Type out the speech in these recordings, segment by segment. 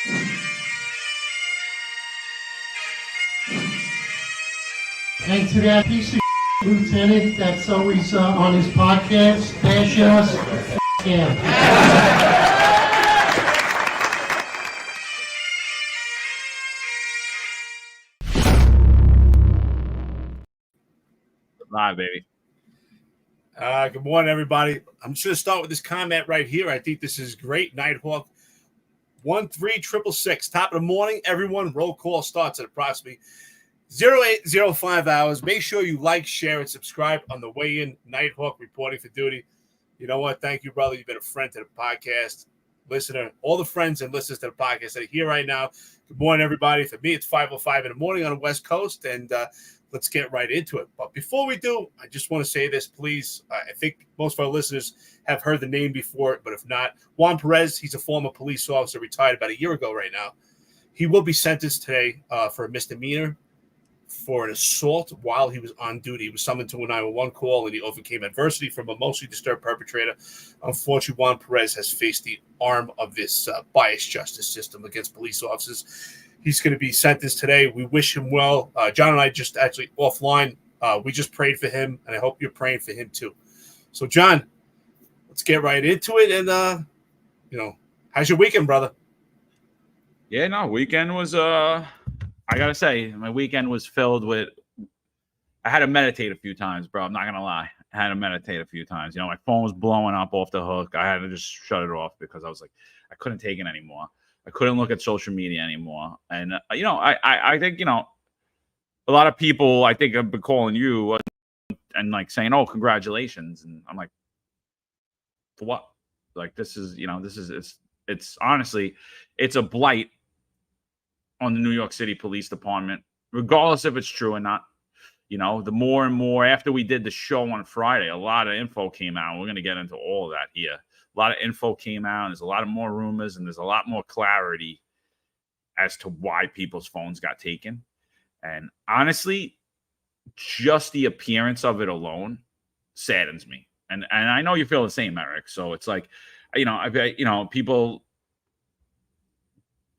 And to that piece of lieutenant that's always on his podcast, bash us, yeah. Live, baby. Good morning, everybody. I'm just going to start with this comment right here. I think this is great. Nighthawk 13666. Top of the morning, everyone. Roll call starts at approximately 0805 hours. Make sure you like, share, and subscribe on the way in. Nighthawk reporting for duty. You know what? Thank you, brother. You've been a friend to the podcast, listener, all the friends and listeners to the podcast that are here right now. Good morning, everybody. For me, it's 5:05 in the morning on the West Coast, and let's get right into it. But before we do, I just want to say this, please. I think most of our listeners have heard the name before, but if not, Juan Perez, he's a former police officer, retired about a year ago right now. He will be sentenced today for a misdemeanor for an assault while he was on duty. He was summoned to a 911 call, and he overcame adversity from a mostly disturbed perpetrator. Unfortunately, Juan Perez has faced the arm of this biased justice system against police officers. He's going to be sentenced today. We wish him well. John and I just actually offline, we just prayed for him, and I hope you're praying for him too. So, John, let's get right into it. And, how's your weekend, brother? Yeah, no, weekend was, I got to say, my weekend was filled with, I had to meditate a few times, bro. I'm not going to lie. I had to meditate a few times. My phone was blowing up off the hook. I had to just shut it off because I was like, I couldn't take it anymore. I couldn't look at social media anymore. And, I think, a lot of people, I think, have been calling you and like saying, oh, congratulations. And I'm like, for what? Like, this is, it's honestly, it's a blight on the New York City Police Department, regardless if it's true or not. The more and more after we did the show on Friday, a lot of info came out. We're going to get into all of that here. A lot of info came out. There's a lot of more rumors, and there's a lot more clarity as to why people's phones got taken. And honestly, just the appearance of it alone saddens me. And I know you feel the same, Eric. So it's like, people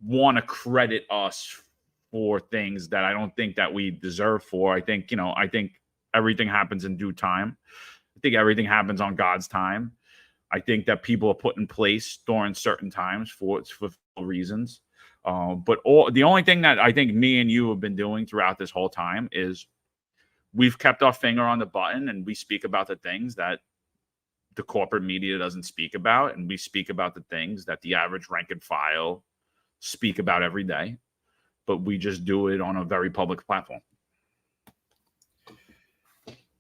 want to credit us for things that I don't think that we deserve for. I think everything happens in due time. I think everything happens on God's time. I think that people are put in place during certain times for reasons. But the only thing that I think me and you have been doing throughout this whole time is we've kept our finger on the button, and we speak about the things that the corporate media doesn't speak about, and we speak about the things that the average rank and file speak about every day, but we just do it on a very public platform.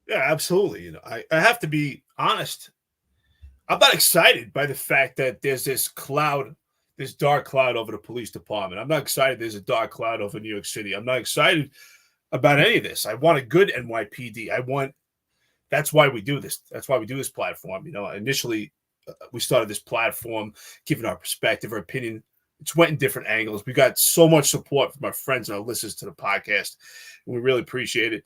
Yeah, absolutely. I have to be honest. I'm not excited by the fact that there's this dark cloud over the police department. I'm not excited there's a dark cloud over New York City. I'm not excited about any of this. I want a good NYPD. That's why we do this. That's why we do this platform. Initially, we started this platform, giving our perspective, our opinion. It's went in different angles. We got so much support from our friends and our listeners to the podcast, and we really appreciate it.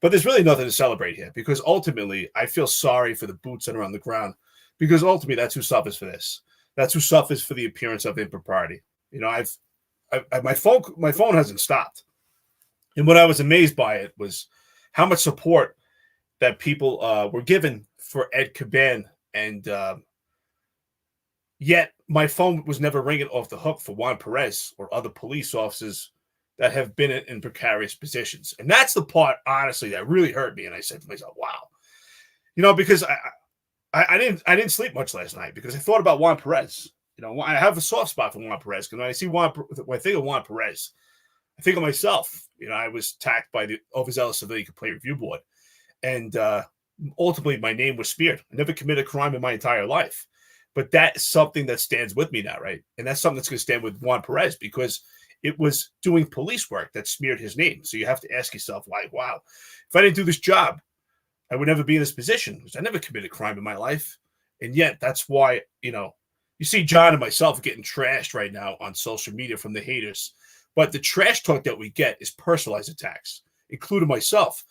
But there's really nothing to celebrate here, because ultimately, I feel sorry for the boots that are on the ground, because ultimately, that's who suffers for this. That's who suffers for the appearance of impropriety. My phone hasn't stopped, and what I was amazed by it was how much support that people were given for Ed Caban, and yet my phone was never ringing off the hook for Juan Perez or other police officers that have been in precarious positions. And that's the part, honestly, that really hurt me. And I said to myself, wow, because I didn't sleep much last night because I thought about Juan Perez. I have a soft spot for Juan Perez, because when I think of Juan Perez, I think of myself. I was attacked by the Overzealous Civilian Complaint Review Board, and ultimately my name was smeared. I never committed a crime in my entire life, but that is something that stands with me now, right? And that's something that's going to stand with Juan Perez, because it was doing police work that smeared his name. So you have to ask yourself, like, wow, if I didn't do this job, I would never be in this position, because I never committed a crime in my life. And yet that's why, you see John and myself getting trashed right now on social media from the haters. But the trash talk that we get is personalized attacks, including myself.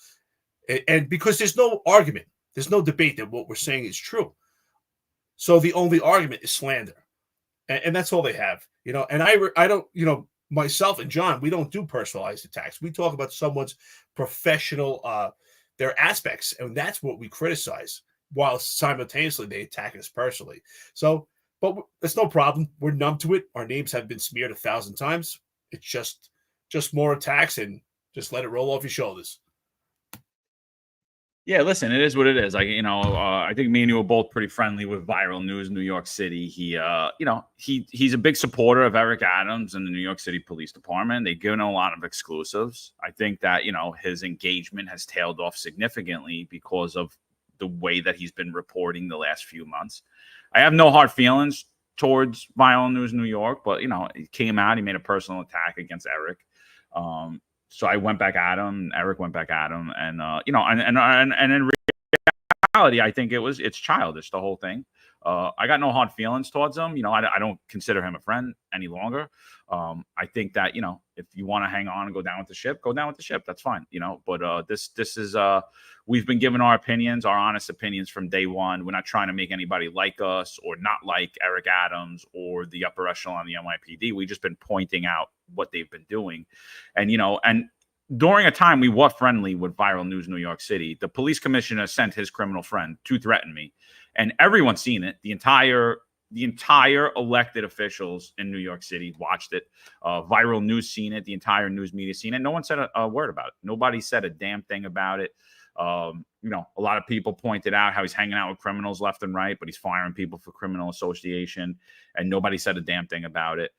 And because there's no argument, there's no debate that what we're saying is true. So the only argument is slander. and that's all they have, you know. And I don't, you know, myself and John, we don't do personalized attacks. We talk about someone's professional, their aspects, and that's what we criticize, while simultaneously they attack us personally. So, but it's no problem. We're numb to it. Our names have been smeared 1,000 times. It's just more attacks, and just let it roll off your shoulders. Yeah, listen, it is what it is. Like, you know, I think me and you were both pretty friendly with Viral News New York City. He, you know, he's a big supporter of Eric Adams and the New York City Police Department. They've given him a lot of exclusives. I think that, you know, his engagement has tailed off significantly because of the way that he's been reporting the last few months. I have no hard feelings towards Viral News New York, but, you know, he came out, he made a personal attack against Eric. So I went back at him. Eric went back at him, and you know, and in reality, I think it's childish, the whole thing. I got no hard feelings towards him. You know, I don't consider him a friend any longer. I think that, you know, if you want to hang on and go down with the ship, go down with the ship. That's fine, you know. But this is we've been given our opinions, our honest opinions from day one. We're not trying to make anybody like us or not like Eric Adams or the upper echelon of the NYPD. We've just been pointing out what they've been doing, and you know, and during a time we were friendly with Viral News New York City, the police commissioner sent his criminal friend to threaten me, and everyone's seen it. The entire elected officials in New York City watched it. Viral News seen it. The entire news media seen it. No one said a word about it. Nobody said a damn thing about it. You know, a lot of people pointed out how he's hanging out with criminals left and right, but he's firing people for criminal association, and nobody said a damn thing about it.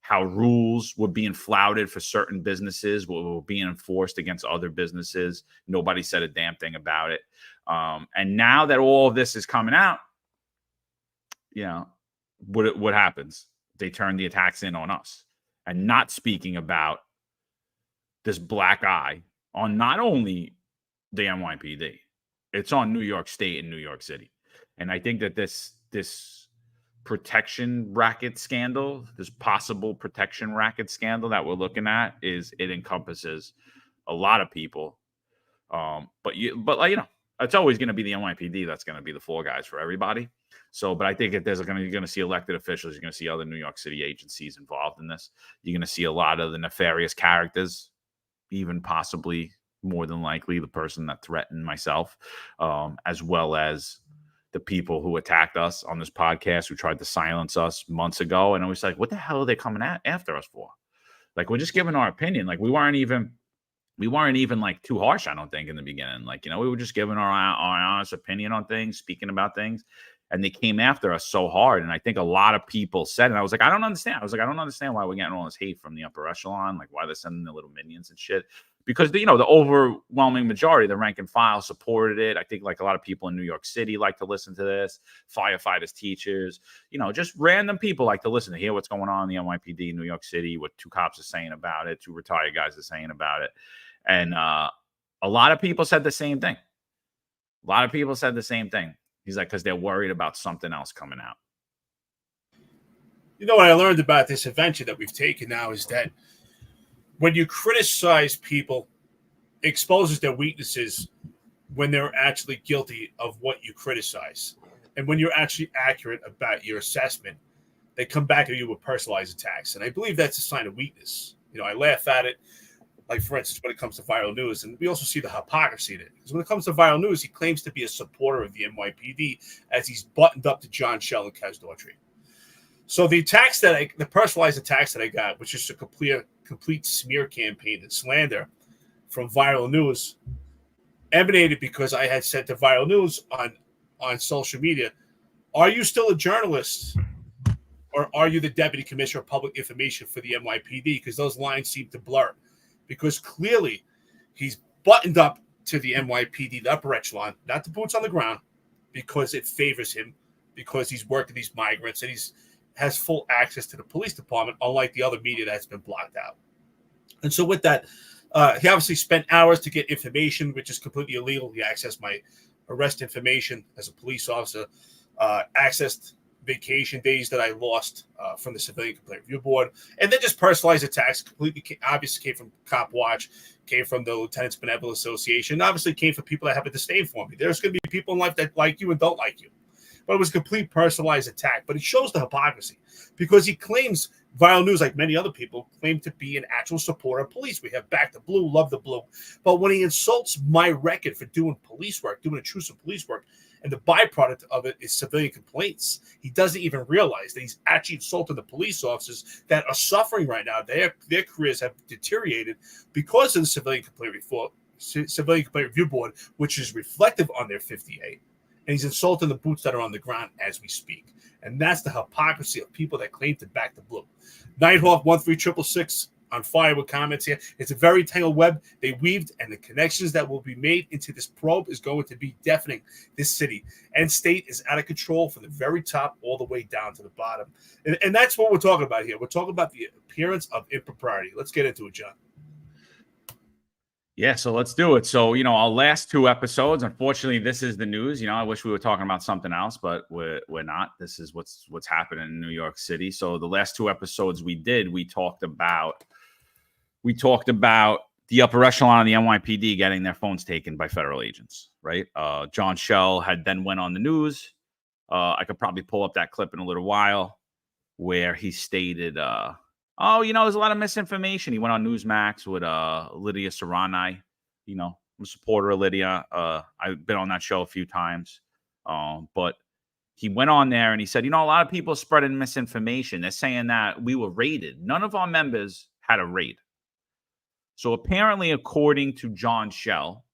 How rules were being flouted for certain businesses were being enforced against other businesses. Nobody said a damn thing about it. And now that all of this is coming out, you know, what happens? They turn the attacks in on us, and not speaking about this black eye on not only the NYPD, it's on New York State and New York City. And I think that this protection racket scandal, this possible protection racket scandal that we're looking at, it encompasses a lot of people. But like, you know, it's always going to be the NYPD that's going to be the fall guys for everybody. So, but I think that you're going to see elected officials, you're going to see other New York City agencies involved in this. You're going to see a lot of the nefarious characters, even possibly more than likely the person that threatened myself, as well as the people who attacked us on this podcast, who tried to silence us months ago. And I was like, what the hell are they coming after us for? Like, we're just giving our opinion. Like, we weren't even like too harsh, I don't think, in the beginning. Like, you know, we were just giving our honest opinion on things, speaking about things. And they came after us so hard. And I think a lot of people said, and I was like, I don't understand. I don't understand why we're getting all this hate from the upper echelon, like why they're sending the little minions and shit. Because, you know, the overwhelming majority, the rank and file, supported it. I think, like, a lot of people in New York City like to listen to this. Firefighters, teachers, you know, just random people like to listen to hear what's going on in the NYPD in New York City, what two cops are saying about it, two retired guys are saying about it. And a lot of people said the same thing. He's like, because they're worried about something else coming out. You know what I learned about this adventure that we've taken now is that when you criticize people, it exposes their weaknesses when they're actually guilty of what you criticize. And when you're actually accurate about your assessment, they come back at you with personalized attacks. And I believe that's a sign of weakness. You know, I laugh at it. Like, for instance, when it comes to Viral News, and we also see the hypocrisy in it. Because when it comes to Viral News, he claims to be a supporter of the NYPD as he's buttoned up to John Shell and Kez Daughtry. So the personalized attacks that I got, which is a complete smear campaign and slander from Viral News, emanated because I had said to Viral News on social media, are you still a journalist, or are you the Deputy Commissioner of Public Information for the NYPD? Because those lines seem to blur. Because clearly he's buttoned up to the NYPD, the upper echelon, not the boots on the ground, because it favors him, because he's working these migrants and has full access to the police department, unlike the other media that's been blocked out. And so with that, he obviously spent hours to get information, which is completely illegal. He accessed my arrest information as a police officer, accessed vacation days that I lost from the Civilian Complaint Review Board, and then just personalized attacks obviously came from Cop Watch, came from the Lieutenants Benevolent Association, and obviously came from people that have a disdain for me. There's going to be people in life that like you and don't like you. but it was a complete personalized attack. But it shows the hypocrisy because he claims Viral News, like many other people, claim to be an actual supporter of police. We have Back the Blue, Love the Blue. But when he insults my record for doing police work, doing intrusive police work, and the byproduct of it is civilian complaints, he doesn't even realize that he's actually insulting the police officers that are suffering right now. Their careers have deteriorated because of the Civilian Complaint Review Board, which is reflective on their 58. And he's insulting the boots that are on the ground as we speak. And that's the hypocrisy of people that claim to back the blue. Nighthawk 13666 on fire with comments here. It's a very tangled web they weaved, and the connections that will be made into this probe is going to be deafening this city. And state is out of control from the very top all the way down to the bottom. And that's what we're talking about here. We're talking about the appearance of impropriety. Let's get into it, John. Yeah, so let's do it. So, our last 2 episodes, unfortunately, this is the news. I wish we were talking about something else, but we're not. This is what's happening in New York City. So the last 2 episodes we talked about the upper echelon of the NYPD getting their phones taken by federal agents, right? John Schell had then went on the news. I could probably pull up that clip in a little while where he stated, there's a lot of misinformation. He went on Newsmax with Lydia Serrani. I'm a supporter of Lydia. I've been on that show a few times. But he went on there and he said, a lot of people spreading misinformation. They're saying that we were raided. None of our members had a raid. So apparently, according to John Schell,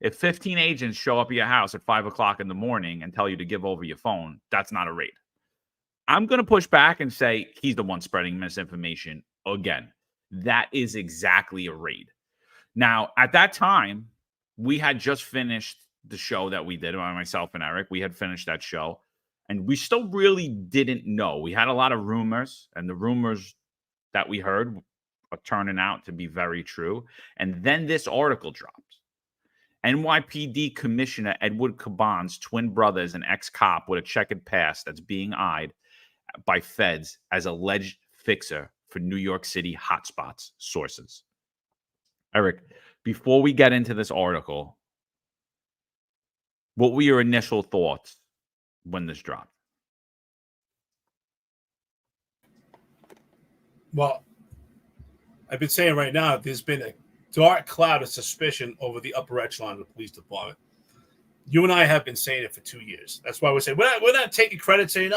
if 15 agents show up at your house at 5 o'clock in the morning and tell you to give over your phone, that's not a raid. I'm going to push back and say he's the one spreading misinformation again. That is exactly a raid. Now, at that time, we had just finished the show that we did, myself and Eric. We had finished that show, and we still really didn't know. We had a lot of rumors, and the rumors that we heard are turning out to be very true. And then this article dropped. NYPD Commissioner Edward Caban's twin brother is an ex-cop with a checkered past that's being eyed by feds as alleged fixer for New York City hotspots, sources. Eric, before we get into this article, what were your initial thoughts when this dropped? Well, I've been saying right now, there's been a dark cloud of suspicion over the upper echelon of the police department. You and I have been saying it for 2 years. That's why we're saying we're not taking credit saying,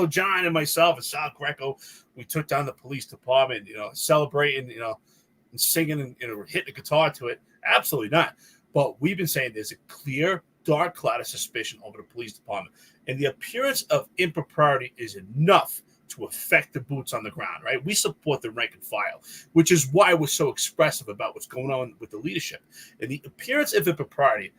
John and myself and Sal Greco, we took down the police department, celebrating, and singing and hitting the guitar to it. Absolutely not. But we've been saying there's a clear, dark cloud of suspicion over the police department. And the appearance of impropriety is enough to affect the boots on the ground, right? We support the rank and file, which is why we're so expressive about what's going on with the leadership. And the appearance of impropriety,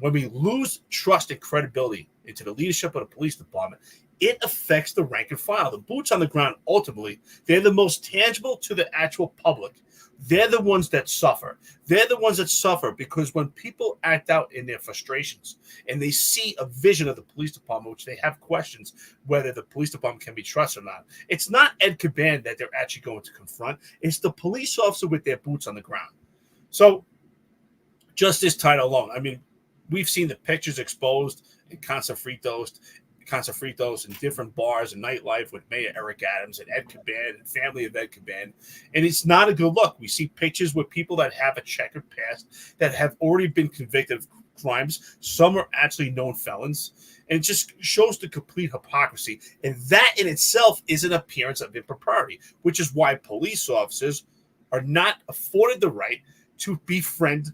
when we lose trust and credibility into the leadership of the police department, it affects the rank and file. The boots on the ground, ultimately, they're the most tangible to the actual public. They're the ones that suffer. They're the ones that suffer because when people act out in their frustrations and they see a vision of the police department, which they have questions whether the police department can be trusted or not, it's not Ed Caban that they're actually going to confront. It's the police officer with their boots on the ground. So just this title alone, we've seen the pictures exposed in Concerfritos and different bars and nightlife with Mayor Eric Adams and Ed Caban and family of Ed Caban. And it's not a good look. We see pictures with people that have a checkered past, that have already been convicted of crimes. Some are actually known felons. And it just shows the complete hypocrisy. And that in itself is an appearance of impropriety, which is why police officers are not afforded the right to befriend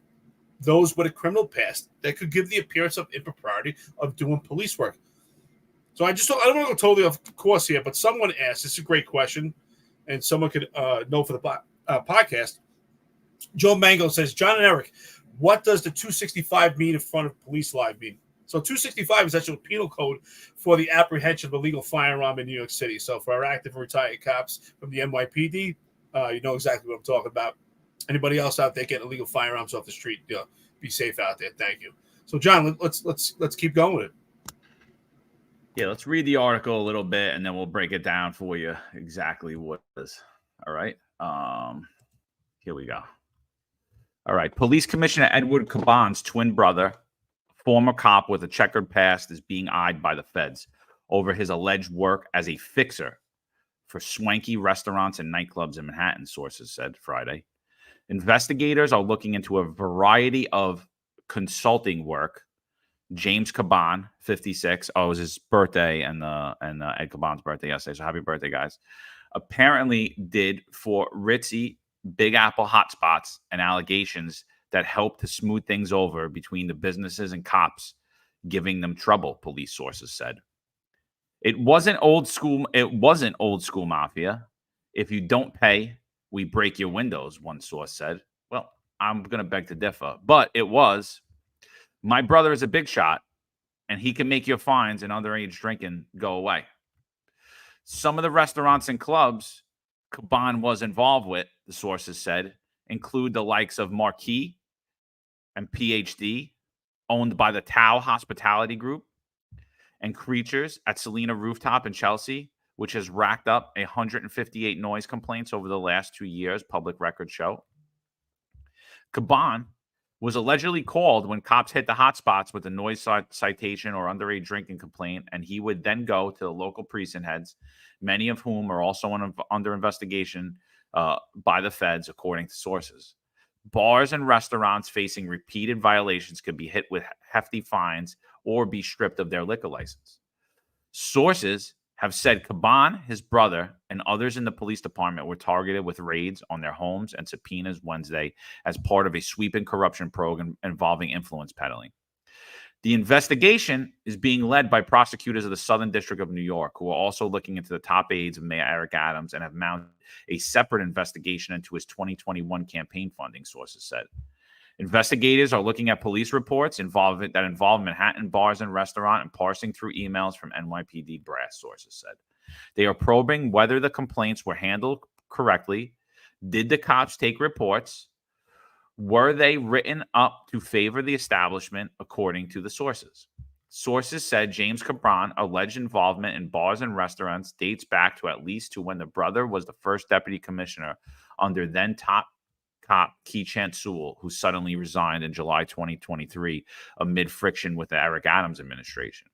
those with a criminal past that could give the appearance of impropriety of doing police work. So I don't want to go totally off course here, but someone asked, this is a great question, and someone could know for the podcast. Joe Mango says, John and Eric, what does the 265 mean in front of police live mean? So 265 is actually a penal code for the apprehension of a legal firearm in New York City. So for our active and retired cops from the NYPD, you know exactly what I'm talking about. Anybody else out there getting illegal firearms off the street, be safe out there. Thank you. So John, let's keep going with it. Yeah, let's read the article a little bit, and then we'll break it down for you exactly what it is. All right. Here we go. All right. Police Commissioner Edward Caban's twin brother, Former cop with a checkered past is being eyed by the feds over his alleged work as a fixer for swanky restaurants and nightclubs in Manhattan, sources said Friday. Investigators are looking into a variety of consulting work. James Caban, 56. Oh, it was his birthday and Ed Caban's birthday yesterday. So happy birthday, guys. Apparently did for ritzy Big Apple hotspots and allegations that helped to smooth things over between the businesses and cops, giving them trouble, police sources said. It wasn't old school mafia. If you don't pay, we break your windows, one source said. Well, I'm going to beg to differ, but it was. My brother is a big shot, and he can make your fines and underage drinking go away. Some of the restaurants and clubs Caban was involved with, the sources said, include the likes of Marquis and PhD, owned by the Tao Hospitality Group, and Creatures at Selena Rooftop in Chelsea, which has racked up 158 noise complaints over the last 2 years, public records show. Caban was allegedly called when cops hit the hotspots with a noise citation or underage drinking complaint, and he would then go to the local precinct heads, many of whom are also under investigation by the feds, according to sources. Bars and restaurants facing repeated violations could be hit with hefty fines or be stripped of their liquor license. Sources have said Caban, his brother, and others in the police department were targeted with raids on their homes and subpoenas Wednesday as part of a sweeping corruption program involving influence peddling. The investigation is being led by prosecutors of the Southern District of New York, who are also looking into the top aides of Mayor Eric Adams and have mounted a separate investigation into his 2021 campaign funding, sources said. Investigators are looking at police reports that involve Manhattan bars and restaurant and parsing through emails from NYPD brass, sources said. They are probing whether the complaints were handled correctly. Did the cops take reports? Were they written up to favor the establishment, according to the sources? Sources said James Caban's alleged involvement in bars and restaurants dates back to at least to when the brother was the first deputy commissioner under then top cop Keechant Sewell, who suddenly resigned in July 2023 amid friction with the Eric Adams administration.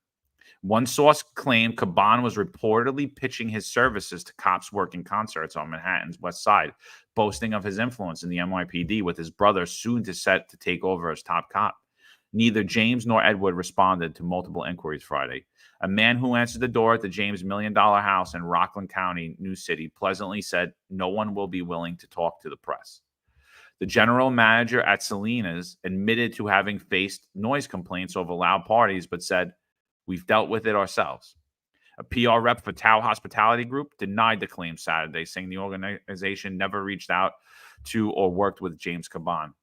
One source claimed Caban was reportedly pitching his services to cops working concerts on Manhattan's West Side, boasting of his influence in the NYPD, with his brother soon set to take over as top cop. Neither James nor Edward responded to multiple inquiries Friday. A man who answered the door at the James $1 million house in Rockland County, New City, pleasantly said, "No one will be willing to talk to the press." The general manager at Selena's admitted to having faced noise complaints over loud parties, but said, "We've dealt with it ourselves." A PR rep for Tao Hospitality Group denied the claim Saturday, saying the organization never reached out to or worked with James Caban.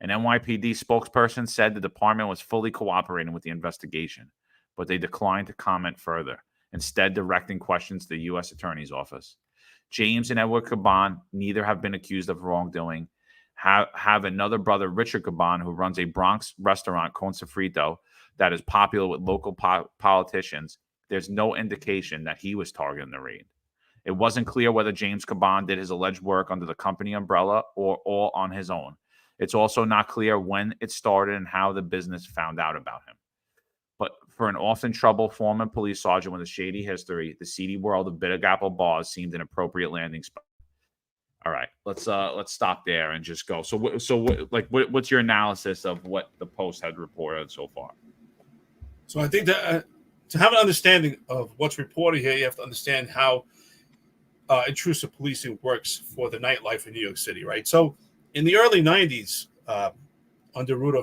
An NYPD spokesperson said the department was fully cooperating with the investigation, but they declined to comment further, instead directing questions to the U.S. Attorney's Office. James and Edward Caban neither have been accused of wrongdoing. Have another brother, Richard Caban, who runs a Bronx restaurant, Con Sofrito, that is popular with local politicians. There's no indication that he was targeting the raid. It wasn't clear whether James Caban did his alleged work under the company umbrella or all on his own. It's also not clear when it started and how the business found out about him. But for an often troubled former police sergeant with a shady history, the seedy world of Big Apple bars seemed an appropriate landing spot. All right, let's stop there and just go. So what's your analysis of what the Post had reported so far? So I think that to have an understanding of what's reported here, you have to understand how intrusive policing works for the nightlife in New York City, right? So in the early 90s, under Rudy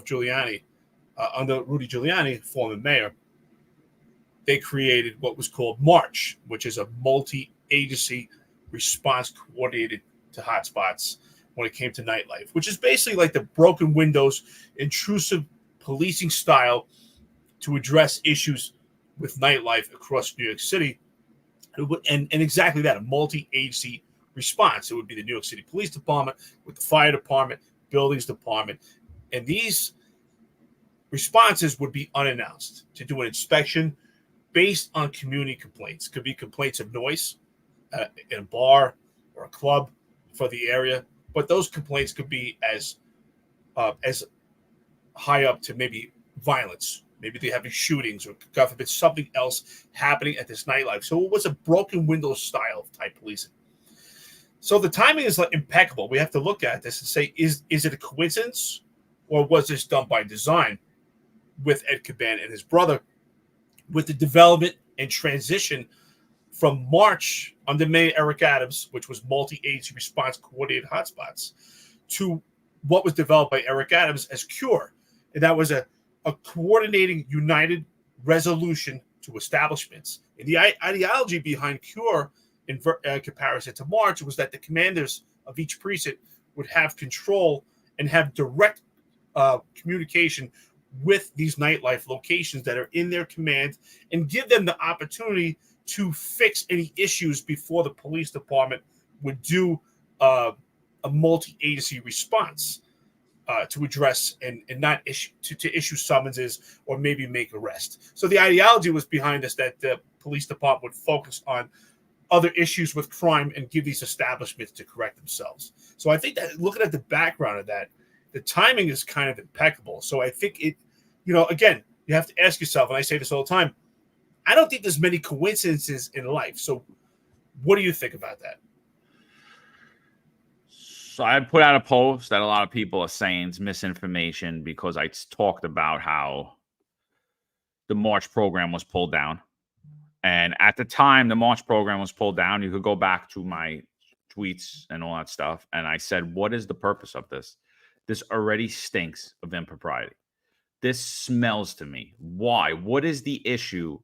Giuliani, former mayor, they created what was called March, which is a multi-agency response coordinated to hotspots when it came to nightlife, which is basically like the broken windows, intrusive policing style to address issues with nightlife across New York City. And exactly that, a multi-agency response. It would be the New York City Police Department with the fire department, buildings department. And these responses would be unannounced to do an inspection based on community complaints. Could be complaints of noise in a bar or a club for the area, but those complaints could be as high up to maybe violence Maybe they're having shootings or, God forbid, something else happening at this nightlife. So it was a broken window style type policing. So the timing is like impeccable. We have to look at this and say, is it a coincidence, or was this done by design with Ed Caban and his brother, with the development and transition from March under Mayor Eric Adams, which was multi-agency response coordinated hotspots, to what was developed by Eric Adams as CURE. And that was a coordinating united resolution to establishments. And the ideology behind CURE in comparison to March was that the commanders of each precinct would have control and have direct communication with these nightlife locations that are in their command, and give them the opportunity to fix any issues before the police department would do a multi-agency response to address and not issue to issue summonses or maybe make arrests. So the ideology was behind this, that the police department would focus on other issues with crime and give these establishments to correct themselves. So I think that looking at the background of that, the timing is kind of impeccable. So I think it, again, you have to ask yourself, and I say this all the time, I don't think there's many coincidences in life. So what do you think about that? So I put out a post that a lot of people are saying is misinformation, because I talked about how the March program was pulled down. And at the time the March program was pulled down, you could go back to my tweets and all that stuff. And I said, what is the purpose of this? This already stinks of impropriety. This smells to me. Why? What is the issue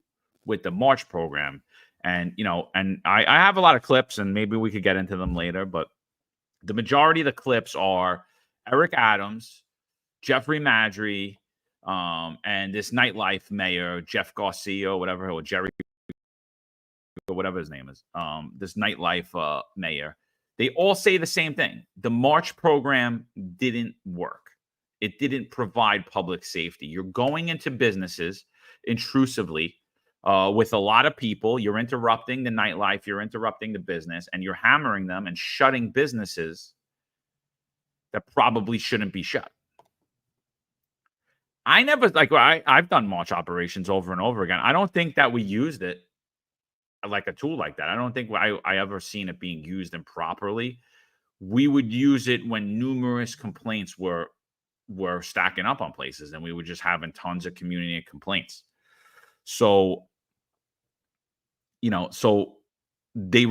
with the March program? And, and I have a lot of clips, and maybe we could get into them later, but the majority of the clips are Eric Adams, Jeffrey Madry, and this nightlife mayor, Jeff Garcia, or Jerry, or whatever his name is, this nightlife mayor. They all say the same thing. The March program didn't work. It didn't provide public safety. You're going into businesses intrusively with a lot of people. You're interrupting the nightlife. You're interrupting the business, and you're hammering them and shutting businesses that probably shouldn't be shut. I never, I've done March operations over and over again. I don't think that we used it like a tool like that. I don't think I ever seen it being used improperly. We would use it when numerous complaints were stacking up on places, and we were just having tons of community complaints. So, so they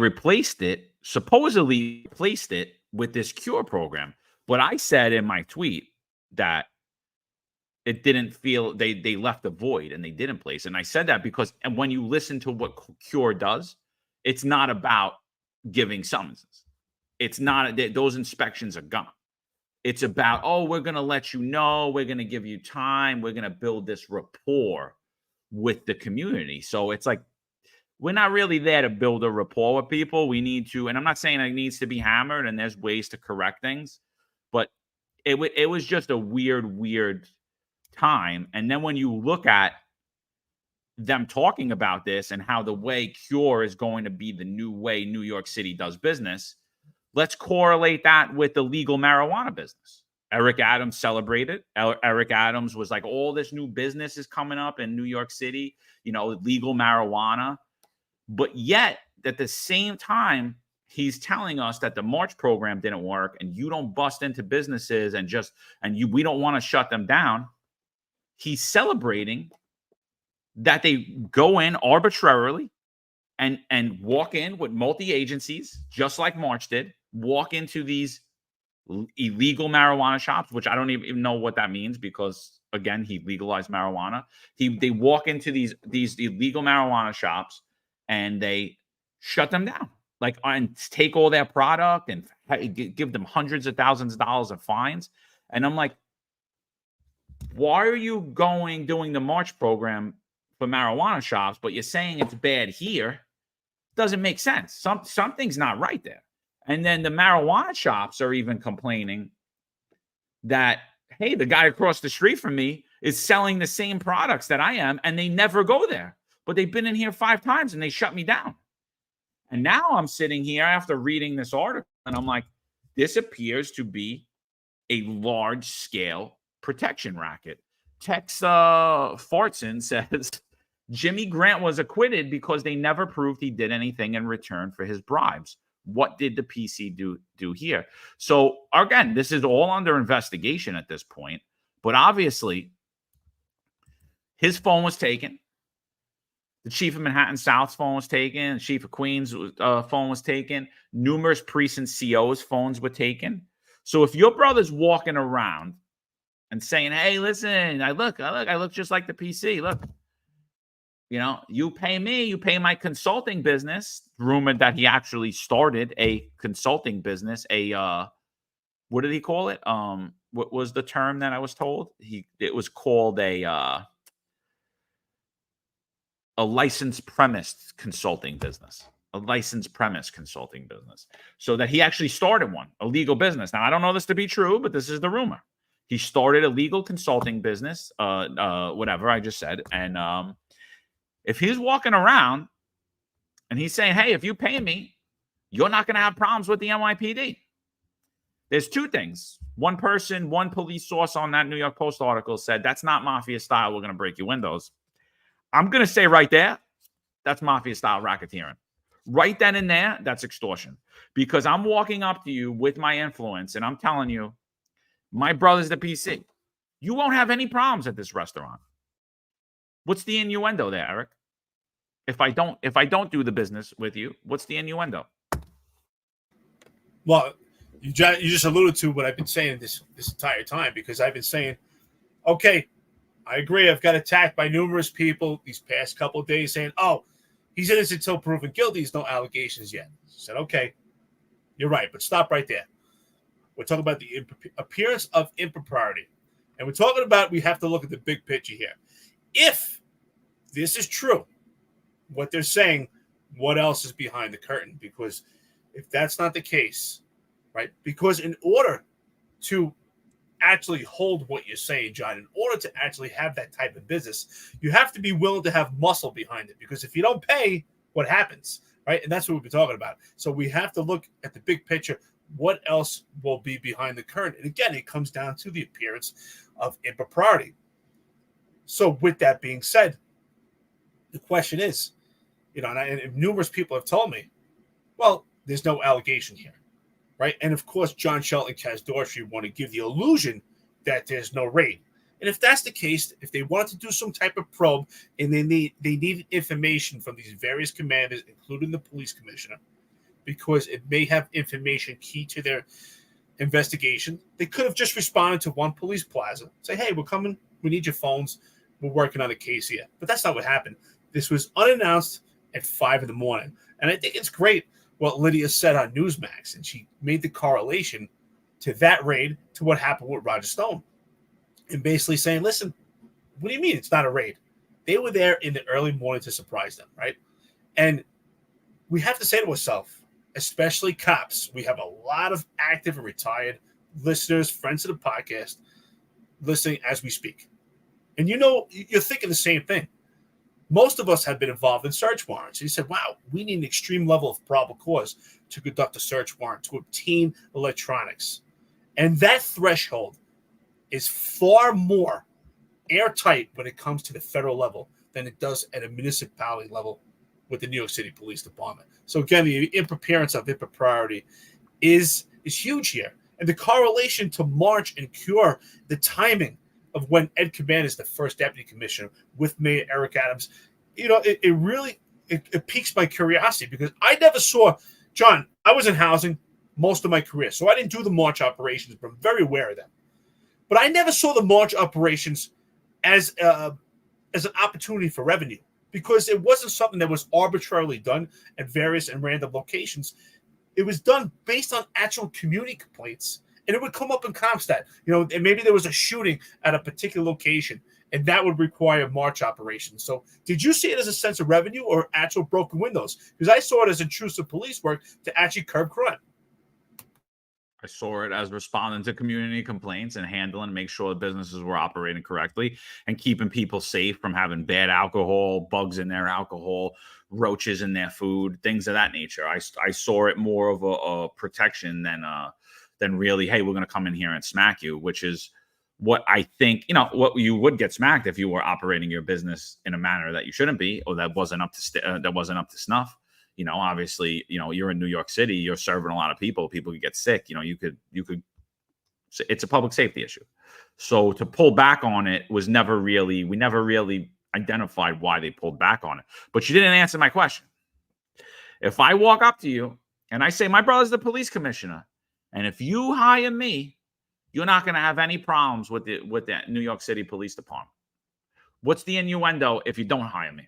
supposedly replaced it with this CURE program. But I said in my tweet that it didn't feel, they left a void and they didn't place it. And I said that because, and when you listen to what CURE does, it's not about giving summonses. It's not, those inspections are gone. It's about, we're going to let you know, we're going to give you time, we're going to build this rapport with the community. So it's like, we're not really there to build a rapport with people. We need to, and I'm not saying it needs to be hammered, and there's ways to correct things, but it was just a weird time. And then when you look at them talking about this and how the way CURE is going to be the new way New York City does business, let's correlate that with the legal marijuana business. Eric Adams celebrated. Eric Adams was like, all this new business is coming up in New York City, legal marijuana. But yet, at the same time, he's telling us that the March program didn't work, and you don't bust into businesses we don't want to shut them down. He's celebrating that they go in arbitrarily and walk in with multi-agencies, just like March did, walk into these illegal marijuana shops, which I don't even know what that means, because again, he legalized marijuana. They walk into these illegal marijuana shops and they shut them down, and take all their product and give them hundreds of thousands of dollars of fines. And I'm like, why are you doing the March program for marijuana shops, but you're saying it's bad here? Doesn't make sense. Something's not right there. And then the marijuana shops are even complaining that, hey, the guy across the street from me is selling the same products that I am, and they never go there. But they've been in here 5 times and they shut me down. And now I'm sitting here after reading this article, and I'm like, this appears to be a large-scale protection racket. Tex Fortson says Jimmy Grant was acquitted because they never proved he did anything in return for his bribes. What did the PC do here? So again, this is all under investigation at this point. But obviously, his phone was taken. The chief of Manhattan South's phone was taken. The chief of Queens' phone was taken. Numerous precinct COs' phones were taken. So if your brother's walking around and saying, "Hey, listen, I look just like the PC. Look, you pay me, you pay my consulting business." Rumored that he actually started a consulting business. What did he call it? What was the term that I was told? It was called a licensed premise consulting business. A licensed premise consulting business. So that he actually started one, a legal business. Now, I don't know this to be true, but this is the rumor. He started a legal consulting business, whatever I just said. And if he's walking around and he's saying, "Hey, if you pay me, you're not going to have problems with the NYPD." There's two things. One police source on that New York Post article said, "That's not mafia style. We're going to break your windows." I'm going to say right there, that's mafia style racketeering. Right then and there, that's extortion. Because I'm walking up to you with my influence and I'm telling you, my brother's the PC. You won't have any problems at this restaurant. What's the innuendo there, Eric? If I don't do the business with you, what's the innuendo? Well, you just alluded to what I've been saying this entire time, because I've been saying, okay, I agree. I've got attacked by numerous people these past couple of days saying, "Oh, he's innocent until proven guilty. There's no allegations yet." I said, okay, you're right, but stop right there. We're talking about the appearance of impropriety. And we're talking about, we have to look at the big picture here. If this is true, what they're saying, what else is behind the curtain? Because if that's not the case, right? Because in order to actually hold what you're saying, John, in order to actually have that type of business, you have to be willing to have muscle behind it. Because if you don't pay, what happens, right? And that's what we've been talking about. So we have to look at the big picture. What else will be behind the curtain? And again, it comes down to the appearance of impropriety. So with that being said, the question is, and numerous people have told me, well, there's no allegation here. Right. And of course, John Shelton and Kaz Dorsey want to give the illusion that there's no raid. And if that's the case, if they want to do some type of probe and they needed information from these various commanders, including the police commissioner, because it may have information key to their investigation, they could have just responded to one police plaza, say, "Hey, we're coming. We need your phones. We're working on a case here." But that's not what happened. This was unannounced at 5 a.m. And I think it's great what Lydia said on Newsmax, and she made the correlation to that raid to what happened with Roger Stone, and basically saying, "Listen, what do you mean it's not a raid? They were there in the early morning to surprise them," right? And we have to say to ourselves, especially cops, we have a lot of active and retired listeners, friends of the podcast, listening as we speak. And you're thinking the same thing. Most of us have been involved in search warrants. You said, "Wow, we need an extreme level of probable cause to conduct a search warrant, to obtain electronics." And that threshold is far more airtight when it comes to the federal level than it does at a municipality level with the New York City Police Department. So again, the appearance of impropriety is huge here. And the correlation to March and Cure, the timing of when Ed Caban is the first deputy commissioner with Mayor Eric Adams, it really piques my curiosity, because I never saw, John, I was in housing most of my career, so I didn't do the March operations, but I'm very aware of them. But I never saw the March operations as an opportunity for revenue, because it wasn't something that was arbitrarily done at various and random locations. It was done based on actual community complaints. And it would come up in Comstat, and maybe there was a shooting at a particular location, and that would require March operations. So did you see it as a sense of revenue or actual broken windows? Because I saw it as intrusive police work to actually curb crime. I saw it as responding to community complaints and handling, make sure the businesses were operating correctly and keeping people safe from having bad alcohol, bugs in their alcohol, roaches in their food, things of that nature. I saw it more of a protection than really, "Hey, we're going to come in here and smack you," which is what I think, what you would get smacked if you were operating your business in a manner that you shouldn't be, or that wasn't up to snuff. Obviously, you're in New York City, you're serving a lot of people. People could get sick. You could. It's a public safety issue. So to pull back on it we never really identified why they pulled back on it. But you didn't answer my question. If I walk up to you and I say, my brother's the police commissioner, and if you hire me, you're not going to have any problems with the New York City Police Department. What's the innuendo if you don't hire me?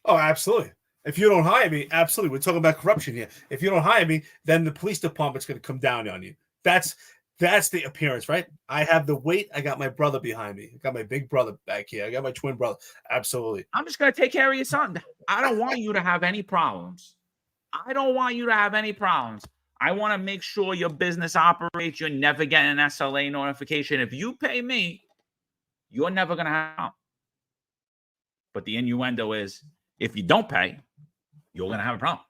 Oh, absolutely. If you don't hire me, absolutely. We're talking about corruption here. If you don't hire me, then the police department's going to come down on you. That's the appearance, right? I have the weight. I got my brother behind me. I got my big brother back here. I got my twin brother. Absolutely. I'm just going to take care of your son. I don't want you to have any problems. I want to make sure your business operates. You're never getting an SLA notification. If you pay me, you're never going to have. But the innuendo is, if you don't pay, you're going to have a problem.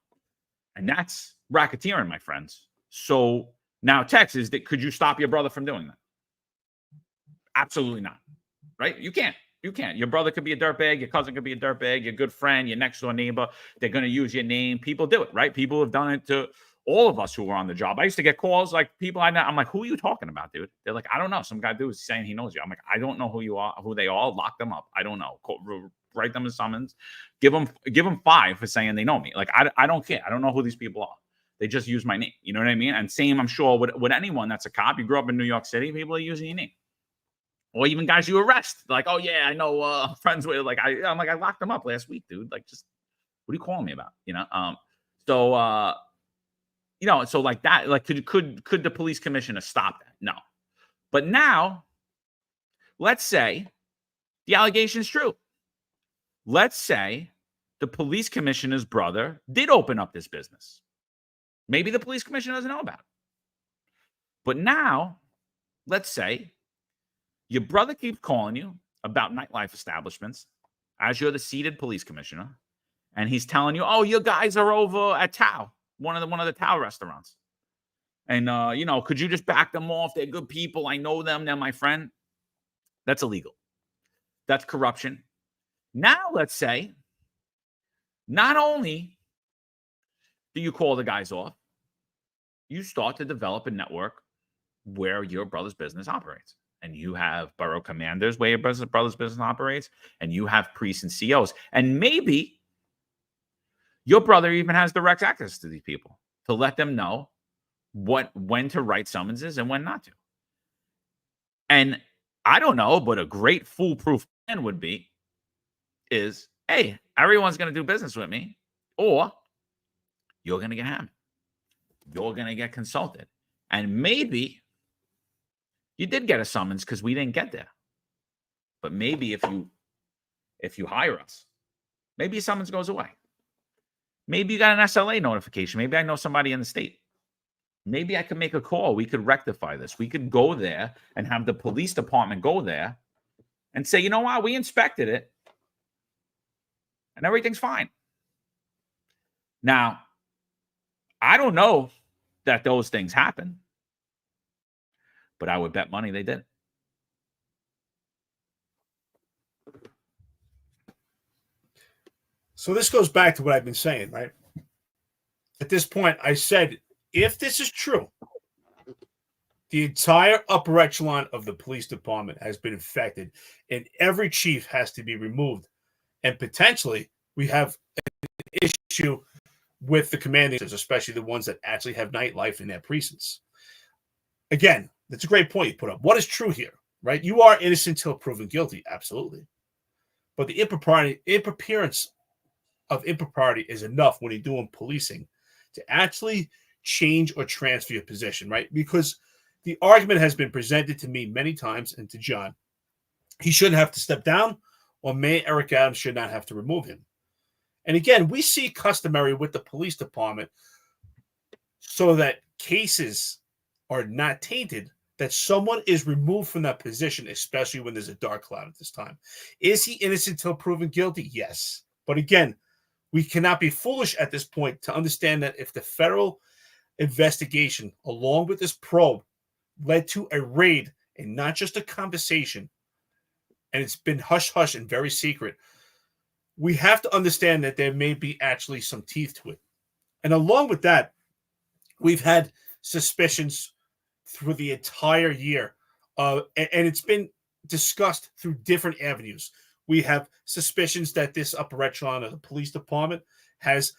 And that's racketeering, my friends. So now, Texas, could you stop your brother from doing that? Absolutely not. Right? You can't. Your brother could be a dirtbag. Your cousin could be a dirtbag. Your good friend, your next door neighbor. They're going to use your name. People do it, right? People have done it to all of us who were on the job. I used to get calls like people I know. I'm like, who are you talking about, dude? They're like, I don't know. Some guy dude is saying he knows you. I'm like, I don't know who you are, who they are. Lock them up. I don't know. Write them a summons. Give them 5 for saying they know me. Like, I don't care. I don't know who these people are. They just use my name. You know what I mean? And same, I'm sure, with anyone that's a cop. You grew up in New York City, people are using your name. Or even guys you arrest. Like, oh, yeah, I know friends with, like, I'm like, I locked them up last week, dude. Like, just, what are you calling me about? So like that, like, could the police commissioner stop that? No. But now, let's say the allegation is true. Let's say the police commissioner's brother did open up this business. Maybe the police commissioner doesn't know about it. But now, let's say your brother keeps calling you about nightlife establishments as you're the seated police commissioner, and he's telling you, oh, your guys are over at Tao, one of the Tao restaurants. And, could you just back them off? They're good people. I know them. They're my friend. That's illegal. That's corruption. Now, let's say, not only do you call the guys off, you start to develop a network where your brother's business operates. And you have borough commanders where your brother's business operates. And you have priests and COs. And maybe your brother even has direct access to these people to let them know when to write summonses and when not to. And I don't know, but a great foolproof plan would be is, hey, everyone's going to do business with me, or you're going to get hammered. You're going to get consulted. And maybe you did get a summons because we didn't get there. But maybe if you hire us, maybe a summons goes away. Maybe you got an SLA notification. Maybe I know somebody in the state. Maybe I could make a call. We could rectify this. We could go there and have the police department go there and say, you know what? We inspected it and everything's fine. Now, I don't know that those things happen, but I would bet money they did. So this goes back to what I've been saying, right? At this point, I said, if this is true, the entire upper echelon of the police department has been infected, and every chief has to be removed. And potentially, we have an issue with the commanding officers, especially the ones that actually have nightlife in their precincts. Again, that's a great point you put up. What is true here, right? You are innocent till proven guilty, absolutely. But the appearance of impropriety is enough when you're doing policing to actually change or transfer your position, right? Because the argument has been presented to me many times and to John. He shouldn't have to step down, or Mayor Eric Adams should not have to remove him. And again, we see customary with the police department so that cases are not tainted, that someone is removed from that position, especially when there's a dark cloud at this time. Is he innocent till proven guilty? Yes. But again, we cannot be foolish at this point to understand that if the federal investigation, along with this probe, led to a raid and not just a conversation, and it's been hush-hush and very secret, we have to understand that there may be actually some teeth to it. And along with that, we've had suspicions through the entire year, and it's been discussed through different avenues. We have suspicions that this upper echelon of the police department has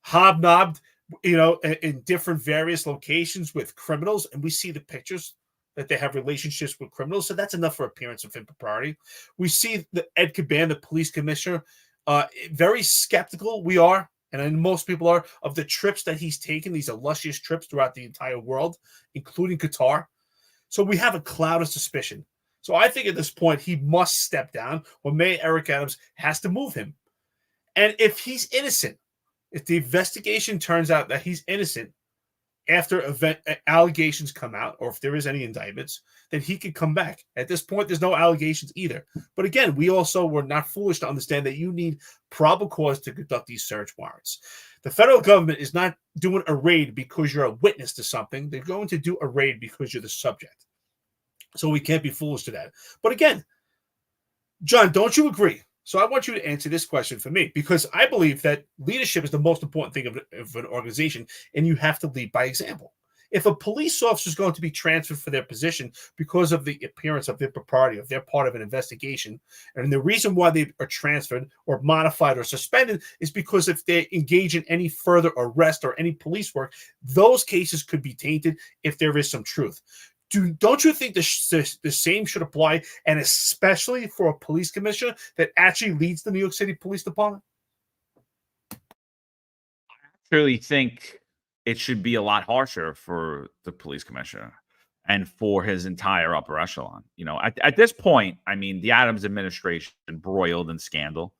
hobnobbed, in different various locations with criminals, and we see the pictures that they have relationships with criminals. So that's enough for appearance of impropriety. We see the Ed Caban, the police commissioner, very skeptical. We are, and most people are, of the trips that he's taken, these illustrious trips throughout the entire world, including Qatar. So we have a cloud of suspicion. So I think at this point, he must step down, or Mayor Eric Adams has to move him. And if he's innocent, if the investigation turns out that he's innocent after allegations come out, or if there is any indictments, then he could come back. At this point, there's no allegations either. But again, we also were not foolish to understand that you need probable cause to conduct these search warrants. The federal government is not doing a raid because you're a witness to something. They're going to do a raid because you're the subject. So we can't be foolish to that. But again, John, don't you agree? So I want you to answer this question for me, because I believe that leadership is the most important thing of an organization, and you have to lead by example. If a police officer is going to be transferred for their position because of the appearance of impropriety, if they're part of an investigation, and the reason why they are transferred or modified or suspended is because if they engage in any further arrest or any police work, those cases could be tainted if there is some truth. Don't you think the same should apply, and especially for a police commissioner that actually leads the New York City Police Department? I really think it should be a lot harsher for the police commissioner and for his entire upper echelon. At this point, I mean, the Adams administration broiled in scandal.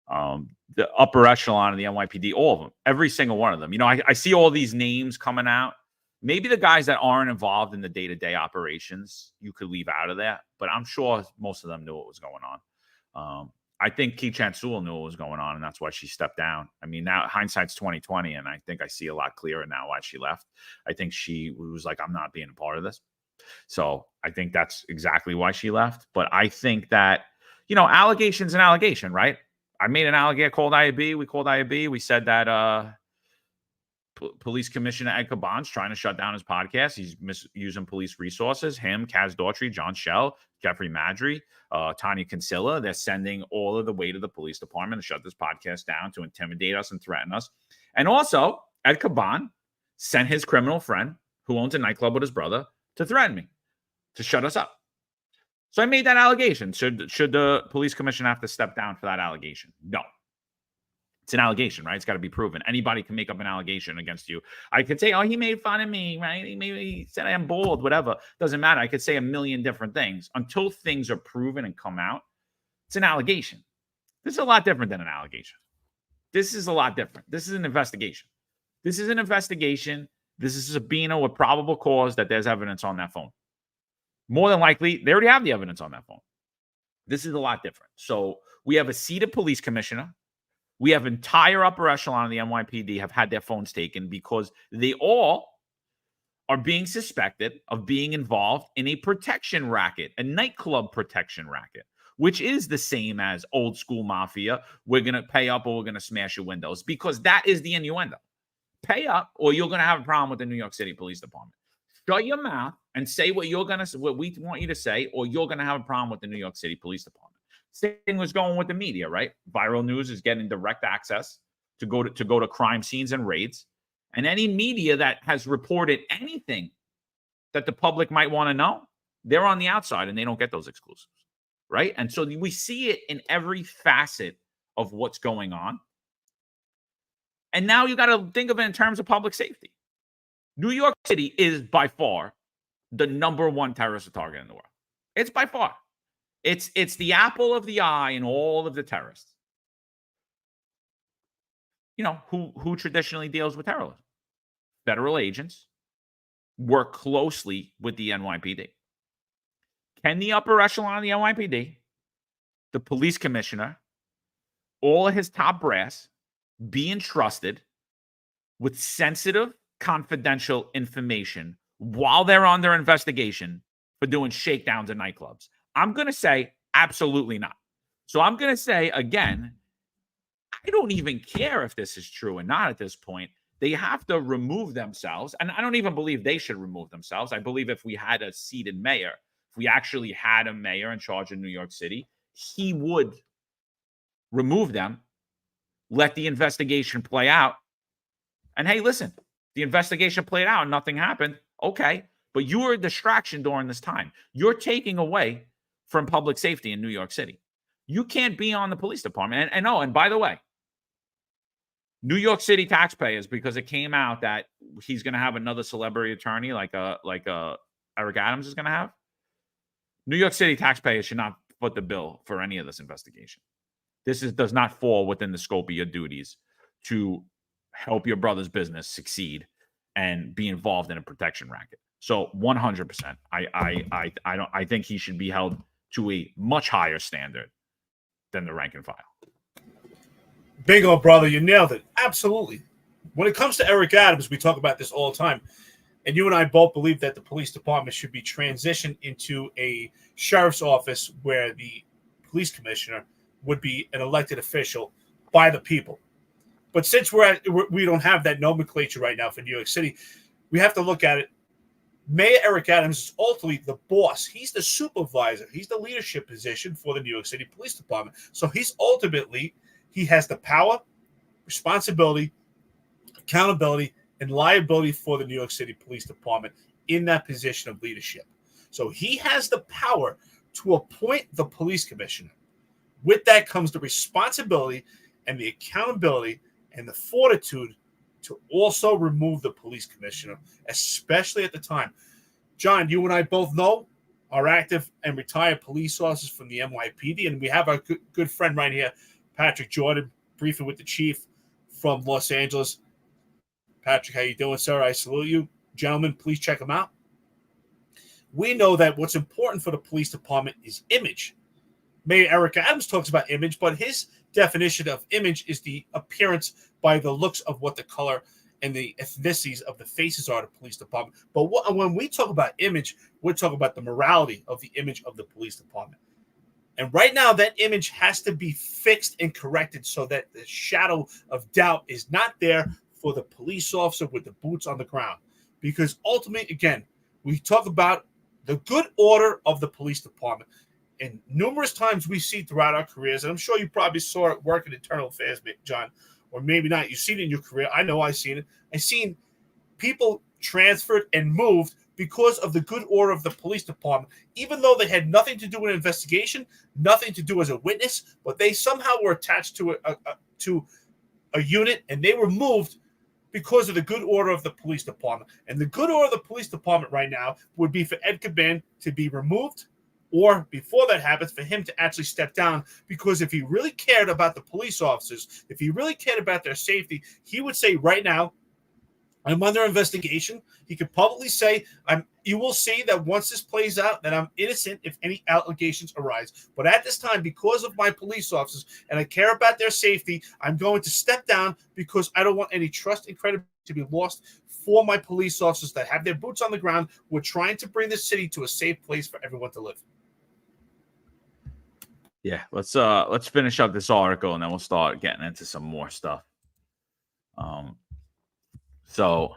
The upper echelon of the NYPD, all of them, every single one of them. I see all these names coming out. Maybe the guys that aren't involved in the day-to-day operations, you could leave out of that. But I'm sure most of them knew what was going on. I think Key Chan-Sewell knew what was going on, and that's why she stepped down. I mean, now hindsight's 2020, and I think I see a lot clearer now why she left. I think she was like, I'm not being a part of this. So I think that's exactly why she left. But I think that, allegation's an allegation, right? I made an allegation, called IAB. We called IAB. We said that Police Commissioner Ed Caban's trying to shut down his podcast. He's misusing police resources. Him, Kaz Daughtry, John Schell, Jeffrey Madry, Tanya Kinsella. They're sending all of the way to the police department to shut this podcast down, to intimidate us and threaten us. And also, Ed Caban sent his criminal friend, who owns a nightclub with his brother, to threaten me, to shut us up. So I made that allegation. Should the police commissioner have to step down for that allegation? No. It's an allegation, right? It's got to be proven. Anybody can make up an allegation against you. I could say, oh, he made fun of me, right? He said I am bald, whatever. Doesn't matter. I could say a million different things. Until things are proven and come out, it's an allegation. This is a lot different than an allegation. This is a lot different. This is an investigation. This is an investigation. This is a subpoena with probable cause that there's evidence on that phone. More than likely, they already have the evidence on that phone. This is a lot different. So we have a seated police commissioner. We have entire upper echelon of the NYPD have had their phones taken because they all are being suspected of being involved in a protection racket, a nightclub protection racket, which is the same as old school mafia. We're going to pay up or we're going to smash your windows, because that is the innuendo. Pay up or you're going to have a problem with the New York City Police Department. Shut your mouth and say what we want you to say, or you're going to have a problem with the New York City Police Department. Same thing was going with the media, right? Viral news is getting direct access to go to crime scenes and raids. And any media that has reported anything that the public might want to know, they're on the outside and they don't get those exclusives, right? And so we see it in every facet of what's going on. And now you got to think of it in terms of public safety. New York City is by far the #1 terrorist target in the world. It's by far. It's the apple of the eye in all of the terrorists. Who traditionally deals with terrorism? Federal agents work closely with the NYPD. Can the upper echelon of the NYPD, the police commissioner, all of his top brass be entrusted with sensitive, confidential information while they're under investigation for doing shakedowns in nightclubs? I'm going to say absolutely not. So I'm going to say again, I don't even care if this is true or not at this point. They have to remove themselves. And I don't even believe they should remove themselves. I believe if we had a seated mayor, if we actually had a mayor in charge of New York City, he would remove them, let the investigation play out. And hey, listen, the investigation played out and nothing happened. Okay. But you were a distraction during this time. You're taking away from public safety in New York City. You can't be on the police department. And by the way, New York City taxpayers, because it came out that he's going to have another celebrity attorney like Eric Adams is going to have. New York City taxpayers should not foot the bill for any of this investigation. This does not fall within the scope of your duties to help your brother's business succeed and be involved in a protection racket. So 100%, I think he should be held to a much higher standard than the rank and file. Bingo, brother. You nailed it. Absolutely. When it comes to Eric Adams, we talk about this all the time. And you and I both believe that the police department should be transitioned into a sheriff's office where the police commissioner would be an elected official by the people. But since we don't have that nomenclature right now for New York City, we have to look at it. Mayor Eric Adams is ultimately the boss. He's the supervisor. He's the leadership position for the New York City Police Department. So he has the power, responsibility, accountability, and liability for the New York City Police Department in that position of leadership. So he has the power to appoint the police commissioner. With that comes the responsibility and the accountability and the fortitude to also remove the police commissioner, especially at the time. John, you and I both know our active and retired police officers from the NYPD, and we have our good friend right here, Patrick Jordan, briefing with the chief from Los Angeles. Patrick, how you doing, sir? I salute you. Gentlemen, please check him out. We know that what's important for the police department is image. Mayor Eric Adams talks about image, but his definition of image is the appearance by the looks of what the color and the ethnicities of the faces are of the police department. But when we talk about image, we're talking about the morality of the image of the police department. And right now, that image has to be fixed and corrected so that the shadow of doubt is not there for the police officer with the boots on the ground. Because ultimately, again, we talk about the good order of the police department. And numerous times we see throughout our careers, and I'm sure you probably saw it work in internal affairs, John, or maybe not. You've seen it in your career. I know I've seen it. I've seen people transferred and moved because of the good order of the police department, even though they had nothing to do with an investigation, nothing to do as a witness, but they somehow were attached to a unit, and they were moved because of the good order of the police department. And the good order of the police department right now would be for Ed Caban to be removed, or before that happens, for him to actually step down, because if he really cared about the police officers, if he really cared about their safety, he would say right now, I'm under investigation. He could publicly say, you will see that once this plays out, that I'm innocent if any allegations arise. But at this time, because of my police officers and I care about their safety, I'm going to step down because I don't want any trust and credibility to be lost for my police officers that have their boots on the ground. We're trying to bring the city to a safe place for everyone to live. Yeah, let's finish up this article and then we'll start getting into some more stuff. The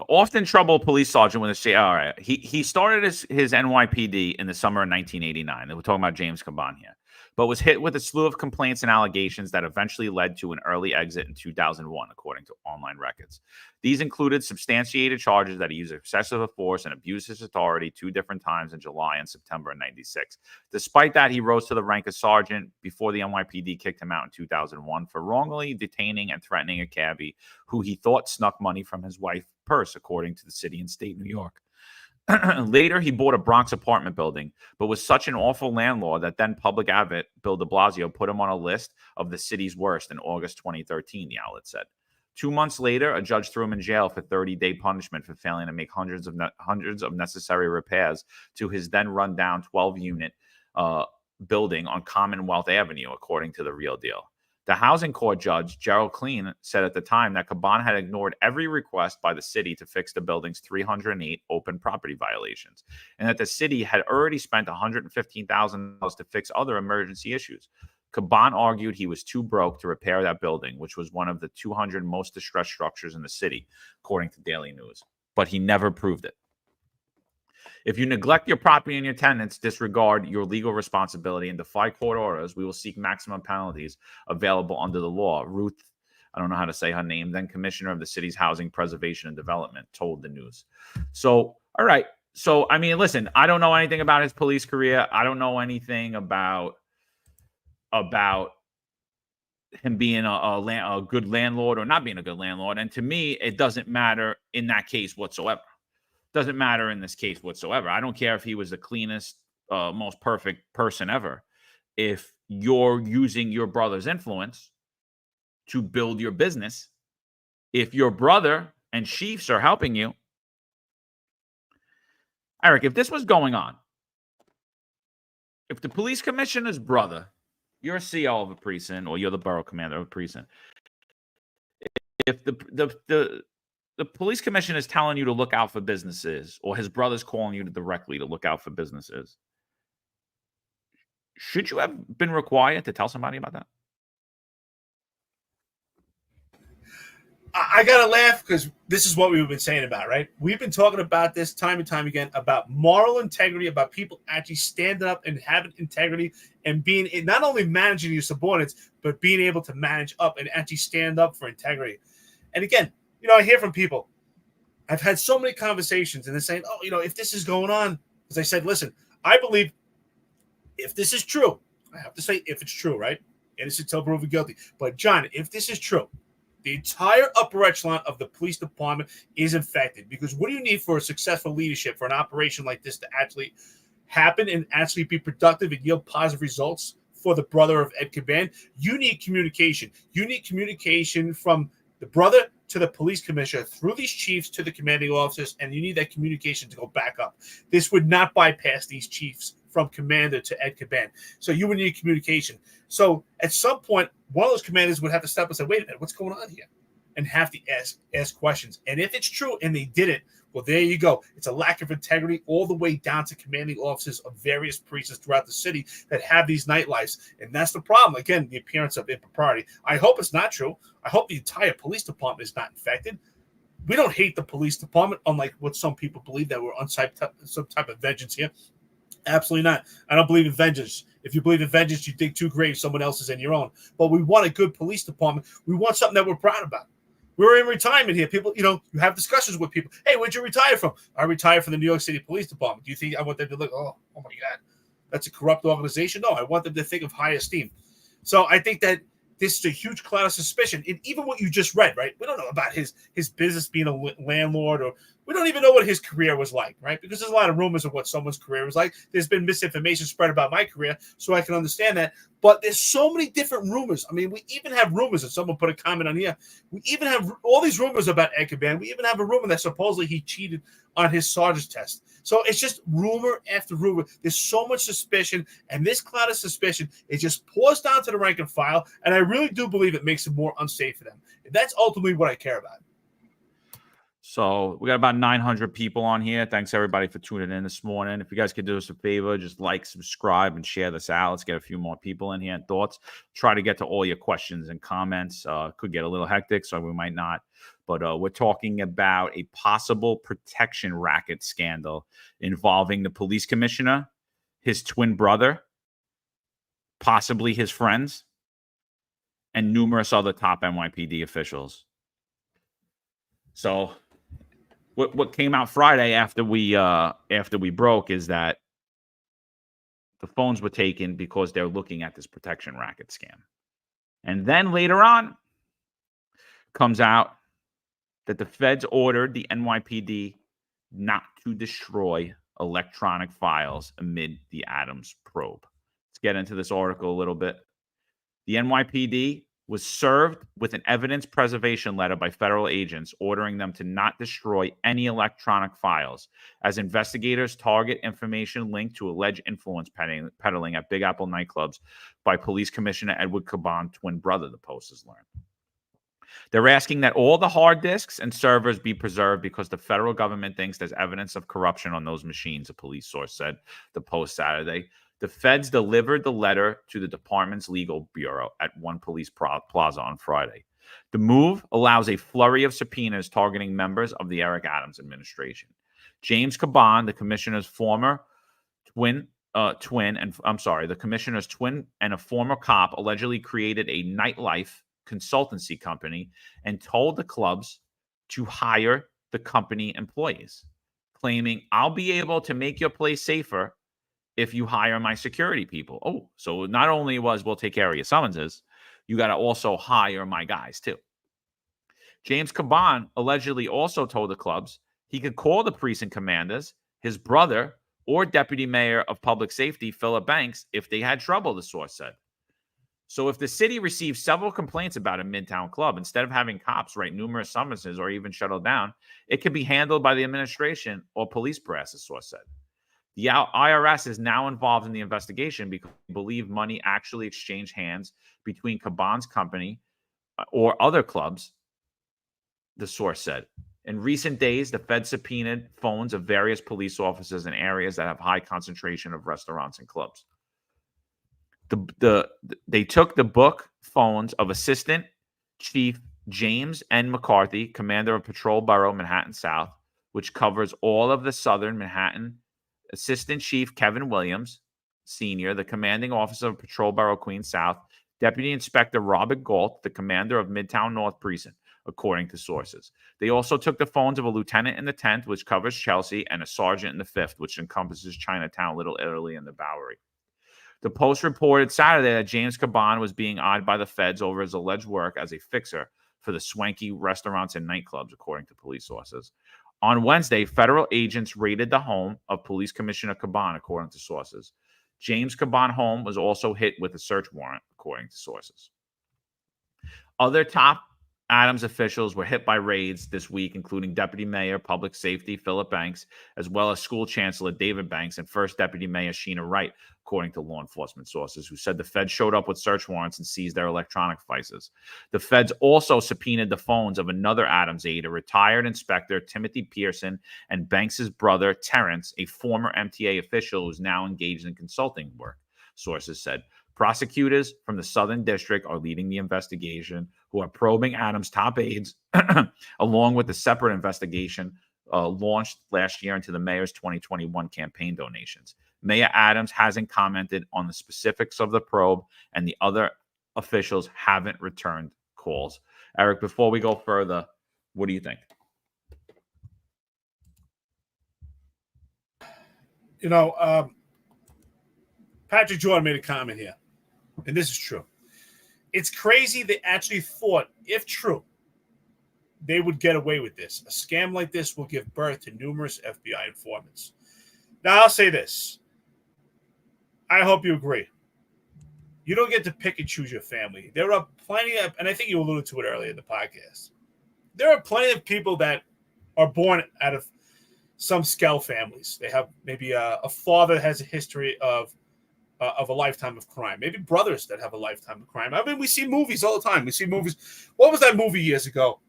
often troubled police sergeant with a all right. He started his NYPD in the summer of 1989. We're talking about James Caban here, but was hit with a slew of complaints and allegations that eventually led to an early exit in 2001, according to online records. These included substantiated charges that he used excessive force and abused his authority 2 different times in July and September of 96. Despite that, he rose to the rank of sergeant before the NYPD kicked him out in 2001 for wrongly detaining and threatening a cabbie who he thought snuck money from his wife's purse, according to the city and state of New York. Later, he bought a Bronx apartment building, but was such an awful landlord that then public advocate Bill de Blasio put him on a list of the city's worst in August 2013, the outlet said. 2 months later, a judge threw him in jail for 30-day punishment for failing to make hundreds of necessary repairs to his then run-down 12-unit building on Commonwealth Avenue, according to the Real Deal. The housing court judge, Gerald Clean, said at the time that Caban had ignored every request by the city to fix the building's 308 open property violations, and that the city had already spent $115,000 to fix other emergency issues. Caban argued he was too broke to repair that building, which was one of the 200 most distressed structures in the city, according to Daily News. But he never proved it. If you neglect your property and your tenants, disregard your legal responsibility, and defy court orders, we will seek maximum penalties available under the law. Ruth, I don't know how to say her name, then commissioner of the city's Housing Preservation and Development, told the news. So, all right. So, I mean, listen, I don't know anything about his police career. I don't know anything about him being a good landlord or not being a good landlord. And to me, it doesn't matter in that case whatsoever. Doesn't matter in this case whatsoever. I don't care if he was the cleanest, most perfect person ever. If you're using your brother's influence to build your business, if your brother and chiefs are helping you, Eric, if this was going on, if the police commissioner's brother, you're a CO of a precinct or you're the borough commander of a precinct, if the police commissioner is telling you to look out for businesses, or his brother's calling you directly to look out for businesses, should you have been required to tell somebody about that? I gotta laugh because this is what we've been saying about, right? We've been talking about this time and time again about moral integrity, about people actually standing up and having integrity and being not only managing your subordinates, but being able to manage up and actually stand up for integrity. And again, I hear from people. I've had so many conversations, and they're saying, "Oh, if this is going on," because I said, "Listen, I believe if this is true, I have to say if it's true, right? Innocent till proven guilty. But John, if this is true, the entire upper echelon of the police department is infected. Because what do you need for a successful leadership for an operation like this to actually happen and actually be productive and yield positive results for the brother of Ed Caban? You need communication. You need communication from the brother to the police commissioner, through these chiefs to the commanding officers, and you need that communication to go back up. This would not bypass these chiefs from commander to Ed Caban. So you would need communication. So at some point, one of those commanders would have to step and say, wait a minute, what's going on here? And have to ask questions. And if it's true and they didn't, well, there you go. It's a lack of integrity all the way down to commanding officers of various precincts throughout the city that have these nightlights. And that's the problem. Again, the appearance of impropriety. I hope it's not true. I hope the entire police department is not infected. We don't hate the police department, unlike what some people believe, that we're on some type of vengeance here. Absolutely not. I don't believe in vengeance. If you believe in vengeance, you dig two graves, someone else is in your own. But we want a good police department. We want something that we're proud about. We're in retirement here. People, you have discussions with people. Hey, where'd you retire from? I retired from the New York City Police Department. Do you think I want them to look, oh my God, that's a corrupt organization? No, I want them to think of high esteem. So I think that this is a huge cloud of suspicion. And even what you just read, right? We don't know about his business being a landlord, or we don't even know what his career was like, right? Because there's a lot of rumors of what someone's career was like. There's been misinformation spread about my career, so I can understand that. But there's so many different rumors. I mean, we even have rumors, and someone put a comment on here. We even have all these rumors about Ed Caban. We even have a rumor that supposedly he cheated on his sergeant's test. So it's just rumor after rumor. There's so much suspicion, and this cloud of suspicion, it just pours down to the rank and file, and I really do believe it makes it more unsafe for them. And that's ultimately what I care about. So we got about 900 people on here. Thanks, everybody, for tuning in this morning. If you guys could do us a favor, just like, subscribe, and share this out. Let's get a few more people in here and thoughts. Try to get to all your questions and comments. Could get a little hectic, so we might not. But we're talking about a possible protection racket scandal involving the police commissioner, his twin brother, possibly his friends, and numerous other top NYPD officials. So what came out Friday after we broke is that the phones were taken because they're looking at this protection racket scam. And then later on comes out that the feds ordered the NYPD not to destroy electronic files amid the Adams probe. Let's get into this article a little bit. The NYPD was served with an evidence preservation letter by federal agents ordering them to not destroy any electronic files as investigators target information linked to alleged influence peddling at Big Apple nightclubs by Police Commissioner Edward Caban, twin brother, the Post has learned. They're asking that all the hard disks and servers be preserved because the federal government thinks there's evidence of corruption on those machines, a police source said the Post Saturday. The feds delivered the letter to the department's legal bureau at One Police Plaza on Friday. The move allows a flurry of subpoenas targeting members of the Eric Adams administration. James Caban, the commissioner's twin and a former cop, allegedly created a nightlife consultancy company and told the clubs to hire the company employees, claiming, "I'll be able to make your place safer if you hire my security people." Oh, so not only we'll take care of your summonses, you got to also hire my guys too. James Caban allegedly also told the clubs he could call the precinct commanders, his brother, or Deputy Mayor of Public Safety, Philip Banks, if they had trouble, the source said. So if the city received several complaints about a Midtown club, instead of having cops write numerous summonses or even shut it down, it could be handled by the administration or police brass, the source said. The IRS is now involved in the investigation because they believe money actually exchanged hands between Caban's company or other clubs, the source said. In recent days, the Fed subpoenaed phones of various police officers in areas that have high concentration of restaurants and clubs. They took the book phones of Assistant Chief James N. McCarthy, commander of Patrol Bureau Manhattan South, which covers all of the southern Manhattan, Assistant Chief Kevin Williams, Sr., the commanding officer of Patrol Bureau Queens South, Deputy Inspector Robert Galt, the commander of Midtown North Precinct, according to sources. They also took the phones of a lieutenant in the 10th, which covers Chelsea, and a sergeant in the 5th, which encompasses Chinatown, Little Italy, and the Bowery. The Post reported Saturday that James Caban was being eyed by the feds over his alleged work as a fixer for the swanky restaurants and nightclubs, according to police sources. On Wednesday, federal agents raided the home of Police Commissioner Caban, according to sources. James Caban's home was also hit with a search warrant, according to sources. Other top Adams officials were hit by raids this week, including Deputy Mayor Public Safety Philip Banks, as well as School Chancellor David Banks and First Deputy Mayor Sheena Wright, according to law enforcement sources, who said the feds showed up with search warrants and seized their electronic devices. The feds also subpoenaed the phones of another Adams aide, a retired inspector, Timothy Pearson, and Banks's brother, Terrence, a former MTA official who's now engaged in consulting work, sources said. Prosecutors from the Southern District are leading the investigation, who are probing Adams' top aides, along with the separate investigation launched last year into the mayor's 2021 campaign donations. Mayor Adams hasn't commented on the specifics of the probe, and the other officials haven't returned calls. Eric, before we go further, what do you think? You know, Patrick Jordan made a comment here, and this is true. It's crazy they actually thought, if true, they would get away with this. A scam like this will give birth to numerous FBI informants. Now, I'll say this. I hope you agree. You don't get to pick and choose your family. There are plenty of, and I think you alluded to it earlier in the podcast, there are plenty of people that are born out of some Skell families. They have maybe a father that has a history of a lifetime of crime. Maybe brothers that have a lifetime of crime. I mean, we see movies all the time. We see movies. What was that movie years ago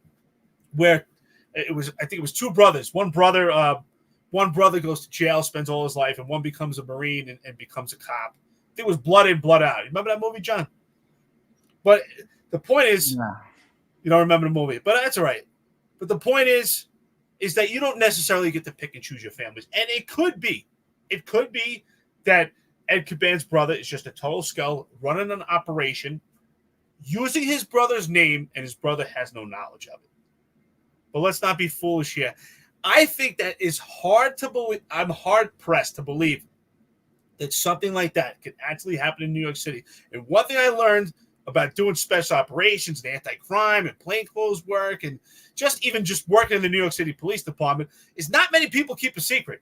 where it was, I think it was two brothers. One brother goes to jail, spends all his life, and one becomes a Marine and becomes a cop. I think it was Blood In, Blood Out. You remember that movie, John? But the point is, you don't remember the movie, but that's all right. But the point is that you don't necessarily get to pick and choose your families. And it could be that Ed Caban's brother is just a total skull running an operation using his brother's name, and his brother has no knowledge of it. But let's not be foolish here. I think that is hard to believe. I'm hard-pressed to believe that something like that could actually happen in New York City. And one thing I learned about doing special operations and anti-crime and plainclothes work and just working in the New York City Police Department is not many people keep a secret.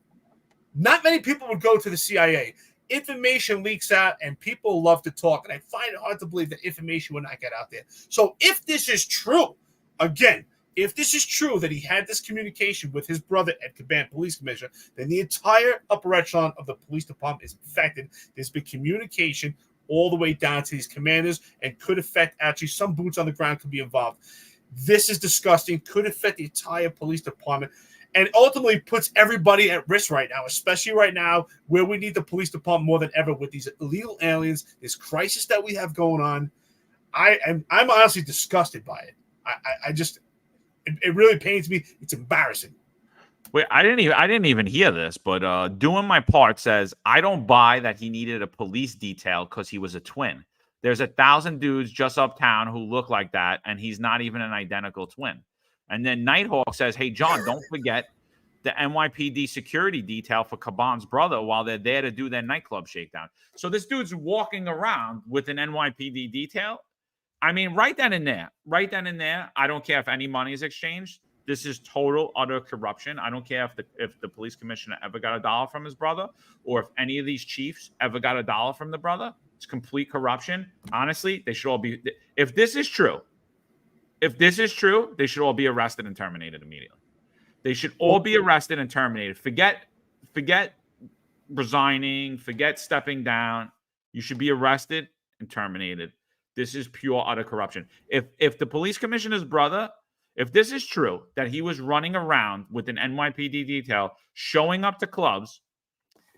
Not many people would go to the CIA. information leaks out and people love to talk. And I find it hard to believe that information will not get out there. So if this is true, again, if this is true that he had this communication with his brother at Caban Police Commissioner, then the entire upper echelon of the police department is affected. There's been communication all the way down to these commanders and could affect actually some boots on the ground could be involved. This is disgusting, could affect the entire police department, and ultimately puts everybody at risk right now, especially right now where we need the police department more than ever with these illegal aliens, this crisis that we have going on. I'm honestly disgusted by it. I just, it really pains me. It's embarrassing. Wait, I didn't even hear this, but doing my part says I don't buy that he needed a police detail because he was a twin. There's 1,000 dudes just uptown who look like that, and he's not even an identical twin. And then Nighthawk says, hey, John, don't forget the NYPD security detail for Caban's brother while they're there to do their nightclub shakedown. So this dude's walking around with an NYPD detail. I mean, right then and there, I don't care if any money is exchanged. This is total, utter corruption. I don't care if the police commissioner ever got $1 from his brother or if any of these chiefs ever got $1 from the brother. It's complete corruption. Honestly, they should all be – if this is true, they should all be arrested and terminated immediately. They should all be arrested and terminated. Forget resigning. Forget stepping down. You should be arrested and terminated. This is pure utter corruption. If the police commissioner's brother, if this is true that he was running around with an NYPD detail, showing up to clubs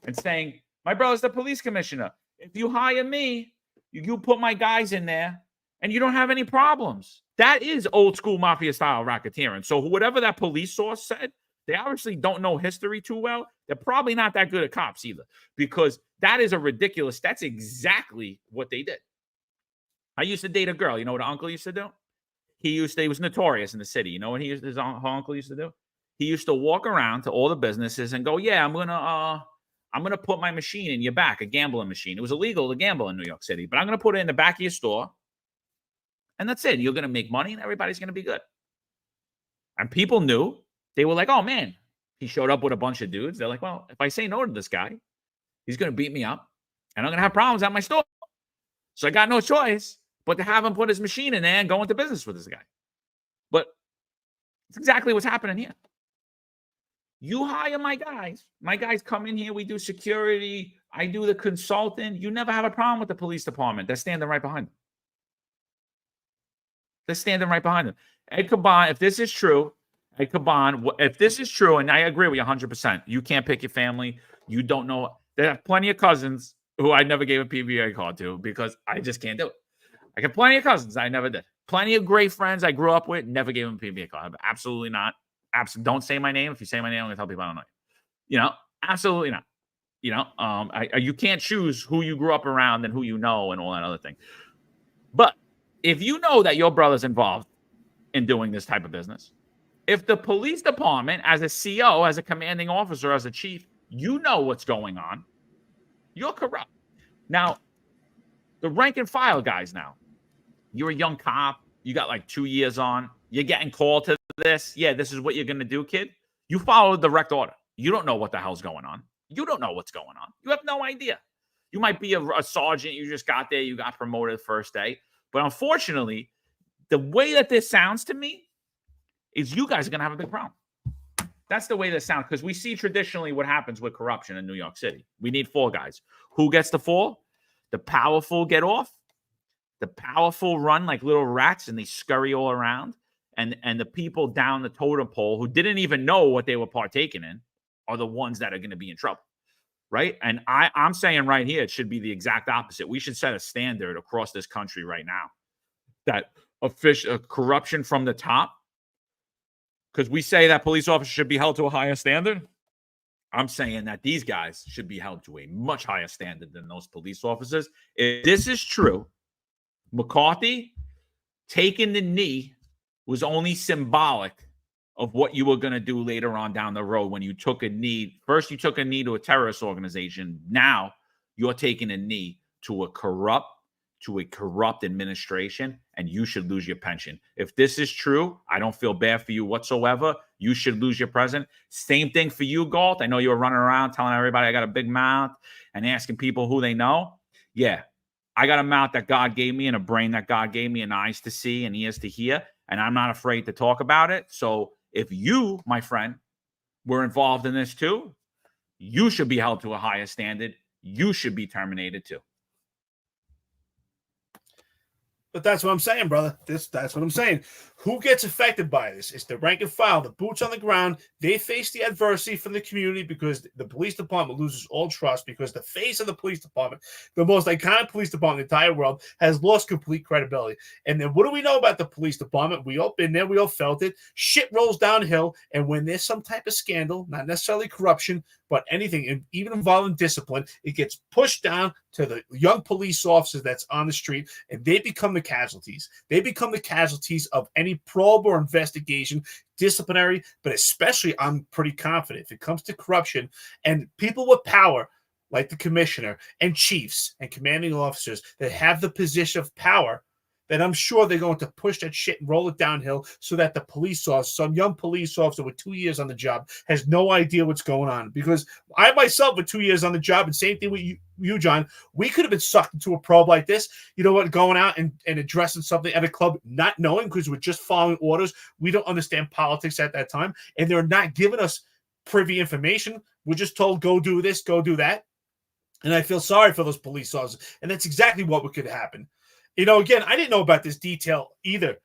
and saying, "My brother's the police commissioner. If you hire me, you put my guys in there, and you don't have any problems." That is old school mafia style racketeering. So whatever that police source said, they obviously don't know history too well. They're probably not that good at cops either, because that is a ridiculous. That's exactly what they did. I used to date a girl. You know what an uncle used to do? He was notorious in the city. You know what his uncle used to do? He used to walk around to all the businesses and go, "Yeah, I'm gonna put my machine in your back, a gambling machine. It was illegal to gamble in New York City, but I'm gonna put it in the back of your store. And that's it. You're going to make money and everybody's going to be good." And people knew. They were like, "Oh, man, he showed up with a bunch of dudes." They're like, "Well, if I say no to this guy, he's going to beat me up and I'm going to have problems at my store. So I got no choice but to have him put his machine in there and go into business with this guy." But it's exactly what's happening here. You hire my guys. My guys come in here. We do security. I do the consulting. You never have a problem with the police department. They're standing right behind them. They're standing right behind them. Ed Caban, if this is true, and I agree with you 100%, you can't pick your family. You don't know. There are plenty of cousins who I never gave a PBA card to because I just can't do it. I got plenty of cousins I never did. Plenty of great friends I grew up with, never gave them a PBA card. Absolutely not. Don't say my name. If you say my name, I'm going to tell people I don't know you. You know, absolutely not. You know, you can't choose who you grew up around and who you know and all that other thing. But if you know that your brother's involved in doing this type of business, if the police department, as a CO, as a commanding officer, as a chief, you know what's going on, you're corrupt. Now, the rank and file guys now, you're a young cop, you got like 2 years on, you're getting called to this. Yeah, this is what you're going to do, kid. You follow the direct order. You don't know what the hell's going on. You don't know what's going on. You have no idea. You might be a sergeant. You just got there. You got promoted the first day. But unfortunately, the way that this sounds to me is you guys are going to have a big problem. That's the way this sounds, because we see traditionally what happens with corruption in New York City. We need fall guys. Who gets the fall? The powerful get off. The powerful run like little rats, and they scurry all around. And the people down the totem pole who didn't even know what they were partaking in are the ones that are going to be in trouble. Right? And I'm saying right here, it should be the exact opposite. We should set a standard across this country right now that corruption from the top, because we say that police officers should be held to a higher standard. I'm saying that these guys should be held to a much higher standard than those police officers. If this is true, McCarthy taking the knee was only symbolic of what you were going to do later on down the road when you took a knee. First, you took a knee to a terrorist organization. Now you're taking a knee to a corrupt administration. and you should lose your pension. If this is true, I don't feel bad for you whatsoever. You should lose your present. Same thing for you, Galt. I know you were running around telling everybody I got a big mouth and asking people who they know. Yeah, I got a mouth that God gave me and a brain that God gave me and eyes to see and ears to hear, and I'm not afraid to talk about it. So if you, my friend, were involved in this too, you should be held to a higher standard. You should be terminated too. But that's what I'm saying, brother. That's what I'm saying. Who gets affected by this? It's the rank and file, the boots on the ground. They face the adversity from the community because the police department loses all trust because the face of the police department, the most iconic police department in the entire world, has lost complete credibility. And then what do we know about the police department? We all been there. We all felt it. Shit rolls downhill. And when there's some type of scandal, not necessarily corruption, but anything, even involving discipline, it gets pushed down to the young police officers that's on the street, and they become the casualties. They become the casualties of any probe or investigation, disciplinary, but especially, I'm pretty confident, if it comes to corruption and people with power, like the commissioner and chiefs and commanding officers that have the position of power, then I'm sure they're going to push that shit and roll it downhill so that the police officer, some young police officer with 2 years on the job, has no idea what's going on. Because I myself, with 2 years on the job, and same thing with you, John, we could have been sucked into a probe like this, you know what, going out and addressing something at a club, not knowing, because we're just following orders. We don't understand politics at that time, and they're not giving us privy information. We're just told, go do this, go do that. And I feel sorry for those police officers, and that's exactly what could happen. You know, again, I didn't know about this detail either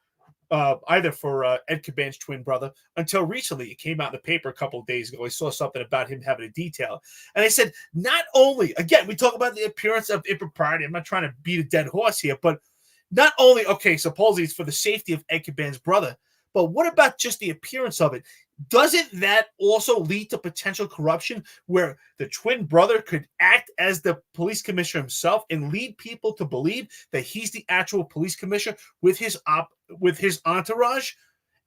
for Ed Caban's twin brother until recently. It came out in the paper a couple of days ago. I saw something about him having a detail. And I said, not only, again, we talk about the appearance of impropriety. I'm not trying to beat a dead horse here, but not only, okay, supposedly it's for the safety of Ed Caban's brother, but what about just the appearance of it? Doesn't that also lead to potential corruption where the twin brother could act as the police commissioner himself and lead people to believe that he's the actual police commissioner with his entourage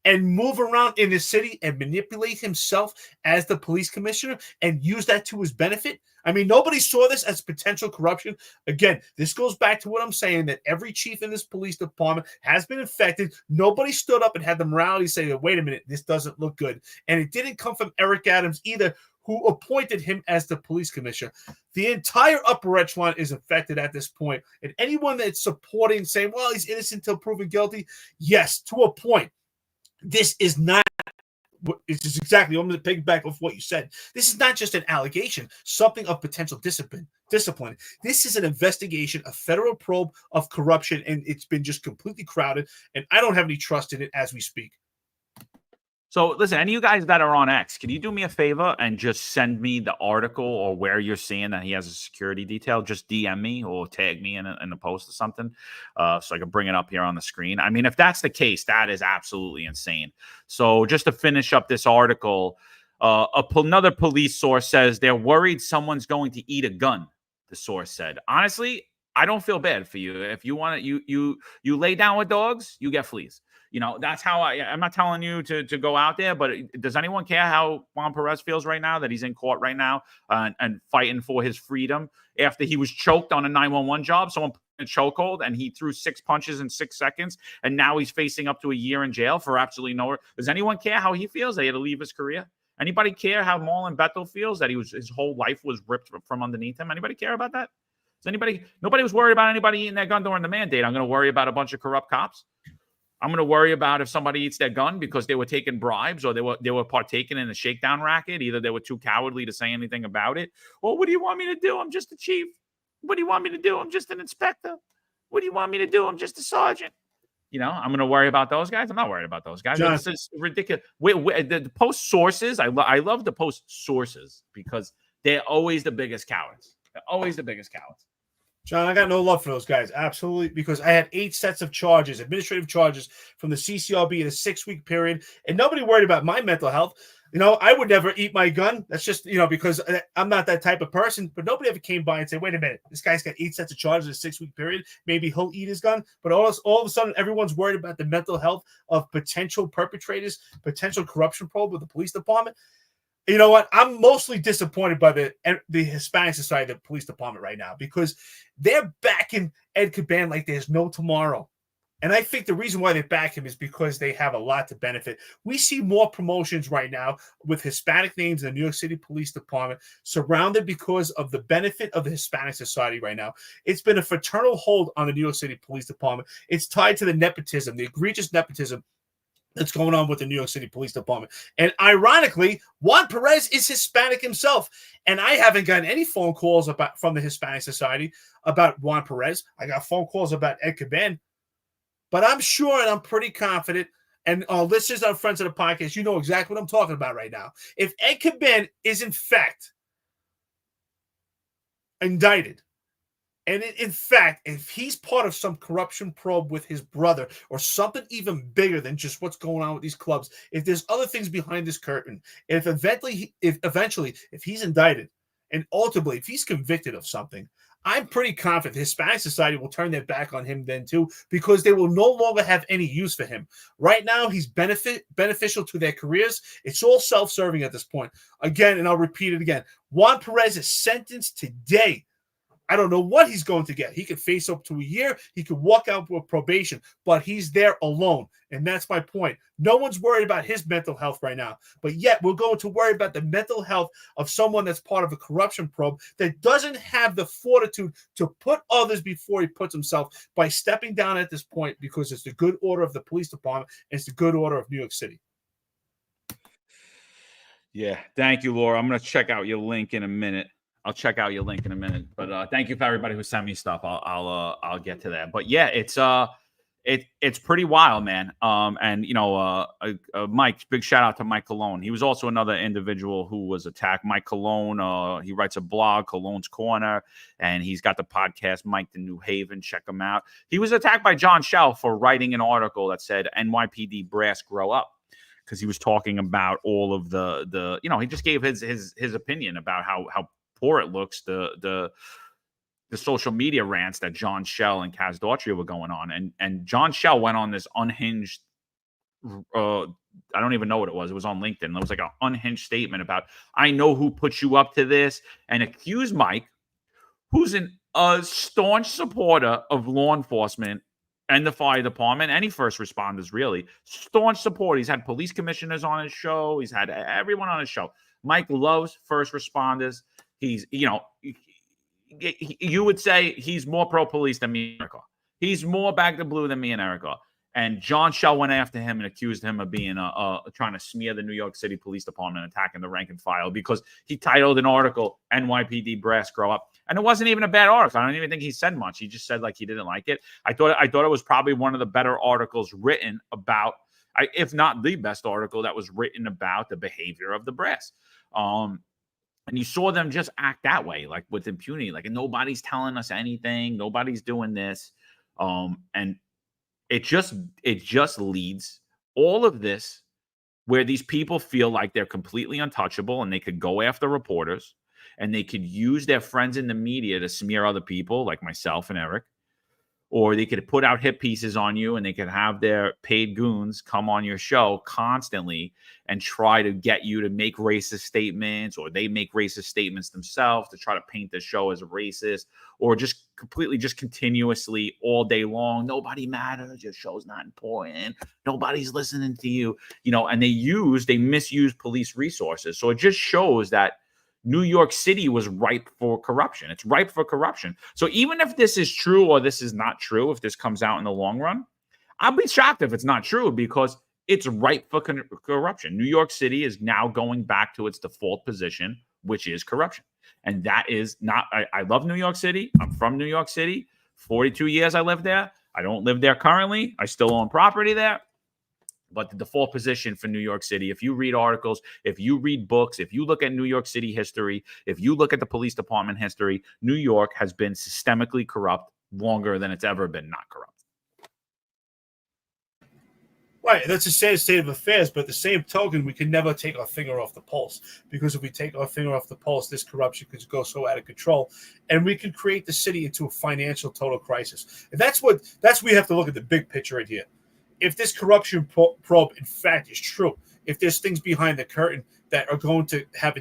and move around in the city and manipulate himself as the police commissioner and use that to his benefit? I mean, nobody saw this as potential corruption. Again, this goes back to what I'm saying, that every chief in this police department has been infected. Nobody stood up and had the morality to say, wait a minute, this doesn't look good. And it didn't come from Eric Adams either, who appointed him as the police commissioner. The entire upper echelon is infected at this point. And anyone that's supporting, saying, well, he's innocent until proven guilty, yes, to a point. This is not, it's just exactly, I'm going to piggyback off what you said. This is not just an allegation, something of potential discipline. This is an investigation, a federal probe of corruption, and it's been just completely crowded, and I don't have any trust in it as we speak. So listen, any of you guys that are on X, can you do me a favor and just send me the article or where you're seeing that he has a security detail? Just DM me or tag me in a post or something so I can bring it up here on the screen. I mean, if that's the case, that is absolutely insane. So just to finish up this article, another police source says they're worried someone's going to eat a gun, the source said. Honestly, I don't feel bad for you. If you want to, you lay down with dogs, you get fleas. You know, that's how I'm not telling you to go out there, but does anyone care how Juan Perez feels right now, that he's in court right now and fighting for his freedom after he was choked on a 911 job? Someone put in a chokehold and he threw 6 punches in 6 seconds. And now he's facing up to a year in jail for absolutely no. Does anyone care how he feels that he had to leave his career? Anybody care how Marlon Bethel feels that his whole life was ripped from underneath him? Anybody care about that? Nobody was worried about anybody eating their gun during the mandate. I'm going to worry about a bunch of corrupt cops. I'm going to worry about if somebody eats their gun because they were taking bribes or they were partaking in a shakedown racket. Either they were too cowardly to say anything about it. Or what do you want me to do? I'm just a chief. What do you want me to do? I'm just an inspector. What do you want me to do? I'm just a sergeant. You know, I'm going to worry about those guys. I'm not worried about those guys. This is ridiculous. The post sources, I love the post sources because they're always the biggest cowards. They're always the biggest cowards. John, I got no love for those guys. Absolutely. Because I had 8 sets of charges, administrative charges from the CCRB in a 6-week period. And nobody worried about my mental health. You know, I would never eat my gun. That's just, you know, because I'm not that type of person. But nobody ever came by and said, wait a minute, this guy's got 8 sets of charges in a 6-week period. Maybe he'll eat his gun. But all of a sudden, everyone's worried about the mental health of potential perpetrators, potential corruption probe with the police department. You know what? I'm mostly disappointed by the Hispanic Society, the police department right now, because they're backing Ed Caban like there's no tomorrow. And I think the reason why they back him is because they have a lot to benefit. We see more promotions right now with Hispanic names in the New York City Police Department, surrounded because of the benefit of the Hispanic society right now. It's been a fraternal hold on the New York City Police Department. It's tied to the nepotism, the egregious nepotism that's going on with the New York City Police Department. And ironically, Juan Perez is Hispanic himself. And I haven't gotten any phone calls from the Hispanic Society about Juan Perez. I got phone calls about Ed Caban. But I'm sure and I'm pretty confident, and our listeners and friends of the podcast, you know exactly what I'm talking about right now. If Ed Caban is in fact indicted, and in fact, if he's part of some corruption probe with his brother or something even bigger than just what's going on with these clubs, if there's other things behind this curtain, if he's indicted and ultimately if he's convicted of something, I'm pretty confident the Hispanic Society will turn their back on him then too, because they will no longer have any use for him. Right now, he's beneficial to their careers. It's all self-serving at this point. Again, and I'll repeat it again, Juan Perez is sentenced today. I don't know what he's going to get. He could face up to a year. He could walk out with probation, but he's there alone. And that's my point. No one's worried about his mental health right now. But yet we're going to worry about the mental health of someone that's part of a corruption probe that doesn't have the fortitude to put others before he puts himself by stepping down at this point, because it's the good order of the police department. And it's the good order of New York City. Yeah. Thank you, Laura. I'm going to check out your link in a minute. But thank you for everybody who sent me stuff. I'll get to that. But yeah, it's pretty wild, man. Mike, big shout out to Mike Colon. He was also another individual who was attacked. Mike Colon, he writes a blog, Colon's Corner, and he's got the podcast Mike the New Haven. Check him out. He was attacked by John Shell for writing an article that said NYPD brass grow up, because he was talking about all of the he just gave his opinion about how poor it looks, the social media rants that John Shell and Kaz Daughtry were going on. And John Shell went on this unhinged, I don't even know what it was. It was on LinkedIn. It was like an unhinged statement about, I know who put you up to this, and accused Mike, who's a staunch supporter of law enforcement and the fire department, any first responders, really. Staunch support. He's had police commissioners on his show. He's had everyone on his show. Mike loves first responders. He's, you would say he's more pro-police than me and Erica. He's more back to blue than me and Erica. And John Shell went after him and accused him of being trying to smear the New York City Police Department, attacking the rank and file, because he titled an article, NYPD Brass Grow Up. And it wasn't even a bad article. I don't even think he said much. He just said like he didn't like it. I thought it was probably one of the better articles written about, if not the best article that was written about the behavior of the brass. And you saw them just act that way, like with impunity, like nobody's telling us anything, nobody's doing this. And it just leads all of this where these people feel like they're completely untouchable and they could go after reporters and they could use their friends in the media to smear other people like myself and Eric, or they could put out hit pieces on you and they could have their paid goons come on your show constantly and try to get you to make racist statements, or they make racist statements themselves to try to paint the show as racist, or just continuously all day long. Nobody matters. Your show's not important. Nobody's listening to you, and they misuse police resources. So it just shows that New York City was ripe for corruption. It's ripe for corruption. So even if this is true or this is not true, if this comes out in the long run, I'll be shocked if it's not true, because it's ripe for corruption. New York City is now going back to its default position, which is corruption. And that is not, I love New York City. I'm from New York City. 42 years I lived there. I don't live there currently. I still own property there. But the default position for New York City, if you read articles, if you read books, if you look at New York City history, if you look at the police department history, New York has been systemically corrupt longer than it's ever been not corrupt. Right, that's a sad state of affairs, but at the same token, we can never take our finger off the pulse, because if we take our finger off the pulse, this corruption could go so out of control, and we can create the city into a financial total crisis. And that's we have to look at the big picture right here. If this corruption probe, in fact, is true, if there's things behind the curtain that are going to have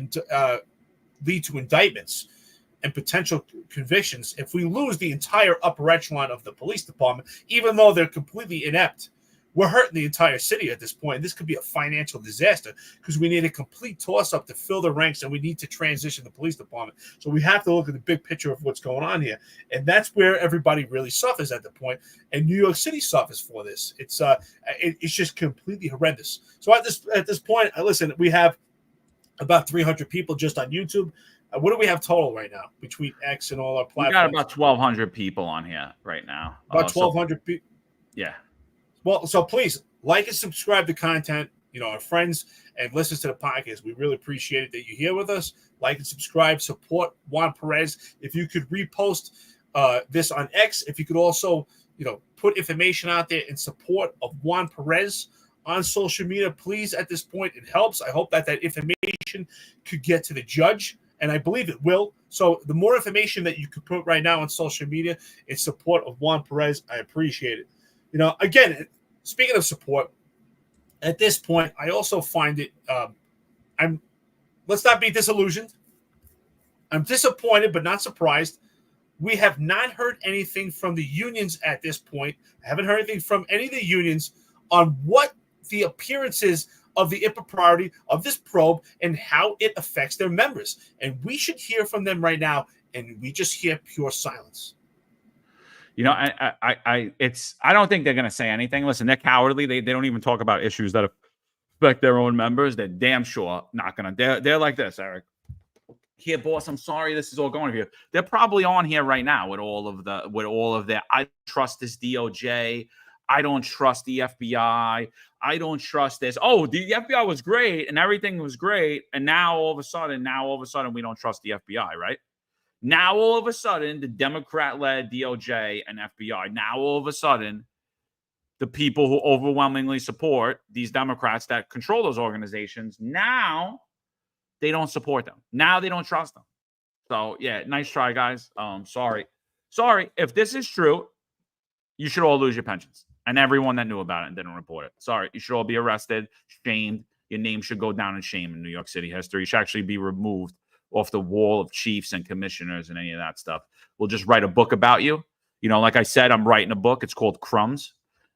lead to indictments, and potential convictions, if we lose the entire upper echelon of the police department, even though they're completely inept, we're hurting the entire city at this point. This could be a financial disaster because we need a complete toss-up to fill the ranks, and we need to transition the police department. So we have to look at the big picture of what's going on here, and that's where everybody really suffers at the point. And New York City suffers for this. It's just completely horrendous. So at this point, listen, we have about 300 people just on YouTube. What do we have total right now between X and all our platforms? We got about 1,200 people on here right now. About 1,200 people. Yeah. Well, so please like and subscribe to content, our friends, and listen to the podcast. We really appreciate it that you're here with us. Like and subscribe, support Juan Perez. If you could repost this on X, if you could also, put information out there in support of Juan Perez on social media, please, at this point, it helps. I hope that information could get to the judge, and I believe it will. So the more information that you could put right now on social media in support of Juan Perez, I appreciate it. Again, speaking of support, at this point, I also find it, let's not be disillusioned. I'm disappointed, but not surprised. We have not heard anything from the unions at this point. I haven't heard anything from any of the unions on what the appearances of the impropriety of this probe and how it affects their members. And we should hear from them right now, and we just hear pure silence. I don't think they're going to say anything. Listen, they're cowardly. They don't even talk about issues that affect their own members. They're damn sure not going to. They're like this, Eric. Here, boss, I'm sorry. This is all going to you. They're probably on here right now with all of their. I trust this DOJ. I don't trust the FBI. I don't trust this. Oh, the FBI was great and everything was great, and now all of a sudden, we don't trust the FBI, right? Now, all of a sudden, the Democrat-led DOJ and FBI, now all of a sudden, the people who overwhelmingly support these Democrats that control those organizations, now they don't support them. Now they don't trust them. So, yeah, nice try, guys. Sorry. If this is true, you should all lose your pensions. And everyone that knew about it and didn't report it. Sorry. You should all be arrested, shamed. Your name should go down in shame in New York City history. You should actually be removed off the wall of chiefs and commissioners and any of that stuff. We'll just write a book about you. Like I said, I'm writing a book. It's called Crumbs,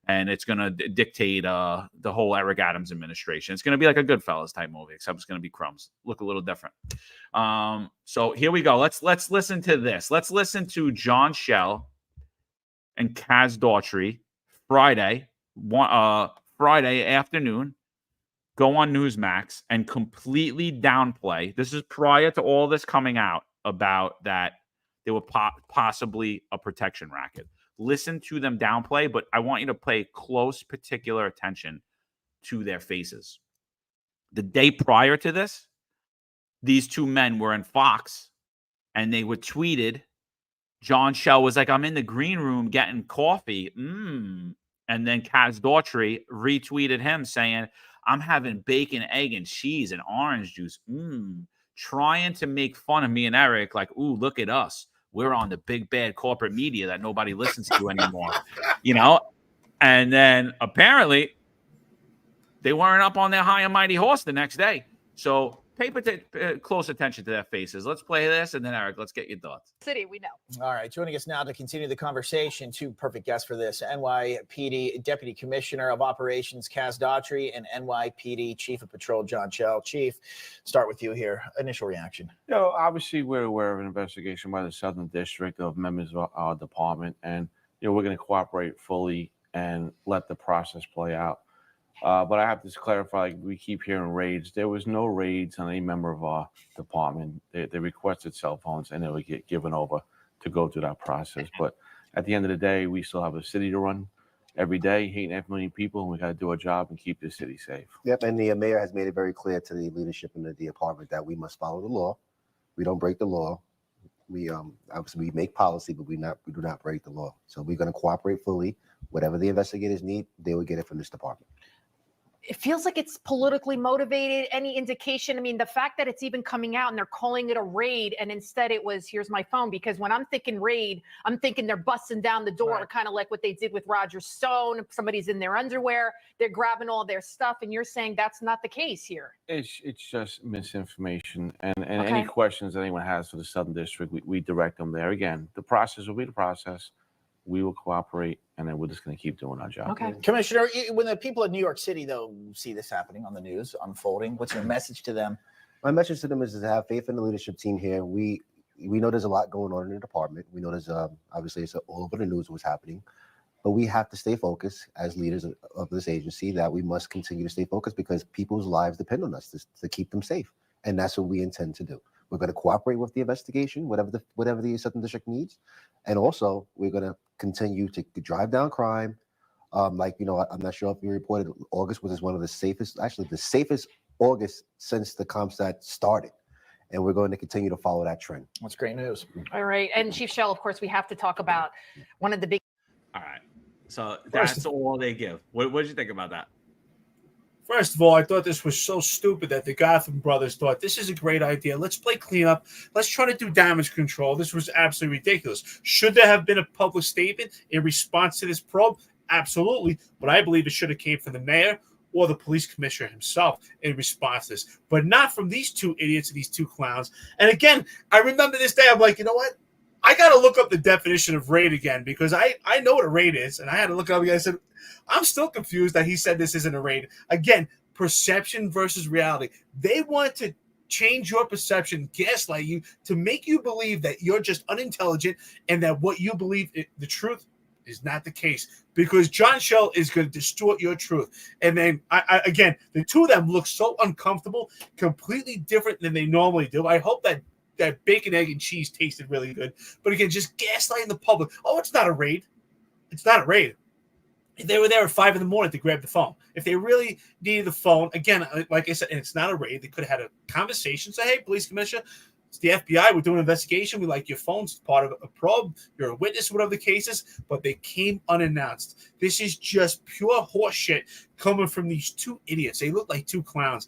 and it's going to dictate the whole Eric Adams administration. It's going to be like a Goodfellas type movie, except it's going to be crumbs. Look a little different. So here we go. Let's listen to this. Let's listen to John Schell and Kaz Daughtry Friday afternoon. Go on Newsmax and completely downplay. This is prior to all this coming out about that there were possibly a protection racket. Listen to them downplay, but I want you to pay close, particular attention to their faces. The day prior to this, these two men were in Fox, and they were tweeted. John Schell was like, I'm in the green room getting coffee. And then Kaz Daughtry retweeted him saying, I'm having bacon, egg, and cheese and orange juice. Trying to make fun of me and Eric, like, ooh, look at us. We're on the big, bad corporate media that nobody listens to anymore. And then apparently they weren't up on their high and mighty horse the next day. So pay close attention to their faces. Let's play this, and then, Eric, let's get your thoughts. City, we know. All right, joining us now to continue the conversation, two perfect guests for this, NYPD Deputy Commissioner of Operations Kaz Daughtry and NYPD Chief of Patrol John Schell. Chief, start with you here. Initial reaction. Obviously, we're aware of an investigation by the Southern District of members of our department, and we're going to cooperate fully and let the process play out. But I have to clarify, we keep hearing raids. There was no raids on any member of our department. They requested cell phones, and they would get given over to go through that process. But at the end of the day, we still have a city to run every day, 8.5 million people, and we got to do our job and keep the city safe. Yep, and the mayor has made it very clear to the leadership in the department that we must follow the law. We don't break the law. We obviously we make policy, but we do not break the law. So we're going to cooperate fully. Whatever the investigators need, they will get it from this department. it feels like it's politically motivated. Any indication? I mean, the fact that it's even coming out and they're calling it a raid, and instead it was, here's my phone. Because when I'm thinking raid, I'm thinking they're busting down the door, kind of like what they did with Roger Stone. Somebody's in their underwear, they're grabbing all their stuff, and you're saying that's not the case here. It's just misinformation, and any questions that anyone has for the Southern District, we direct them there. Again, the process will be the process. We will cooperate, and then we're just going to keep doing our job. Okay. Commissioner, when the people of New York City, though, see this happening on the news, unfolding, what's your message to them? My message to them is to have faith in the leadership team here. We know there's a lot going on in the department. We know there's obviously it's all over the news what's happening, but we have to stay focused as leaders of this agency, that we must continue to stay focused because people's lives depend on us to keep them safe. And that's what we intend to do. We're going to cooperate with the investigation, whatever the Southern District needs. And also we're going to continue to drive down crime. Like, you know, I'm not sure if you reported August was one of the safest, actually the safest August since the CompStat started. And we're going to continue to follow that trend. That's great news. All right. And Chief Shell, of course, we have to talk about one of the big. All right. So that's all they give. What did you think about that? First of all, I thought this was so stupid that the Gotham brothers thought this is a great idea. Let's play cleanup. Let's try to do damage control. This was absolutely ridiculous. Should there have been a public statement in response to this probe? Absolutely. But I believe it should have came from the mayor or the police commissioner himself in response to this, but not from these two idiots, these two clowns. And again, I remember this day. I'm like, you know what? I got to look up the definition of raid again because I know what a raid is. And I had to look it up again. I said, I'm still confused that he said this isn't a raid. Again, perception versus reality. They want to change your perception, gaslight you, to make you believe that you're just unintelligent and that what you believe, the truth, is not the case. Because John Shell is going to distort your truth. And then, again, the two of them look so uncomfortable, completely different than they normally do. I hope that bacon, egg, and cheese tasted really good. But again, just gaslighting the public. Oh, it's not a raid. It's not a raid. They were there at 5 a.m. to grab the phone. If they really needed the phone, again, like I said, and it's not a raid, they could have had a conversation. Say, hey, police commissioner, it's the FBI. We're doing an investigation. We like your phones. It's part of a probe. You're a witness, whatever the case is. But they came unannounced. This is just pure horseshit coming from these two idiots. They look like two clowns.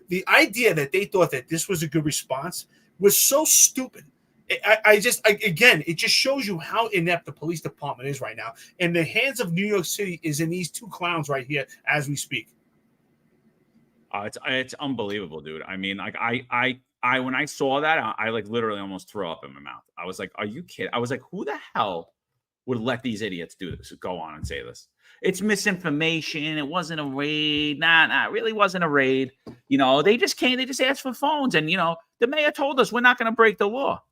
The idea that they thought that this was a good response was so stupid. Again, it just shows you how inept the police department is right now. And the hands of New York City is in these two clowns right here as we speak. It's unbelievable, dude. I mean, like I when I saw that, I like literally almost threw up in my mouth. I was like, are you kidding? I was like, who the hell would let these idiots do this? Go on and say this. It's misinformation. It wasn't a raid. Nah, it really wasn't a raid. You know, they just came, they just asked for phones. And, you know, the mayor told us we're not going to break the law.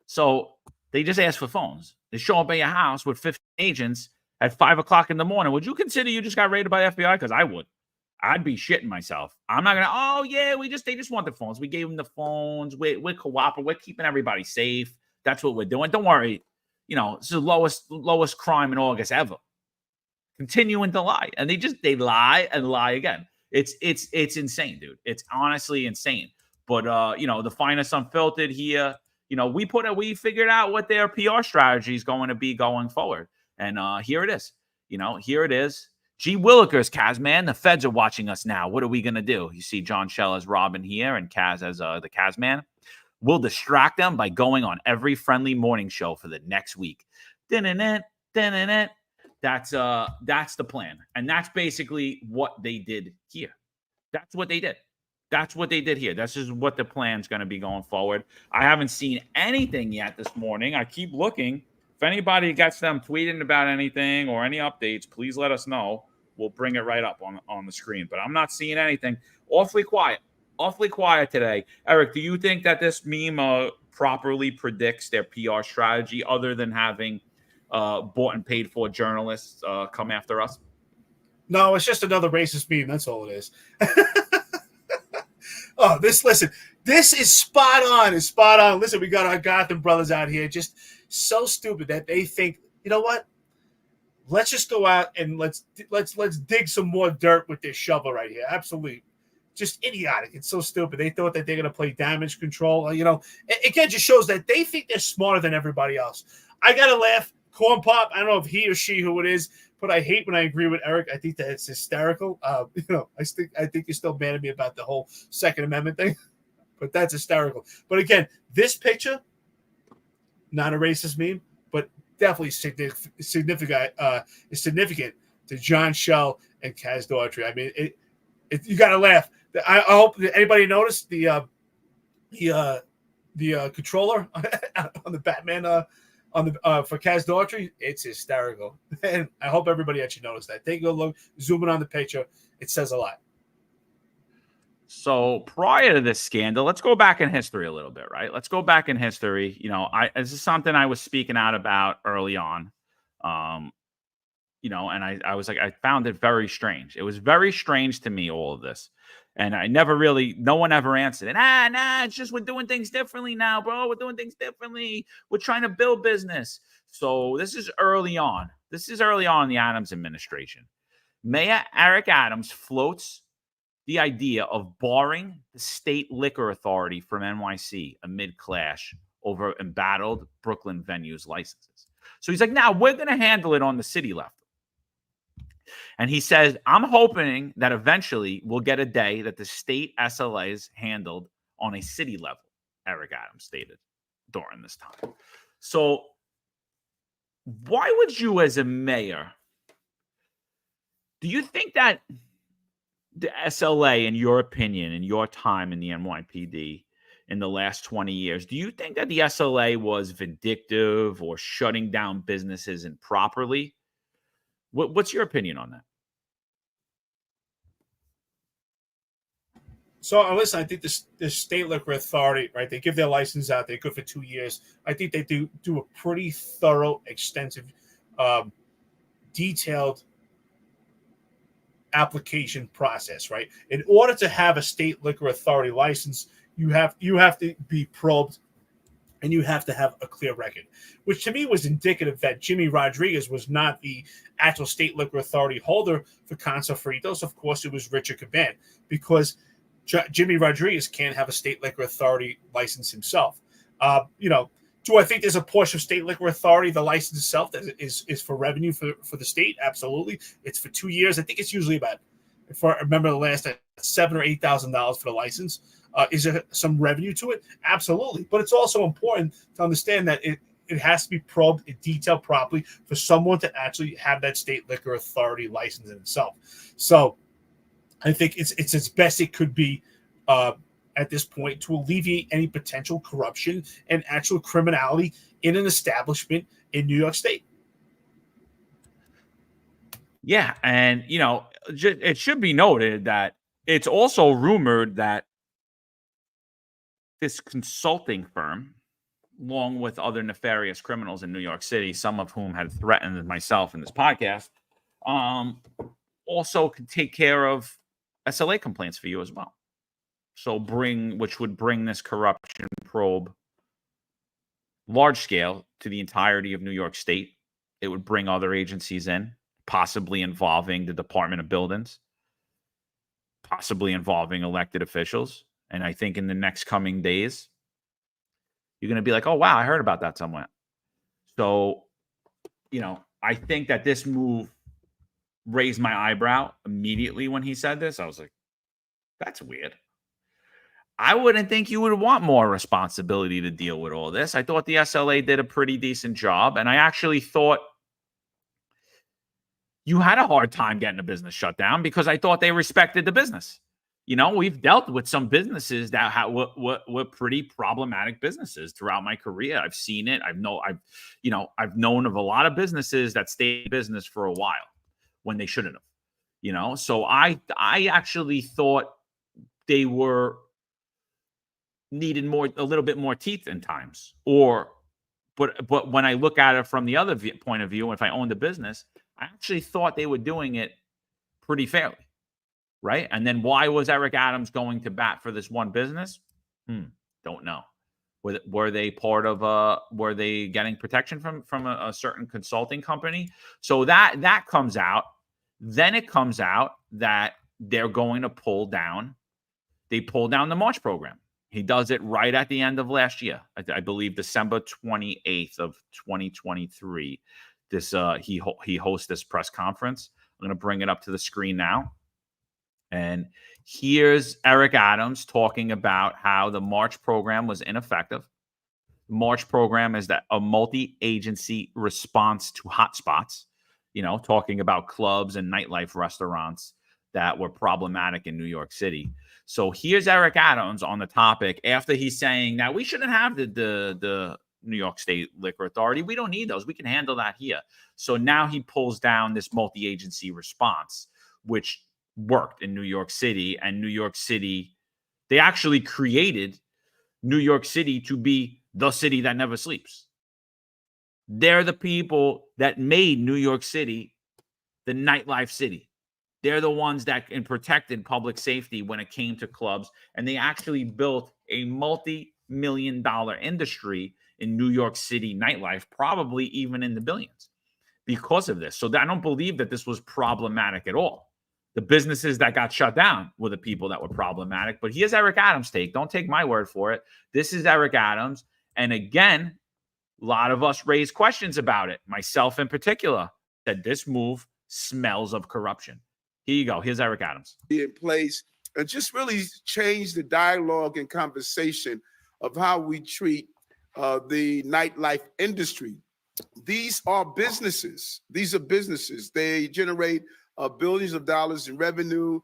So they just asked for phones. They show up at your house with 15 agents at 5 o'clock in the morning. Would you consider you just got raided by the FBI? Because I would. I'd be shitting myself. I'm not going to, oh, yeah, they just want the phones. We gave them the phones. We're cooperating. We're keeping everybody safe. That's what we're doing. Don't worry. You know, it's the lowest crime in August ever. Continuing to lie. And they lie and lie again. It's insane, dude. It's honestly insane. But, you know, the Finest Unfiltered here, you know, we figured out what their PR strategy is going to be going forward. And here it is. You know, here it is. Gee Willikers, Kaz, man, the feds are watching us now. What are we going to do? You see John Shell as Robin here and Kaz as the Kaz man. We'll distract them by going on every friendly morning show for the next week. That's the plan. And that's basically what they did here. That's what they did. That's what they did here. This is what the plan's going to be going forward. I haven't seen anything yet this morning. I keep looking. If anybody gets them tweeting about anything or any updates, please let us know. We'll bring it right up on the screen. But I'm not seeing anything. Awfully quiet today. Eric, do you think that this meme properly predicts their PR strategy other than having bought and paid for journalists come after us? No, it's just another racist meme. That's all it is. This is spot on. It's spot on. Listen, we got our Gotham brothers out here just so stupid that they think, you know what? Let's just go out and let's dig some more dirt with this shovel right here. Absolutely. Just idiotic. It's so stupid. They thought that they're going to play damage control. You know, it again just shows that they think they're smarter than everybody else. I got to laugh. Corn Pop, I don't know if he or she, who it is, but I hate when I agree with Eric. I think that it's hysterical. I think you're still mad at me about the whole Second Amendment thing, but that's hysterical. But again, this picture, not a racist meme, but definitely significant to John Shell and Kaz Daughtry. I mean, you got to laugh. I hope anybody noticed the controller on the Batman for Kaz Daughtry. It's hysterical, and I hope everybody actually noticed that. Take a look, zoom in on the picture. It says a lot. So prior to this scandal, let's go back in history a little bit, right? Let's go back in history. This is something I was speaking out about early on. And I was like, I found it very strange. It was very strange to me, all of this. And no one ever answered it. It's just we're doing things differently now, bro. We're doing things differently. We're trying to build business. So this is early on. This is early on in the Adams administration. Mayor Eric Adams floats the idea of barring the state liquor authority from NYC amid clash over embattled Brooklyn venues licenses. So he's like, now we're going to handle it on the city level. And he says, I'm hoping that eventually we'll get a day that the state SLA is handled on a city level, Eric Adams stated during this time. So why would you, as a mayor, do you think that the SLA, in your opinion, in your time in the NYPD in the last 20 years, do you think that the SLA was vindictive or shutting down businesses improperly? What's your opinion on that? So, listen, I think the state liquor authority, right? They give their license out. They're good for 2 years. I think they do a pretty thorough, extensive, detailed application process, right? In order to have a state liquor authority license, you have to be probed and you have to have a clear record, which to me was indicative that Jimmy Rodriguez was not the actual state liquor authority holder for Casa Fritos. Of course, it was Richard Caban, because Jimmy Rodriguez can't have a state liquor authority license himself. Do I think there's a portion of state liquor authority, the license itself, that is for revenue for the state? Absolutely. It's for 2 years. I think it's usually about, if I remember the last, $7,000 or $8,000 for the license. Is there some revenue to it? Absolutely. But it's also important to understand that it has to be probed and detailed properly for someone to actually have that state liquor authority license in itself. So I think it's as best it could be at this point to alleviate any potential corruption and actual criminality in an establishment in New York State. Yeah, and it should be noted that it's also rumored that this consulting firm, along with other nefarious criminals in New York City, some of whom had threatened myself in this podcast, also could take care of SLA complaints for you as well. So which would bring this corruption probe large scale to the entirety of New York State. It would bring other agencies in, possibly involving the Department of Buildings, possibly involving elected officials. And I think in the next coming days, you're going to be like, oh, wow, I heard about that somewhere. So, I think that this move raised my eyebrow immediately when he said this. I was like, that's weird. I wouldn't think you would want more responsibility to deal with all this. I thought the SLA did a pretty decent job. And I actually thought you had a hard time getting a business shut down because I thought they respected the business. We've dealt with some businesses that were pretty problematic businesses throughout my career. I've seen it. I've known of a lot of businesses that stayed in business for a while when they shouldn't have. So I actually thought they needed a little bit more teeth in times. But when I look at it from the other point of view, if I owned a business, I actually thought they were doing it pretty fairly. Right. And then why was Eric Adams going to bat for this one business? Don't know. Were they part of were they getting protection from a certain consulting company? So that comes out. Then it comes out that they're going to pull down the March program. He does it right at the end of last year. I believe December 28th of 2023. this he hosts this press conference. I'm going to bring it up to the screen now. And here's Eric Adams talking about how the March program was ineffective. March program is that a multi-agency response to hotspots, talking about clubs and nightlife restaurants that were problematic in New York City. So here's Eric Adams on the topic after he's saying, now we shouldn't have the New York State Liquor Authority. We don't need those. We can handle that here. So now he pulls down this multi-agency response, which worked in New York City. And New York City, they actually created New York City to be the city that never sleeps. They're the people that made New York City the nightlife city. They're the ones that protected public safety when it came to clubs. And they actually built a multi-million-dollar industry in New York City nightlife, probably even in the billions because of this. So I don't believe that this was problematic at all. The businesses that got shut down were the people that were problematic. But here's Eric Adams' take. Don't take my word for it. This is Eric Adams. And again, a lot of us raised questions about it. Myself in particular said this move smells of corruption. Here you go. Here's Eric Adams. In place and just really change the dialogue and conversation of how we treat the nightlife industry. These are businesses. These are businesses. They generate billions of dollars in revenue.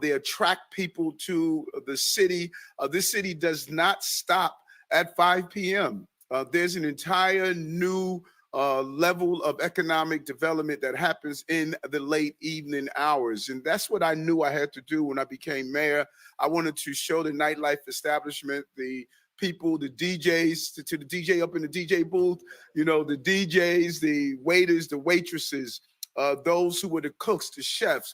They attract people to the city. This city does not stop at 5 p.m. There's an entire new level of economic development that happens in the late evening hours. And that's what I knew I had to do when I became mayor. I wanted to show the nightlife establishment, the people, the DJs, to the DJ up in the DJ booth, the DJs, the waiters, the waitresses, those who were the cooks, the chefs,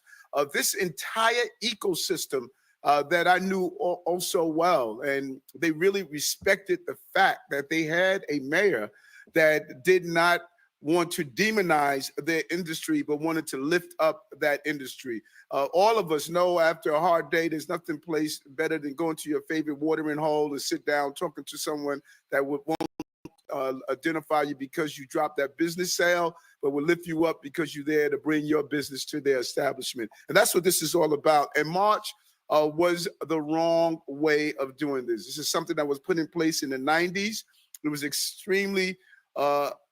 this entire ecosystem that I knew oh so well. And they really respected the fact that they had a mayor that did not want to demonize their industry, but wanted to lift up that industry. All of us know after a hard day, there's nothing place better than going to your favorite watering hole and sit down talking to someone that won't identify you because you dropped that business sale, but will lift you up because you're there to bring your business to their establishment. And that's what this is all about. And March was the wrong way of doing this. This is something that was put in place in the 90s. It was extremely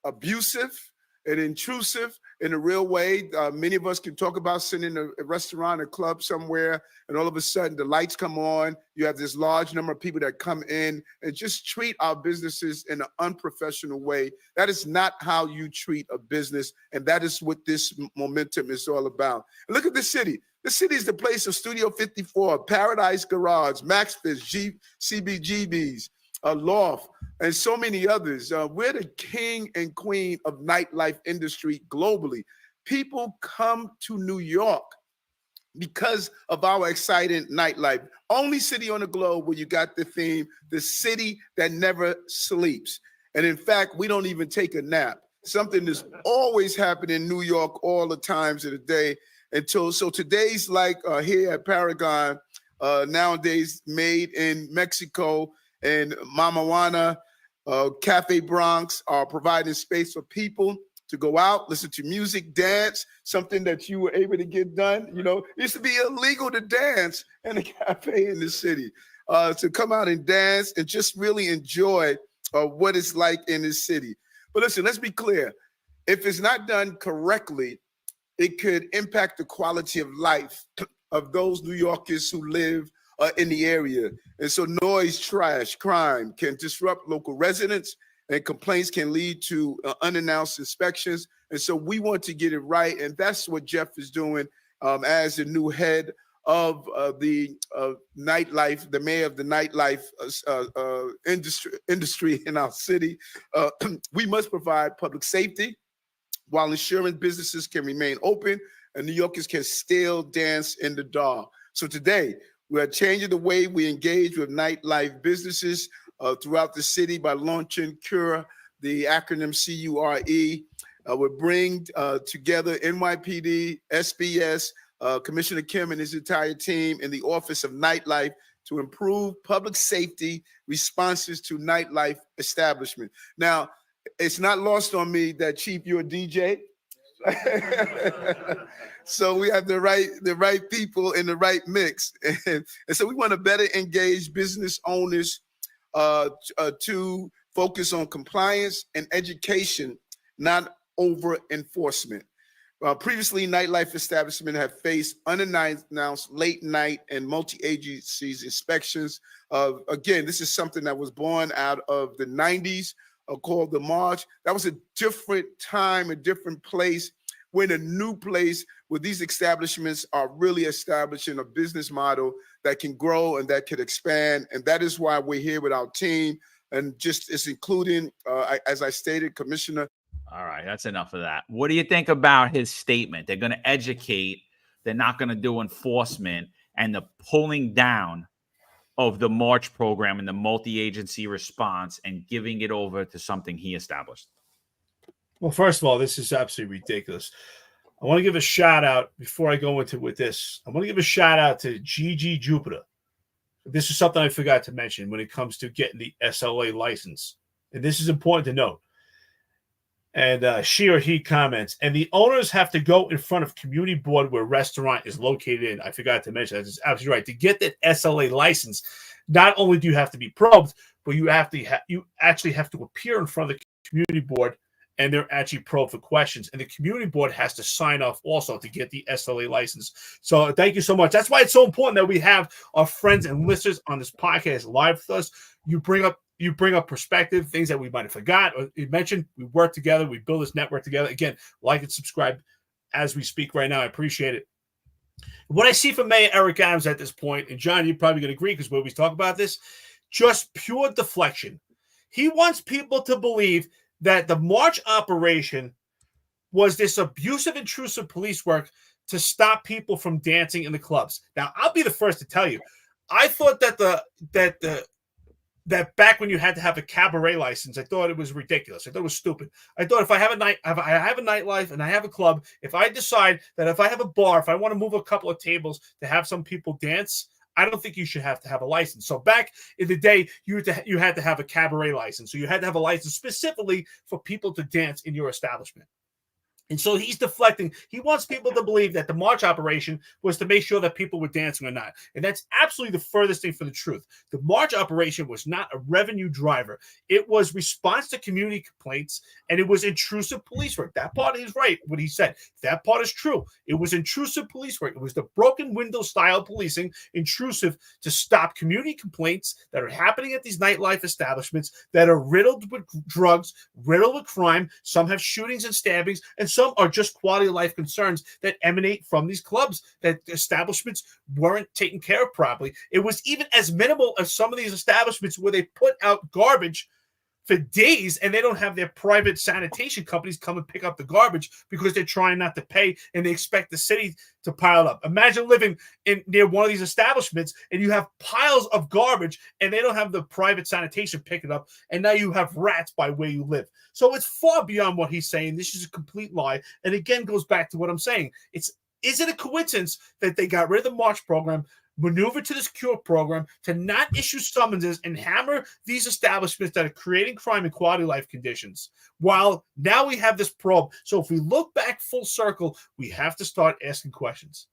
abusive and intrusive in a real way. Many of us can talk about sitting in a restaurant, a club somewhere, and all of a sudden the lights come on. You have this large number of people that come in and just treat our businesses in an unprofessional way. That is not how you treat a business, and that is what this momentum is all about. And look at the city. The city is the place of Studio 54, Paradise Garage, Maxfish, CBGB's, Loft, and so many others. We're the king and queen of nightlife industry globally. People come to New York because of our exciting nightlife. Only city on the globe where you got the theme, the city that never sleeps. And in fact, we don't even take a nap. Something that's always happening in New York all the times of the day. So today's like here at Paragon, nowadays made in Mexico, and Mama Juana, Cafe Bronx are providing space for people to go out, listen to music, dance, something that you were able to get done. It used to be illegal to dance in a cafe in the city. To come out and dance and just really enjoy what it's like in this city. But listen, let's be clear. If it's not done correctly, it could impact the quality of life of those New Yorkers who live in the area. And so noise, trash, crime can disrupt local residents, and complaints can lead to unannounced inspections. And so we want to get it right. And that's what Jeff is doing as the new head of the nightlife, the mayor of the nightlife industry in our city. We must provide public safety while ensuring businesses can remain open and New Yorkers can still dance in the dark. So today, we are changing the way we engage with nightlife businesses throughout the city by launching CURE, the acronym CURE. We're bringing together NYPD, SBS, Commissioner Kim and his entire team in the Office of Nightlife to improve public safety responses to nightlife establishment. Now, it's not lost on me that Chief, you're a DJ. So we have the right people in the right mix, and so we want to better engage business owners to focus on compliance and education, not over enforcement. Previously, nightlife establishments have faced unannounced late night and multi-agencies inspections. Again, this is something that was born out of the 90s, called the March. That was a different time, a different place. We're in a new place where these establishments are really establishing a business model that can grow and that can expand. And that is why we're here with our team. And just it's including, as I stated, Commissioner. All right, that's enough of that. What do you think about his statement? They're going to educate, they're not going to do enforcement, and the pulling down of the March program and the multi-agency response and giving it over to something he established? Well, first of all, this is absolutely ridiculous. I want to give a shout out before I go into with this. I want to give a shout out to Gigi Jupiter. This is something I forgot to mention when it comes to getting the SLA license. And this is important to note. And she or he comments, and the owners have to go in front of community board where restaurant is located in. I forgot to mention that. That's absolutely right. To get that SLA license, not only do you have to be probed, but you actually have to appear in front of the community board, and they're actually probed for questions. And the community board has to sign off also to get the SLA license. So thank you so much. That's why it's so important that we have our friends and listeners on this podcast live with us. You bring up perspective, things that we might have forgot or you mentioned. We work together. We build this network together. Again, like and subscribe as we speak right now. I appreciate it. What I see from Mayor Eric Adams at this point, and John, you're probably going to agree because when we talk about this, just pure deflection. He wants people to believe that the March operation was this abusive, intrusive police work to stop people from dancing in the clubs. Now, I'll be the first to tell you, I thought that back when you had to have a cabaret license, I thought it was ridiculous. I thought it was stupid. I thought if I have a nightlife and I have a club, if I decide that if I have a bar, if I want to move a couple of tables to have some people dance, I don't think you should have to have a license. So back in the day, you had to have a cabaret license. So you had to have a license specifically for people to dance in your establishment. And so he's deflecting. He wants people to believe that the March operation was to make sure that people were dancing or not. And that's absolutely the furthest thing from the truth. The March operation was not a revenue driver. It was response to community complaints, and it was intrusive police work. That part is right, what he said. That part is true. It was intrusive police work. It was the broken window style policing, intrusive to stop community complaints that are happening at these nightlife establishments that are riddled with drugs, riddled with crime. Some have shootings and stabbings, and some are just quality of life concerns that emanate from these clubs that establishments weren't taken care of properly. It was even as minimal as some of these establishments where they put out garbage for days and they don't have their private sanitation companies come and pick up the garbage because they're trying not to pay and they expect the city to pile up. Imagine living near one of these establishments and you have piles of garbage and they don't have the private sanitation pick it up, and now you have rats by where you live. So it's far beyond what he's saying. This is a complete lie. And again, goes back to what I'm saying. Is it a coincidence that they got rid of the March program, maneuver to this cure program to not issue summonses and hammer these establishments that are creating crime and quality of life conditions, while now we have this probe? So if we look back full circle, we have to start asking questions.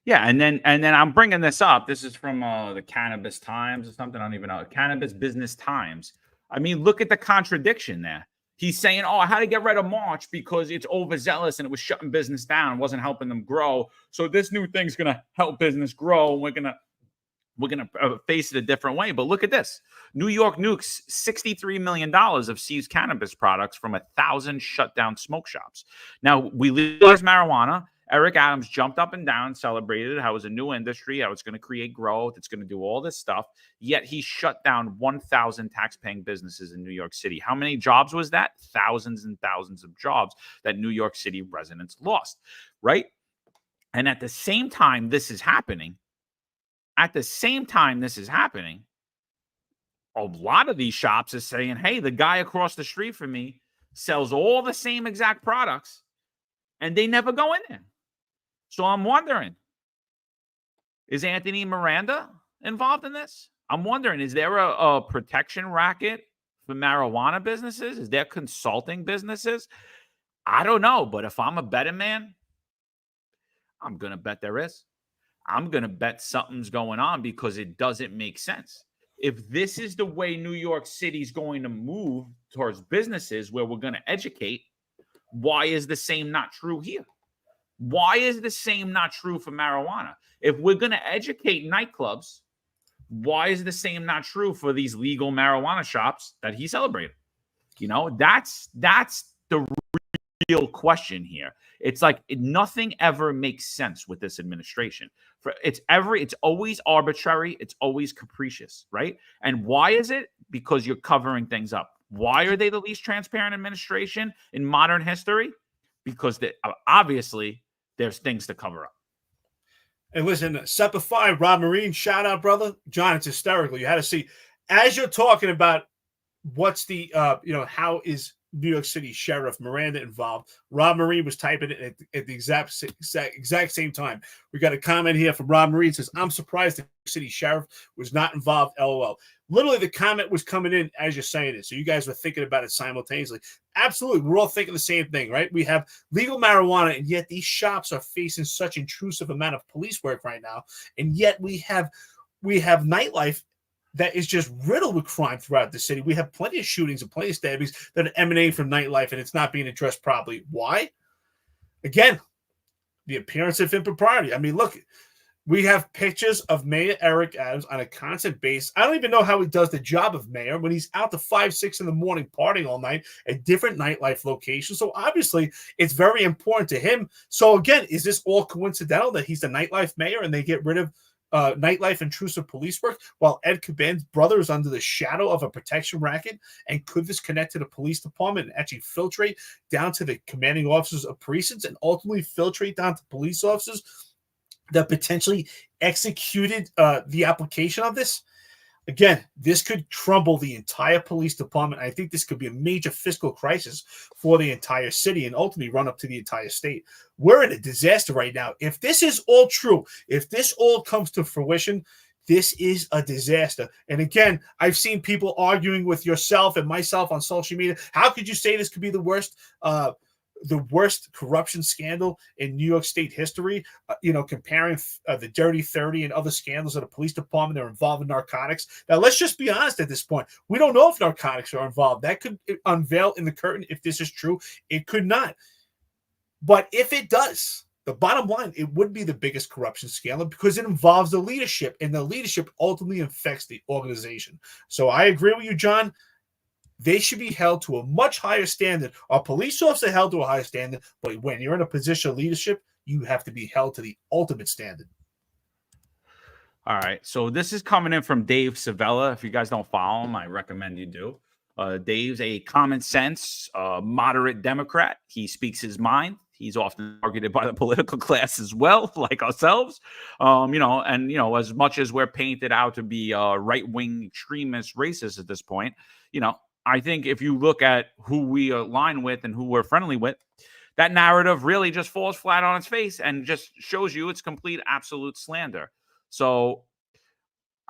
Yeah, and then I'm bringing this up. This is from the Cannabis Times or something. I don't even know. Cannabis Business Times. I mean, look at the contradiction there. He's saying, oh, I had to get rid of March because it's overzealous and it was shutting business down and wasn't helping them grow. So this new thing's going to help business grow. And we're going to face it a different way. But look at this. New York nukes $63 million of seized cannabis products from 1,000 shut down smoke shops. Now, we legalized marijuana. Eric Adams jumped up and down, celebrated how it was a new industry, how it's going to create growth, it's going to do all this stuff. Yet he shut down 1,000 tax-paying businesses in New York City. How many jobs was that? Thousands and thousands of jobs that New York City residents lost, right? And at the same time this is happening, a lot of these shops are saying, hey, the guy across the street from me sells all the same exact products, and they never go in there. So I'm wondering, is Anthony Miranda involved in this? I'm wondering, is there a protection racket for marijuana businesses? Is there consulting businesses? I don't know. But if I'm a betting man, I'm going to bet there is. I'm going to bet something's going on because it doesn't make sense. If this is the way New York City is going to move towards businesses where we're going to educate, why is the same not true here? Why is the same not true for marijuana? If we're going to educate nightclubs, why is the same not true for these legal marijuana shops that he celebrated? You know, that's the real question here. It's like nothing ever makes sense with this administration. It's always arbitrary. It's always capricious, right? And why is it? Because you're covering things up. Why are they the least transparent administration in modern history? Because obviously there's things to cover up. And listen, Sepify, Rob Marine, shout out, brother. John, it's hysterical. You had to see, as you're talking about what's the, how is New York City Sheriff Miranda involved? Rob Marine was typing it at the exact same time. We got a comment here from Rob Marine. Says, I'm surprised the New York City Sheriff was not involved, LOL. Literally, the comment was coming in as you're saying it. So you guys were thinking about it simultaneously. Absolutely. We're all thinking the same thing, right? We have legal marijuana, and yet these shops are facing such intrusive amount of police work right now. And yet we have nightlife that is just riddled with crime throughout the city. We have plenty of shootings and plenty of stabbings that emanate from nightlife, and it's not being addressed properly. Why? Again, the appearance of impropriety. I mean, look, we have pictures of Mayor Eric Adams on a constant basis. I don't even know how he does the job of mayor when he's out to 5, 6 in the morning partying all night at different nightlife locations. So obviously it's very important to him. So again, is this all coincidental that he's the nightlife mayor and they get rid of nightlife intrusive police work while Ed Caban's brother is under the shadow of a protection racket? And could this connect to the police department and actually filtrate down to the commanding officers of precincts and ultimately filtrate down to police officers that potentially executed the application of this? Again, this could crumble the entire police department. I think this could be a major fiscal crisis for the entire city and ultimately run up to the entire state. We're in a disaster right now. If this is all true, if this all comes to fruition, this is a disaster. And again, I've seen people arguing with yourself and myself on social media. How could you say this could be the worst corruption scandal in New York State history, comparing the Dirty 30 and other scandals of the police department that are involved in narcotics? Now, let's just be honest at this point. We don't know if narcotics are involved. That could unveil in the curtain if this is true. It could not. But if it does, the bottom line, it would be the biggest corruption scandal because it involves the leadership, and the leadership ultimately affects the organization. So I agree with you, John. They should be held to a much higher standard. Our police officers are held to a higher standard, but when you're in a position of leadership, you have to be held to the ultimate standard. All right. So this is coming in from Dave Savella. If you guys don't follow him, I recommend you do. Dave's a common sense, moderate Democrat. He speaks his mind. He's often targeted by the political class as well, like ourselves. As much as we're painted out to be right-wing extremist racists at this point, I think if you look at who we align with and who we're friendly with, that narrative really just falls flat on its face and just shows you it's complete, absolute slander. So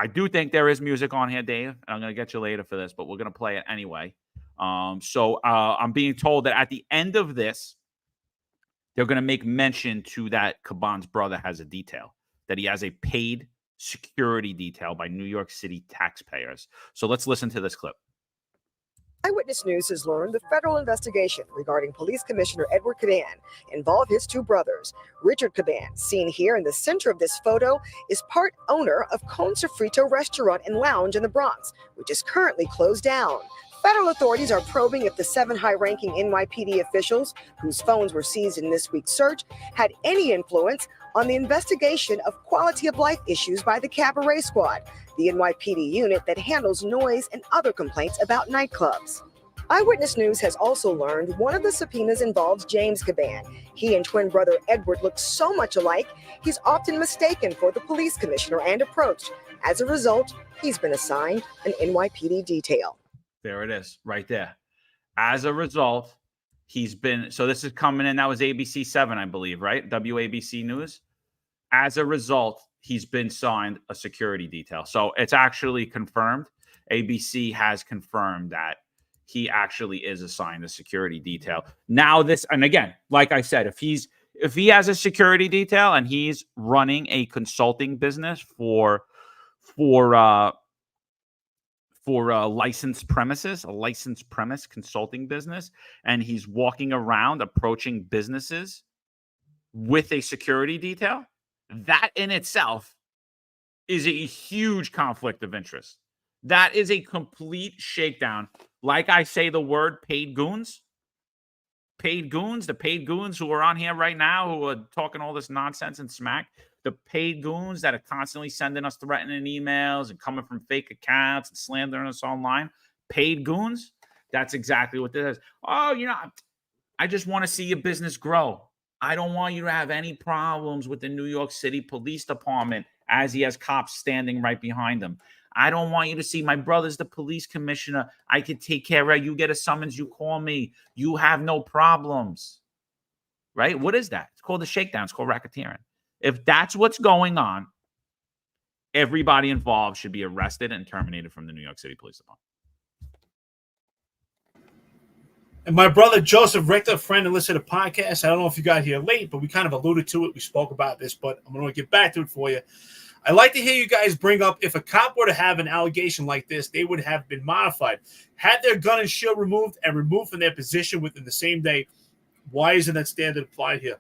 I do think there is music on here, Dave, and I'm going to get you later for this, but we're going to play it anyway. I'm being told that at the end of this, they're going to make mention to that Caban's brother has a detail, that he has a paid security detail by New York City taxpayers. So let's listen to this clip. Eyewitness News has learned the federal investigation regarding Police Commissioner Edward Caban involved his two brothers. Richard Caban, seen here in the center of this photo, is part owner of Con Sofrito Restaurant and Lounge in the Bronx, which is currently closed down. Federal authorities are probing if the 7 high-ranking NYPD officials, whose phones were seized in this week's search, had any influence on the investigation of quality of life issues by the Cabaret Squad, the NYPD unit that handles noise and other complaints about nightclubs. Eyewitness News has also learned one of the subpoenas involves James Caban. He and twin brother Edward look so much alike, he's often mistaken for the police commissioner and approached. As a result, he's been assigned an NYPD detail. There it is, right there. As a result, he's been, so this is coming in, that was ABC 7, I believe, right? WABC News. As a result, he's been signed a security detail. So it's actually confirmed. ABC has confirmed that he actually is assigned a security detail. Now this, and again, like I said, if he has a security detail and he's running a consulting business for licensed premises, a licensed premise consulting business, and he's walking around approaching businesses with a security detail, that in itself is a huge conflict of interest. That is a complete shakedown. Like I say the word paid goons, the paid goons who are on here right now who are talking all this nonsense and smack, the paid goons that are constantly sending us threatening emails and coming from fake accounts and slandering us online, paid goons, that's exactly what this is. Oh, I just want to see your business grow. I don't want you to have any problems with the New York City Police Department as he has cops standing right behind him. I don't want you to see my brother's the police commissioner. I can take care of it. You get a summons, you call me. You have no problems. Right? What is that? It's called a shakedown. It's called racketeering. If that's what's going on, everybody involved should be arrested and terminated from the New York City Police Department. And my brother Joseph Richter, friend and listener to the podcast, I don't know if you got here late, but we kind of alluded to it. We spoke about this, but I'm going to get back to it for you. I like to hear you guys bring up if a cop were to have an allegation like this, they would have been modified. Had their gun and shield removed and removed from their position within the same day, why isn't that standard applied here?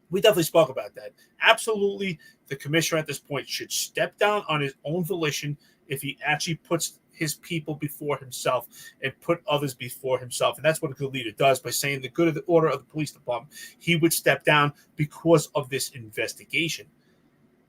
We definitely spoke about that. Absolutely, the commissioner at this point should step down on his own volition if he actually puts his people before himself and put others before himself. And that's what a good leader does by saying the good of the order of the police department. He would step down because of this investigation.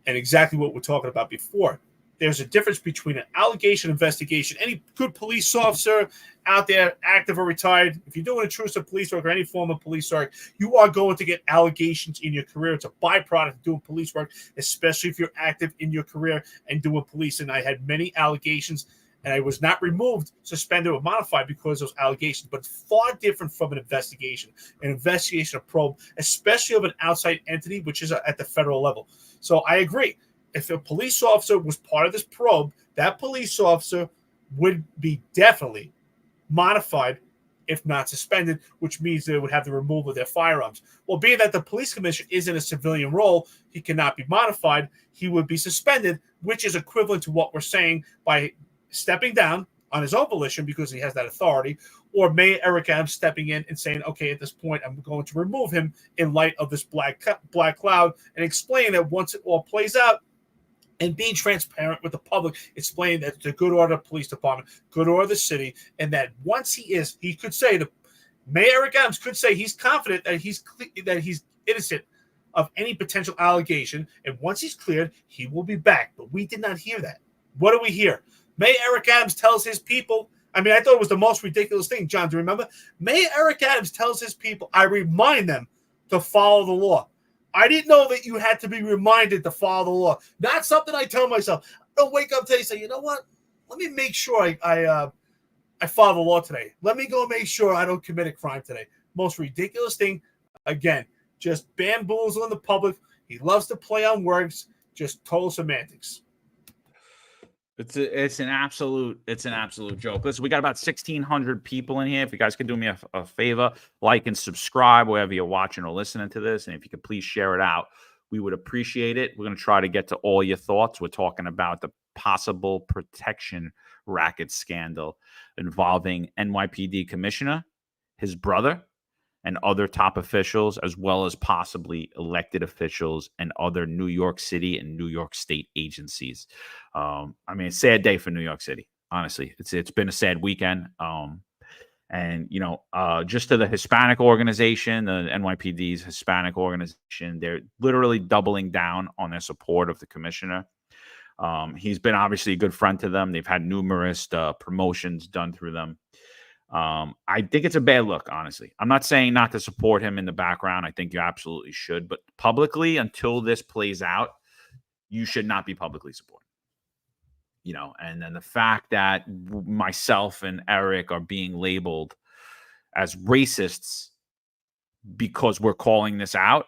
And exactly what we're talking about before. There's a difference between an allegation investigation. Any good police officer out there, active or retired, if you're doing intrusive police work or any form of police work, you are going to get allegations in your career. It's a byproduct of doing police work, especially if you're active in your career and doing police. And I had many allegations, and I was not removed, suspended, or modified because of those allegations. But far different from an investigation of probe, especially of an outside entity, which is at the federal level. So I agree. If a police officer was part of this probe, that police officer would be definitely modified, if not suspended, which means they would have the removal of their firearms. Well, being that the police commissioner is in a civilian role, he cannot be modified. He would be suspended, which is equivalent to what we're saying by stepping down on his own volition because he has that authority, or Mayor Eric Adams stepping in and saying, okay, at this point, I'm going to remove him in light of this black cloud, and explain that once it all plays out, and being transparent with the public, explaining that the good order of the police department, good order of the city, and that once he could say, Mayor Eric Adams could say he's confident that he's innocent of any potential allegation, and once he's cleared, he will be back. But we did not hear that. What do we hear? Mayor Eric Adams tells his people, I thought it was the most ridiculous thing, John, do you remember? Mayor Eric Adams tells his people, I remind them to follow the law. I didn't know that you had to be reminded to follow the law. Not something I tell myself. I don't wake up today and say, you know what? Let me make sure I follow the law today. Let me go make sure I don't commit a crime today. Most ridiculous thing. Again, just bamboozling the public. He loves to play on words. Just total semantics. It's an absolute joke. Listen, we got about 1,600 people in here. If you guys could do me a favor, like and subscribe wherever you're watching or listening to this, and if you could please share it out, we would appreciate it. We're going to try to get to all your thoughts. We're talking about the possible protection racket scandal involving NYPD commissioner, his brother, and other top officials, as well as possibly elected officials and other New York City and New York State agencies. It's a sad day for New York City. Honestly, it's been a sad weekend. Just to the Hispanic organization, the NYPD's Hispanic organization, they're literally doubling down on their support of the commissioner. He's been obviously a good friend to them. They've had numerous promotions done through them. I think it's a bad look, honestly. I'm not saying not to support him in the background. I think you absolutely should. But publicly, until this plays out, you should not be publicly supporting. And then the fact that myself and Eric are being labeled as racists because we're calling this out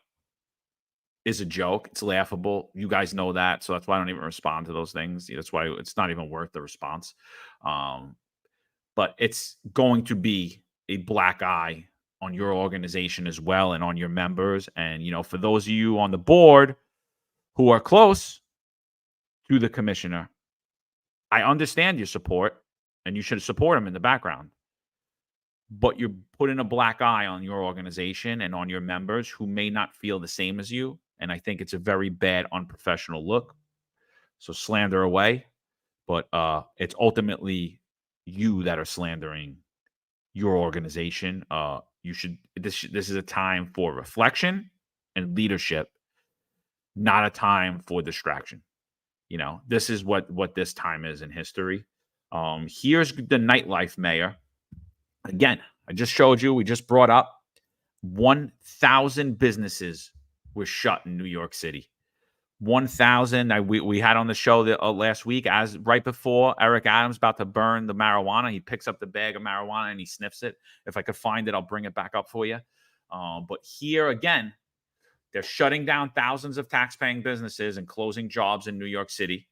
is a joke. It's laughable. You guys know that. So that's why I don't even respond to those things. That's why it's not even worth the response. but it's going to be a black eye on your organization as well and on your members. And, you know, for those of you on the board who are close to the commissioner, I understand your support and you should support him in the background. But you're putting a black eye on your organization and on your members who may not feel the same as you. And I think it's a very bad, unprofessional look. So slander away. But it's ultimately you that are slandering your organization. You should. This is a time for reflection and leadership, not a time for distraction. You know, this is what this time is in history. Here's the nightlife mayor. Again, I just showed you. We just brought up 1,000 businesses were shut in New York City. 1,000. We had on the show last week, as right before Eric Adams about to burn the marijuana, he picks up the bag of marijuana and he sniffs it. If I could find it, I'll bring it back up for you. But here again, they're shutting down thousands of tax-paying businesses and closing jobs in New York City.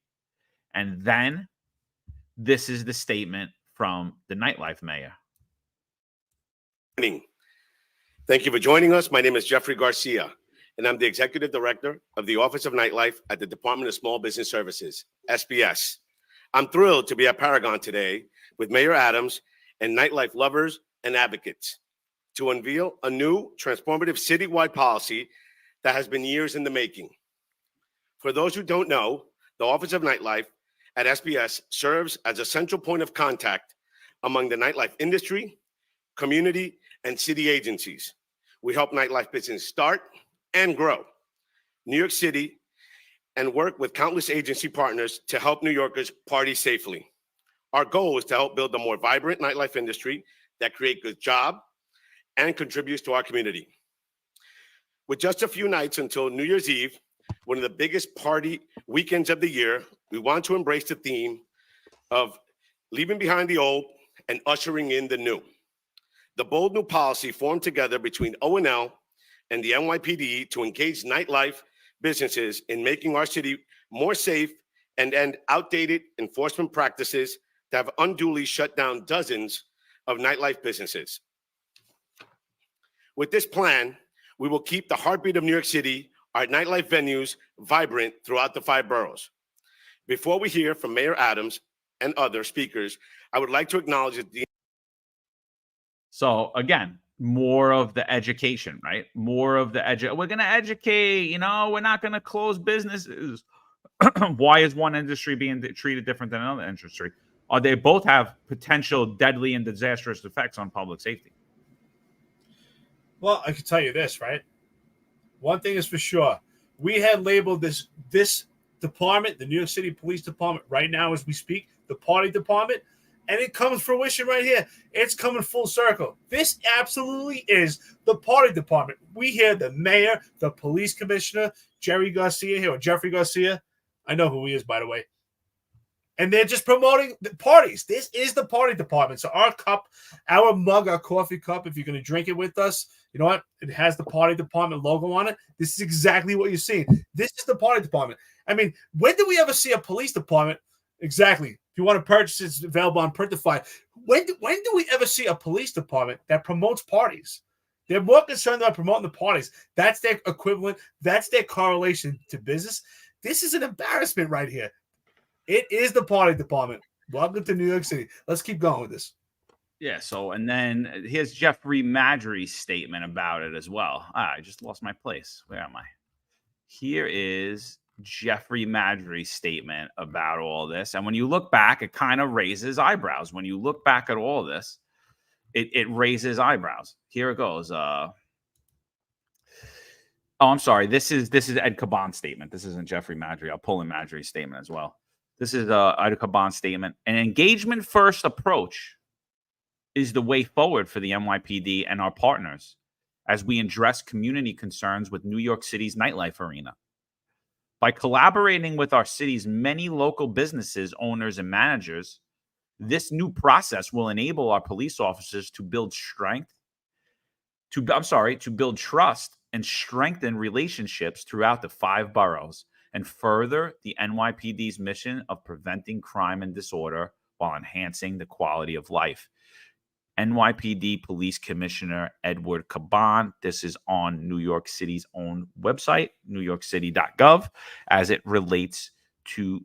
And then this is the statement from the nightlife mayor. Thank you for joining us. My name is Jeffrey Garcia, and I'm the Executive Director of the Office of Nightlife at the Department of Small Business Services, SBS. I'm thrilled to be at Paragon today with Mayor Adams and nightlife lovers and advocates to unveil a new transformative citywide policy that has been years in the making. For those who don't know, the Office of Nightlife at SBS serves as a central point of contact among the nightlife industry, community, and city agencies. We help nightlife business start and grow New York City and work with countless agency partners to help New Yorkers party safely. Our goal is to help build a more vibrant nightlife industry that creates good jobs and contributes to our community. With just a few nights until New Year's Eve, one of the biggest party weekends of the year, we want to embrace the theme of leaving behind the old and ushering in the new. The bold new policy formed together between O&L and the NYPD to engage nightlife businesses in making our city more safe and end outdated enforcement practices that have unduly shut down dozens of nightlife businesses. With this plan, we will keep the heartbeat of New York City, our nightlife venues, vibrant throughout the 5 boroughs. Before we hear from Mayor Adams and other speakers, I would like to acknowledge that So again, more of the education, right? More of the we're going to educate, you know, we're not going to close businesses. Why is one industry being treated different than another industry? Or they both have potential deadly and disastrous effects on public safety. Well, I can tell you this, right? One thing is for sure. We had labeled this department, the New York City Police Department, right now as we speak, the party department, and it comes fruition right here. It's coming full circle. This absolutely is the party department. We hear the mayor, the police commissioner, Jerry Garcia here, or Jeffrey Garcia. I know who he is, by the way. And they're just promoting the parties. This is the party department. So our cup, our mug, our coffee cup, if you're going to drink it with us, you know what? It has the party department logo on it. This is exactly what you're seeing. This is the party department. I mean, when do we ever see a police department? Exactly. If you want to purchase, it's available on Printify. When do we ever see a police department that promotes parties? They're more concerned about promoting the parties. That's their equivalent. That's their correlation to business. This is an embarrassment right here. It is the party department. Welcome to New York City. Let's keep going with this. Yeah. So, and then here's Jeffrey Madry's statement about it as well. I just lost my place. Where am I? Here is Jeffrey Madry's statement about all this. And when you look back, it kind of raises eyebrows. When you look back at all this, it raises eyebrows. Here it goes. Oh, I'm sorry. This is Ed Caban's statement. This isn't Jeffrey Madry. I'll pull in Madry's statement as well. This is Ed Caban's statement. An engagement-first approach is the way forward for the NYPD and our partners as we address community concerns with New York City's nightlife arena. By collaborating with our city's many local businesses, owners, and managers, this new process will enable our police officers to build to build trust and strengthen relationships throughout the 5 boroughs and further the NYPD's mission of preventing crime and disorder while enhancing the quality of life. NYPD Police Commissioner Edward Caban. This is on New York City's own website, newyorkcity.gov, as it relates to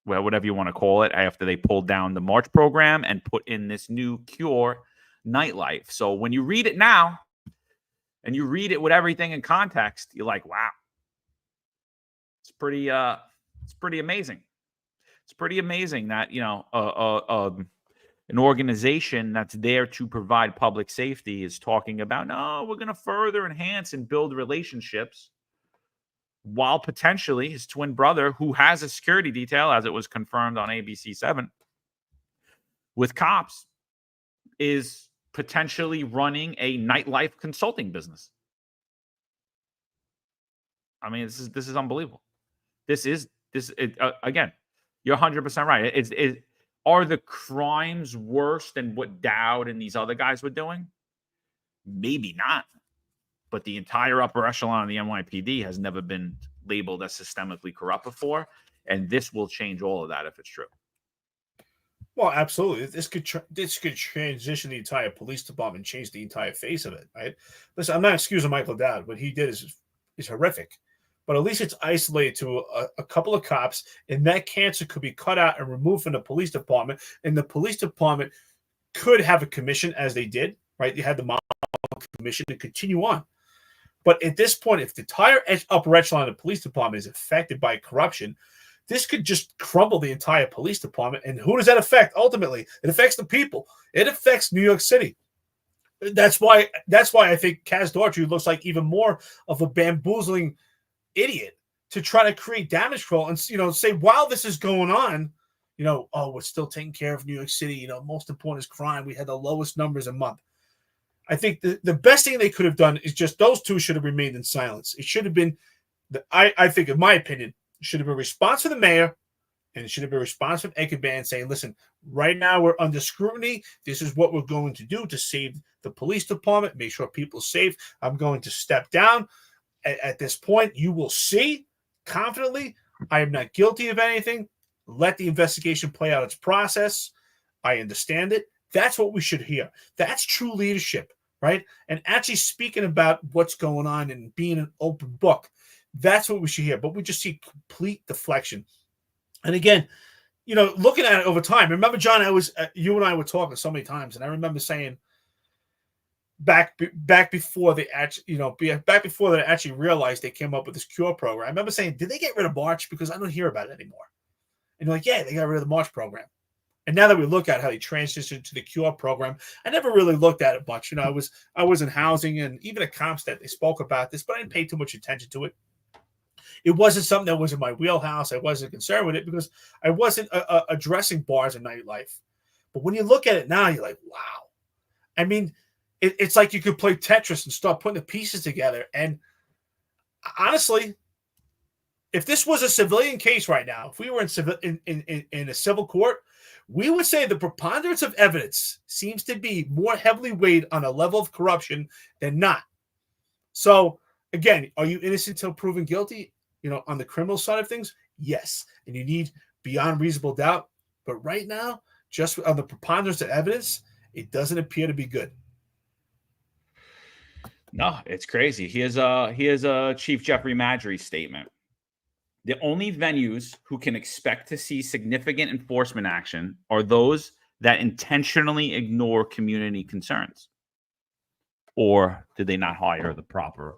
whatever you want to call it, after they pulled down the March program and put in this new cure, nightlife. So when you read it now and you read it with everything in context, you're like, wow, it's pretty amazing. It's pretty amazing that, an organization that's there to provide public safety is talking about, no, we're going to further enhance and build relationships, while potentially his twin brother, who has a security detail, as it was confirmed on ABC 7, with cops, is potentially running a nightlife consulting business. I mean, this is unbelievable. Again, you're 100% right. Are the crimes worse than what Dowd and these other guys were doing? Maybe not. But the entire upper echelon of the NYPD has never been labeled as systemically corrupt before, and this will change all of that if it's true. Well, absolutely. This could transition the entire police department, change the entire face of it, right? Listen, I'm not excusing Michael Dowd. What he did is horrific, but at least it's isolated to a couple of cops, and that cancer could be cut out and removed from the police department, and the police department could have a commission, as they did, right? They had the model commission to continue on. But at this point, if the entire upper echelon of the police department is affected by corruption, this could just crumble the entire police department. And who does that affect? Ultimately, it affects the people. It affects New York City. That's why I think Kaz Daughtry looks like even more of a bamboozling idiot to try to create damage control and say, while this is going on, we're still taking care of New York City. Most important is crime. We had the lowest numbers a month. I think the best thing they could have done is just those two should have remained in silence. It should have been, I think, in my opinion, it should have been a response from the mayor, and it should have been a response from Ed Caban saying, listen, right now we're under scrutiny. This is what we're going to do to save the police department, make sure people are safe. I'm going to step down. At this point, you will see confidently, I am not guilty of anything. Let the investigation play out its process. I understand it. That's what we should hear. That's true leadership, right? And actually speaking about what's going on and being an open book. That's what we should hear. But we just see complete deflection. And again, looking at it over time, remember, John, you and I were talking so many times, and I remember saying back before they actually realized they came up with this cure program. I remember saying, did they get rid of March? Because I don't hear about it anymore. And you're like, yeah, they got rid of the March program. And now that we look at how they transitioned to the cure program, I never really looked at it much. I was in housing, and even at CompStat, they spoke about this, but I didn't pay too much attention to it. It wasn't something that was in my wheelhouse. I wasn't concerned with it because I wasn't addressing bars and nightlife. But when you look at it now, you're like, wow. I mean, it's like you could play Tetris and start putting the pieces together. And honestly, if this was a civilian case right now, if we were in a civil court, we would say the preponderance of evidence seems to be more heavily weighed on a level of corruption than not. So, again, are you innocent until proven guilty? On the criminal side of things, yes. And you need beyond reasonable doubt. But right now, just on the preponderance of evidence, it doesn't appear to be good. No, it's crazy. Here's Chief Jeffrey Madry's statement. The only venues who can expect to see significant enforcement action are those that intentionally ignore community concerns. Or did they not hire the proper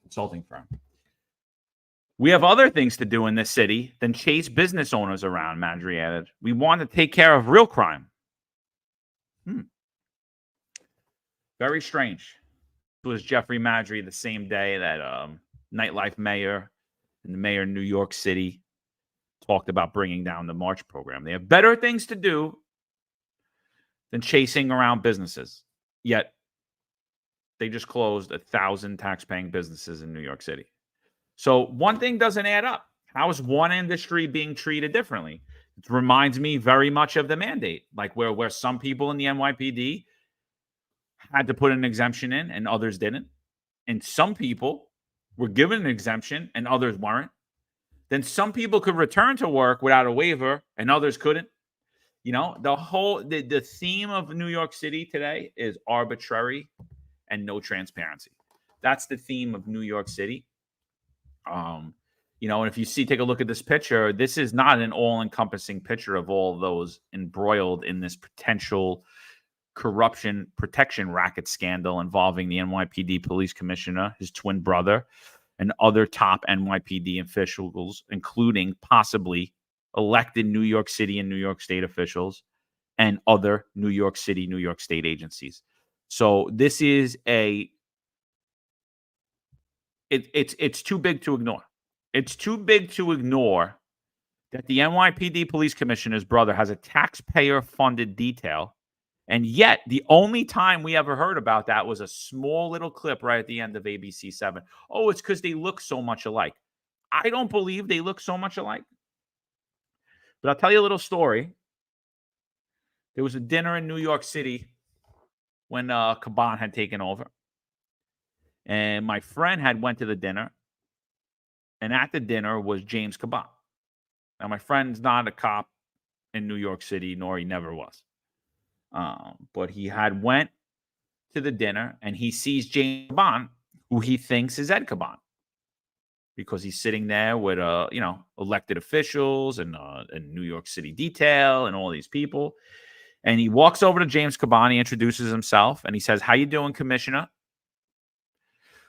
consulting firm? We have other things to do in this city than chase business owners around, Madry added. We want to take care of real crime. Very strange. It was Jeffrey Madry the same day that nightlife mayor and the mayor of New York City talked about bringing down the March program. They have better things to do than chasing around businesses. Yet they just closed 1,000 tax-paying businesses in New York City. So one thing doesn't add up. How is one industry being treated differently? It reminds me very much of the mandate, like where some people in the NYPD had to put an exemption in and others didn't. And some people were given an exemption and others weren't. then some people could return to work without a waiver and others couldn't. You know, the theme of New York City today is arbitrary and no transparency. That's the theme of New York City. You know, and if you take a look at this picture, this is not an all-encompassing picture of all those embroiled in this potential corruption protection racket scandal involving the NYPD police commissioner, his twin brother, and other top NYPD officials, including possibly elected New York City and New York State officials and other New York City, New York State agencies. So this is it's too big to ignore. It's too big to ignore that the NYPD police commissioner's brother has a taxpayer-funded detail, and yet the only time we ever heard about that was a small little clip right at the end of ABC 7. Oh, it's because they look so much alike. I don't believe they look so much alike. But I'll tell you a little story. There was a dinner in New York City when Caban had taken over. And my friend had went to the dinner. And at the dinner was James Caban. Now, my friend's not a cop in New York City, nor he never was. But he had went to the dinner, and he sees James Caban, who he thinks is Ed Caban, because he's sitting there with, elected officials and New York City detail and all these people. And he walks over to James Caban. He introduces himself, and he says, "How you doing, Commissioner?"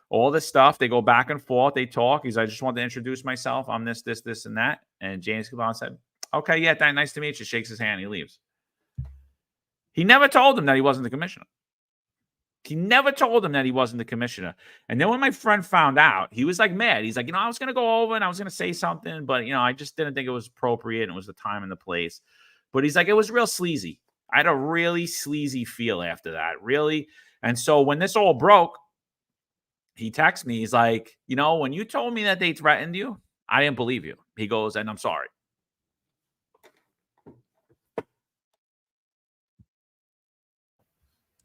All this stuff. They go back and forth. They talk. He's like, "I just wanted to introduce myself. I'm this, and that." And James Caban said, "Okay, yeah, nice to meet you." Shakes his hand. He leaves. He never told him that he wasn't the commissioner. He never told him that he wasn't the commissioner. And then when my friend found out, he was like mad. He's like, I was going to go over and I was going to say something, but, I just didn't think it was appropriate. And it was the time and the place. But he's like, it was real sleazy. I had a really sleazy feel after that, really. And so when this all broke, he texts me. He's like, when you told me that they threatened you, I didn't believe you. He goes, and I'm sorry.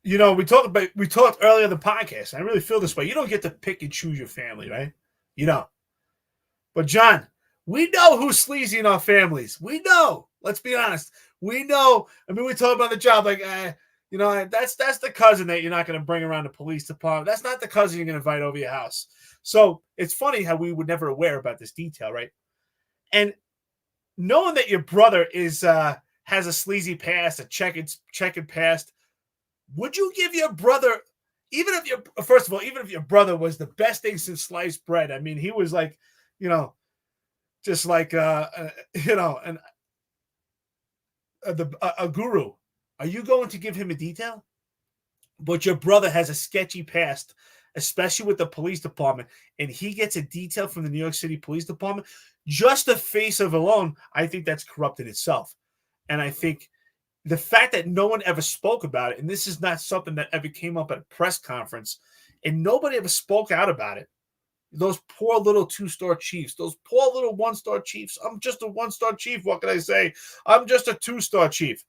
We talked earlier in the podcast. And I really feel this way. You don't get to pick and choose your family, right? You don't. But John, we know who's sleazy in our families. We know. Let's be honest. We know. I mean, we talk about the job like, that's the cousin that you're not going to bring around the police department. That's not the cousin you're going to invite over your house. So it's funny how we were never aware about this detail, right? And knowing that your brother has a sleazy past, a checkered past, would you give your brother, even if your brother was the best thing since sliced bread? I mean, he was like, just like a guru. Are you going to give him a detail? But your brother has a sketchy past, especially with the police department, and he gets a detail from the New York City Police Department. Just the face of alone, I think that's corrupt in itself. And I think the fact that no one ever spoke about it, and this is not something that ever came up at a press conference, and nobody ever spoke out about it. Those poor little 2-star chiefs, those poor little 1-star chiefs. I'm just a 1-star chief. What can I say? I'm just a 2-star chief.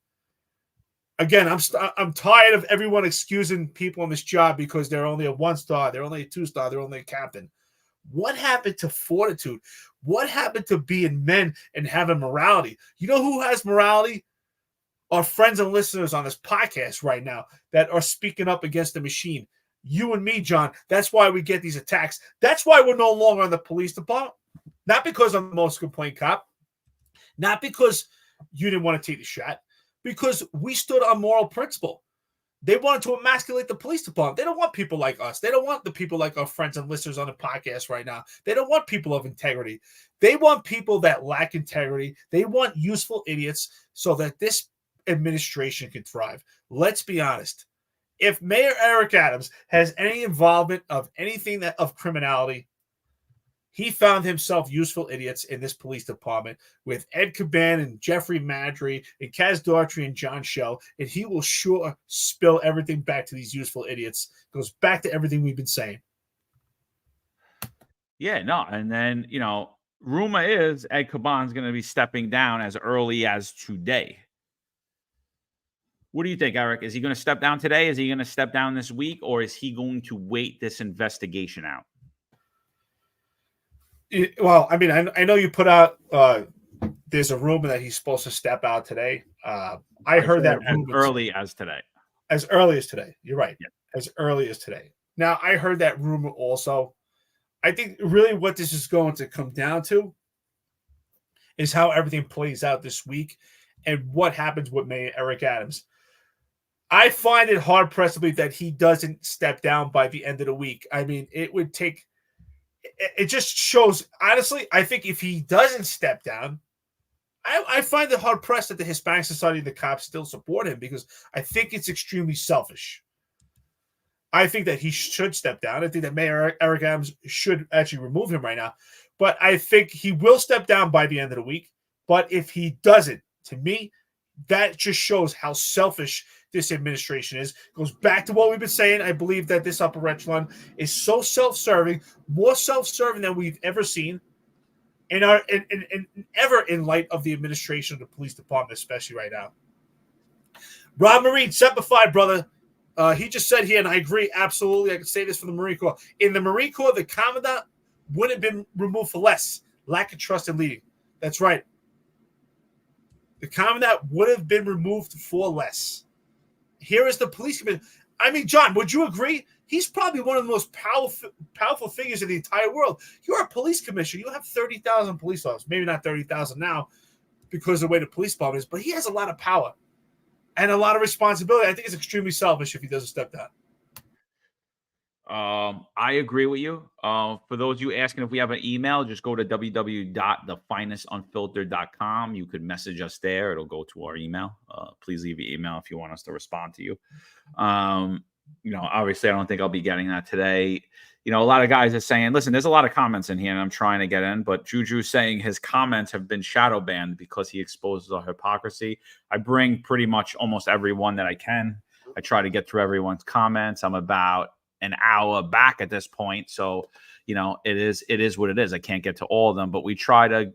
Again, I'm tired of everyone excusing people on this job because they're only a 1-star, they're only a 2-star, they're only a captain. What happened to fortitude? What happened to being men and having morality? You know who has morality? Our friends and listeners on this podcast right now that are speaking up against the machine. You and me, John. That's why we get these attacks. That's why we're no longer in the police department. Not because I'm the most complaint cop. Not because you didn't want to take the shot. Because we stood on moral principle. They wanted to emasculate the police department. They don't want people like us. They don't want the people like our friends and listeners on the podcast right now. They don't want people of integrity. They want people that lack integrity. They want useful idiots so that this administration can thrive. Let's be honest. If Mayor Eric Adams has any involvement of anything of criminality, he found himself useful idiots in this police department with Ed Caban and Jeffrey Madry and Kaz Daughtry and John Shell, and he will sure spill everything back to these useful idiots. Goes back to everything we've been saying. Yeah, no. And then, rumor is Ed Caban's going to be stepping down as early as today. What do you think, Eric? Is he going to step down today? Is he going to step down this week? Or is he going to wait this investigation out? Well, I mean, I know you put out. There's a rumor that he's supposed to step out today. I heard that as rumor early as today. As early as today. You're right. Yeah. As early as today. Now, I heard that rumor also. I think really what this is going to come down to is how everything plays out this week and what happens with Mayor Eric Adams. I find it hard pressed to believe that he doesn't step down by the end of the week. I mean, it would take. It just shows. Honestly, I think if he doesn't step down, I find it hard pressed that the Hispanic Society and the cops still support him because I think it's extremely selfish. I think that he should step down. I think that Mayor Eric Adams should actually remove him right now. But I think he will step down by the end of the week. But if he doesn't, to me, that just shows how selfish this administration is. It goes back to what we've been saying. I believe that this upper echelon is so self-serving, more self-serving than we've ever seen. And ever in light of the administration of the police department, especially right now. Rob Marine, Semper brother. He just said here, and I agree absolutely. I can say this for the Marine Corps. In the Marine Corps, the commandant wouldn't have been removed for less. Lack of trust in leading. That's right. The commandant would have been removed for less. Here is the police commissioner. I mean, John, would you agree? He's probably one of the most powerful figures in the entire world. You're a police commissioner. You have 30,000 police officers. Maybe not 30,000 now because of the way the police department is, but he has a lot of power and a lot of responsibility. I think it's extremely selfish if he doesn't step down. I agree with you. For those of you asking if we have an email, just go to www.thefinestunfiltered.com. You could message us there. It'll go to our email. Please leave your email if you want us to respond to you. Obviously, I don't think I'll be getting that today. A lot of guys are saying, listen, there's a lot of comments in here, and I'm trying to get in, but Juju's saying his comments have been shadow banned because he exposes our hypocrisy. I bring pretty much almost everyone that I can. I try to get through everyone's comments. I'm about an hour back at this point. So, it is what it is. I can't get to all of them, but we try to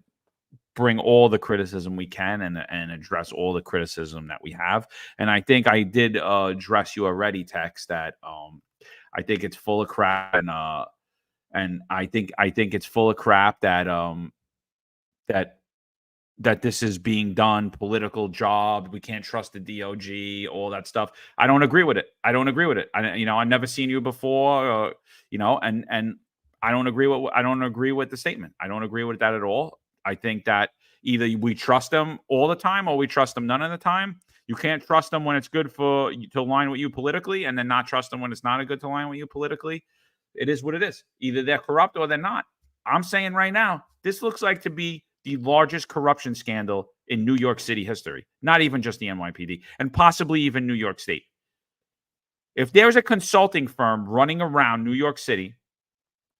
bring all the criticism we can and address all the criticism that we have. And I think I did address you already, Tex, that I think it's full of crap, and I think it's full of crap that that this is being done, political job. We can't trust the DOJ, all that stuff. I don't agree with it. I've never seen you before, and I don't agree with the statement. I don't agree with that at all. I think that either we trust them all the time or we trust them none of the time. You can't trust them when it's good to align with you politically, and then not trust them when it's not a good to align with you politically. It is what it is. Either they're corrupt or they're not. I'm saying right now, this looks like to be the largest corruption scandal in New York City history, not even just the NYPD, and possibly even New York State. If there's a consulting firm running around New York City,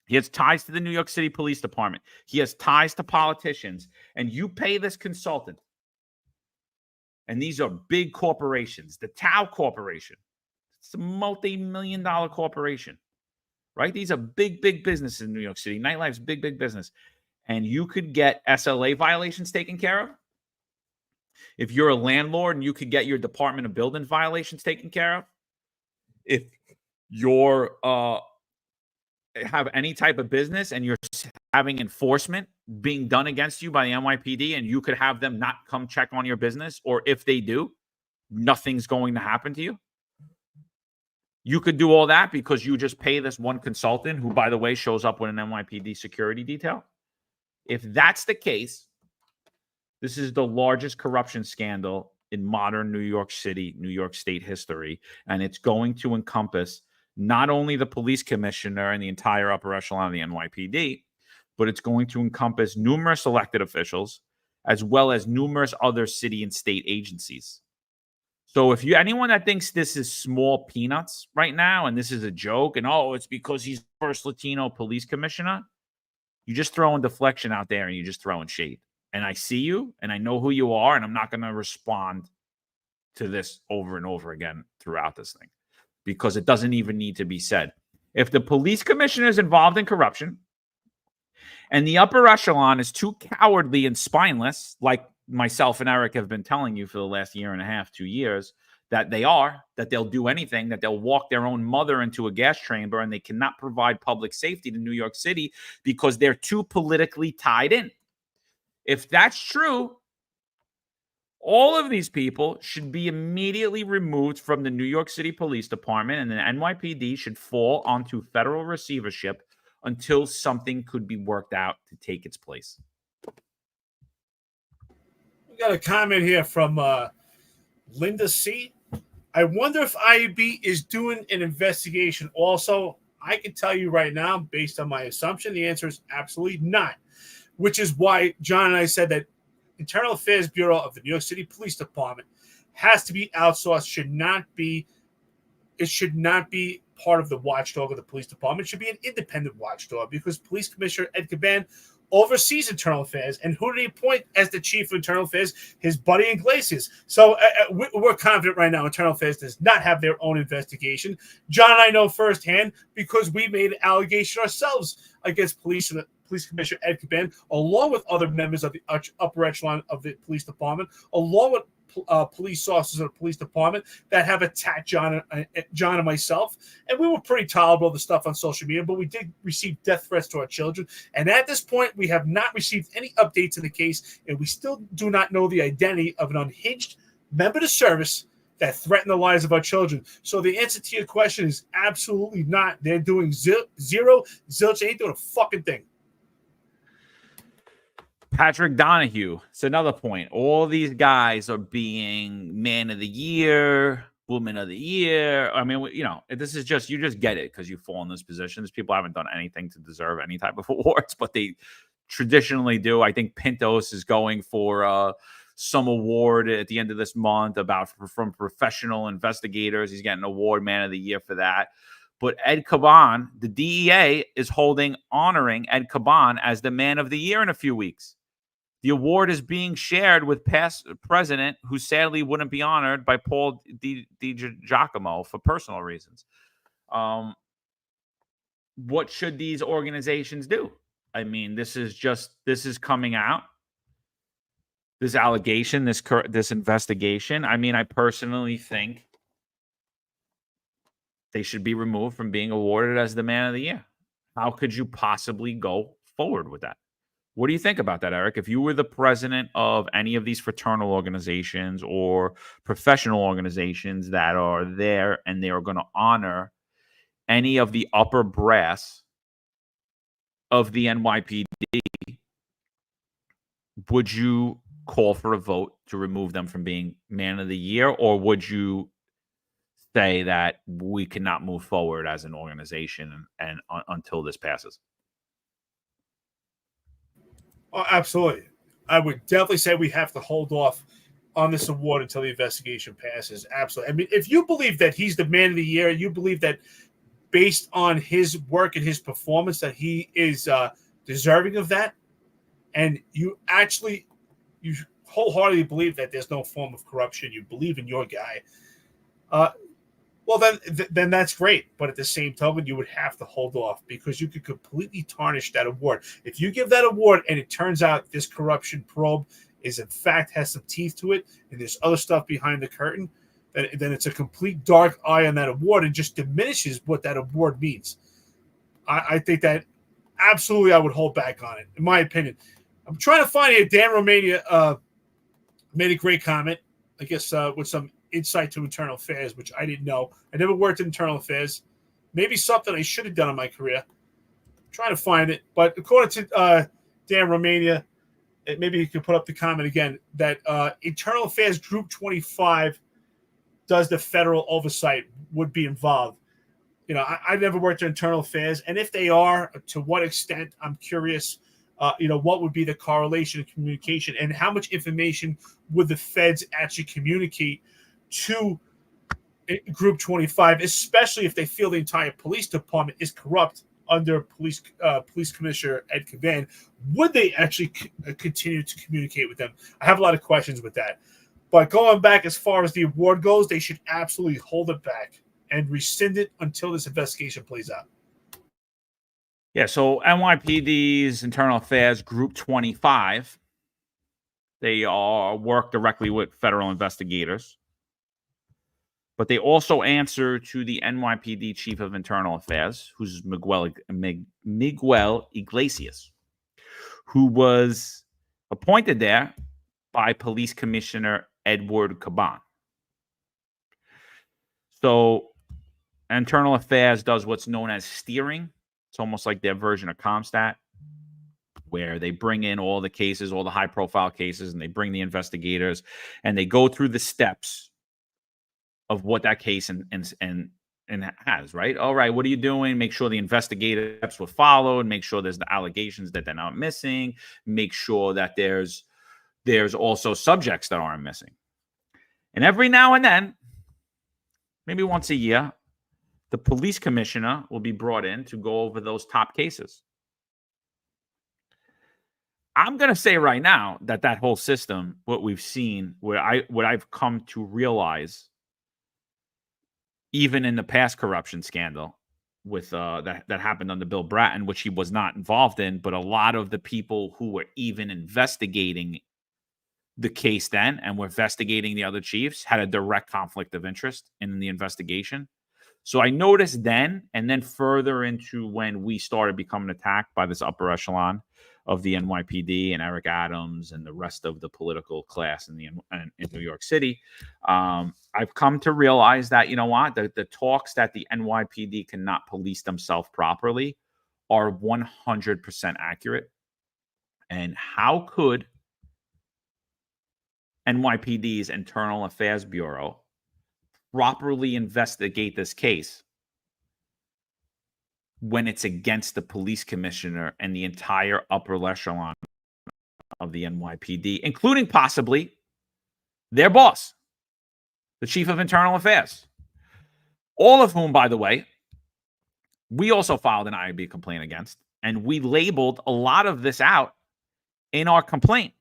he has ties to the New York City Police Department, he has ties to politicians, and you pay this consultant, and these are big corporations, the Tao Corporation, it's a multi-million-dollar corporation, right? These are big, big businesses in New York City. Nightlife's big, big business. And you could get SLA violations taken care of. If you're a landlord and you could get your Department of Building violations taken care of. If you're have any type of business and you're having enforcement being done against you by the NYPD, and you could have them not come check on your business, or if they do, nothing's going to happen to you. You could do all that because you just pay this one consultant who, by the way, shows up with an NYPD security detail. If that's the case, this is the largest corruption scandal in modern New York City, New York State history, and it's going to encompass not only the police commissioner and the entire upper echelon of the NYPD, but it's going to encompass numerous elected officials as well as numerous other city and state agencies. So if anyone that thinks this is small peanuts right now and this is a joke and, it's because he's the first Latino police commissioner, you're just throwing deflection out there and you're just throwing shade. And I see you and I know who you are, and I'm not going to respond to this over and over again throughout this thing because it doesn't even need to be said. If the police commissioner is involved in corruption and the upper echelon is too cowardly and spineless, like myself and Eric have been telling you for the last year and a half, 2 years, that they'll do anything, that they'll walk their own mother into a gas chamber, and they cannot provide public safety to New York City because they're too politically tied in. If that's true, all of these people should be immediately removed from the New York City Police Department, and the NYPD should fall onto federal receivership until something could be worked out to take its place. We got a comment here from Linda C. I wonder if IUB is doing an investigation also. I can tell you right now, based on my assumption, the answer is absolutely not, which is why John and I said that Internal Affairs Bureau of the New York City Police Department has to be outsourced, should not be part of the watchdog of the police department. It should be an independent watchdog because Police Commissioner Ed Caban oversees internal affairs. And who did he appoint as the chief of internal affairs? His buddy Iglesias. So we're confident right now internal affairs does not have their own investigation. John and I know firsthand because we made an allegation ourselves against Police Commissioner Ed Caban, along with other members of the upper echelon of the police department, along with police officers of the police department that have attacked John and myself. And we were pretty tolerable of the stuff on social media, but we did receive death threats to our children. And at this point, we have not received any updates in the case, and we still do not know the identity of an unhinged member of the service that threatened the lives of our children. So the answer to your question is absolutely not. They're doing zilch. They ain't doing a fucking thing. Patrick Donahue. It's another point. All these guys are being Man of the Year, Woman of the Year. I mean, this is just, you just get it because you fall in this position. These people haven't done anything to deserve any type of awards, but they traditionally do. I think Pintos is going for some award at the end of this month from professional investigators. He's getting an award, Man of the Year, for that. But Ed Caban, the DEA is honoring Ed Caban as the Man of the Year in a few weeks. The award is being shared with past president, who sadly wouldn't be honored, by Paul DiGiacomo for personal reasons. What should these organizations do? I mean, this is coming out. This allegation, this investigation. I mean, I personally think they should be removed from being awarded as the Man of the Year. How could you possibly go forward with that? What do you think about that, Eric? If you were the president of any of these fraternal organizations or professional organizations that are there and they are going to honor any of the upper brass of the NYPD, would you call for a vote to remove them from being Man of the Year, or would you say that we cannot move forward as an organization and until this passes? Oh, absolutely. I would definitely say we have to hold off on this award until the investigation passes. Absolutely. I mean, if you believe that he's the Man of the Year, you believe that based on his work and his performance that he is deserving of that, and you wholeheartedly believe that there's no form of corruption, you believe in your guy, well, then that's great. But at the same token, you would have to hold off because you could completely tarnish that award. If you give that award and it turns out this corruption probe is in fact has some teeth to it and there's other stuff behind the curtain, then it's a complete dark eye on that award and just diminishes what that award means. I think that absolutely I would hold back on it, in my opinion. I'm trying to find here. Dan Romania made a great comment, I guess, with some insight to internal affairs, which I didn't know. I never worked in internal affairs. Maybe something I should have done in my career. I'm trying to find it. But according to Dan Romania, maybe he could put up the comment again, that Internal Affairs Group 25 does the federal oversight, would be involved. I never worked in internal affairs. And if they are, to what extent, I'm curious, what would be the correlation of communication and how much information would the feds actually communicate to Group 25, especially if they feel the entire police department is corrupt under Police Commissioner Ed Caban. Would they actually continue to communicate with them? I have a lot of questions with that. But going back as far as the award goes, they should absolutely hold it back and rescind it until this investigation plays out. Yeah, so NYPD's Internal Affairs Group 25, they work directly with federal investigators. but they also answer to the NYPD Chief of Internal Affairs, who's Miguel Iglesias, who was appointed there by Police Commissioner Edward Caban. So Internal Affairs does what's known as steering. It's almost like their version of Comstat, where they bring in all the cases, all the high-profile cases, and they bring the investigators, and they go through the steps of what that case and has, right? All right, what are you doing? Make sure the investigative steps were followed. Make sure there's the allegations that they're not missing. Make sure that there's also subjects that aren't missing. And every now and then, maybe once a year, the police commissioner will be brought in to go over those top cases. I'm going to say right now that whole system, what we've seen, what I've come to realize, even in the past corruption scandal with that happened under Bill Bratton, which he was not involved in, but a lot of the people who were even investigating the case then and were investigating the other chiefs had a direct conflict of interest in the investigation. So I noticed then, and then further into when we started becoming attacked by this upper echelon of the NYPD and Eric Adams and the rest of the political class in New York City, I've come to realize that, you know what, the talks that the NYPD cannot police themselves properly are 100% accurate. And how could NYPD's Internal Affairs Bureau properly investigate this case when it's against the police commissioner and the entire upper echelon of the NYPD, including possibly their boss, the Chief of Internal Affairs, all of whom, by the way, we also filed an IAB complaint against, and we labeled a lot of this out in our complaint.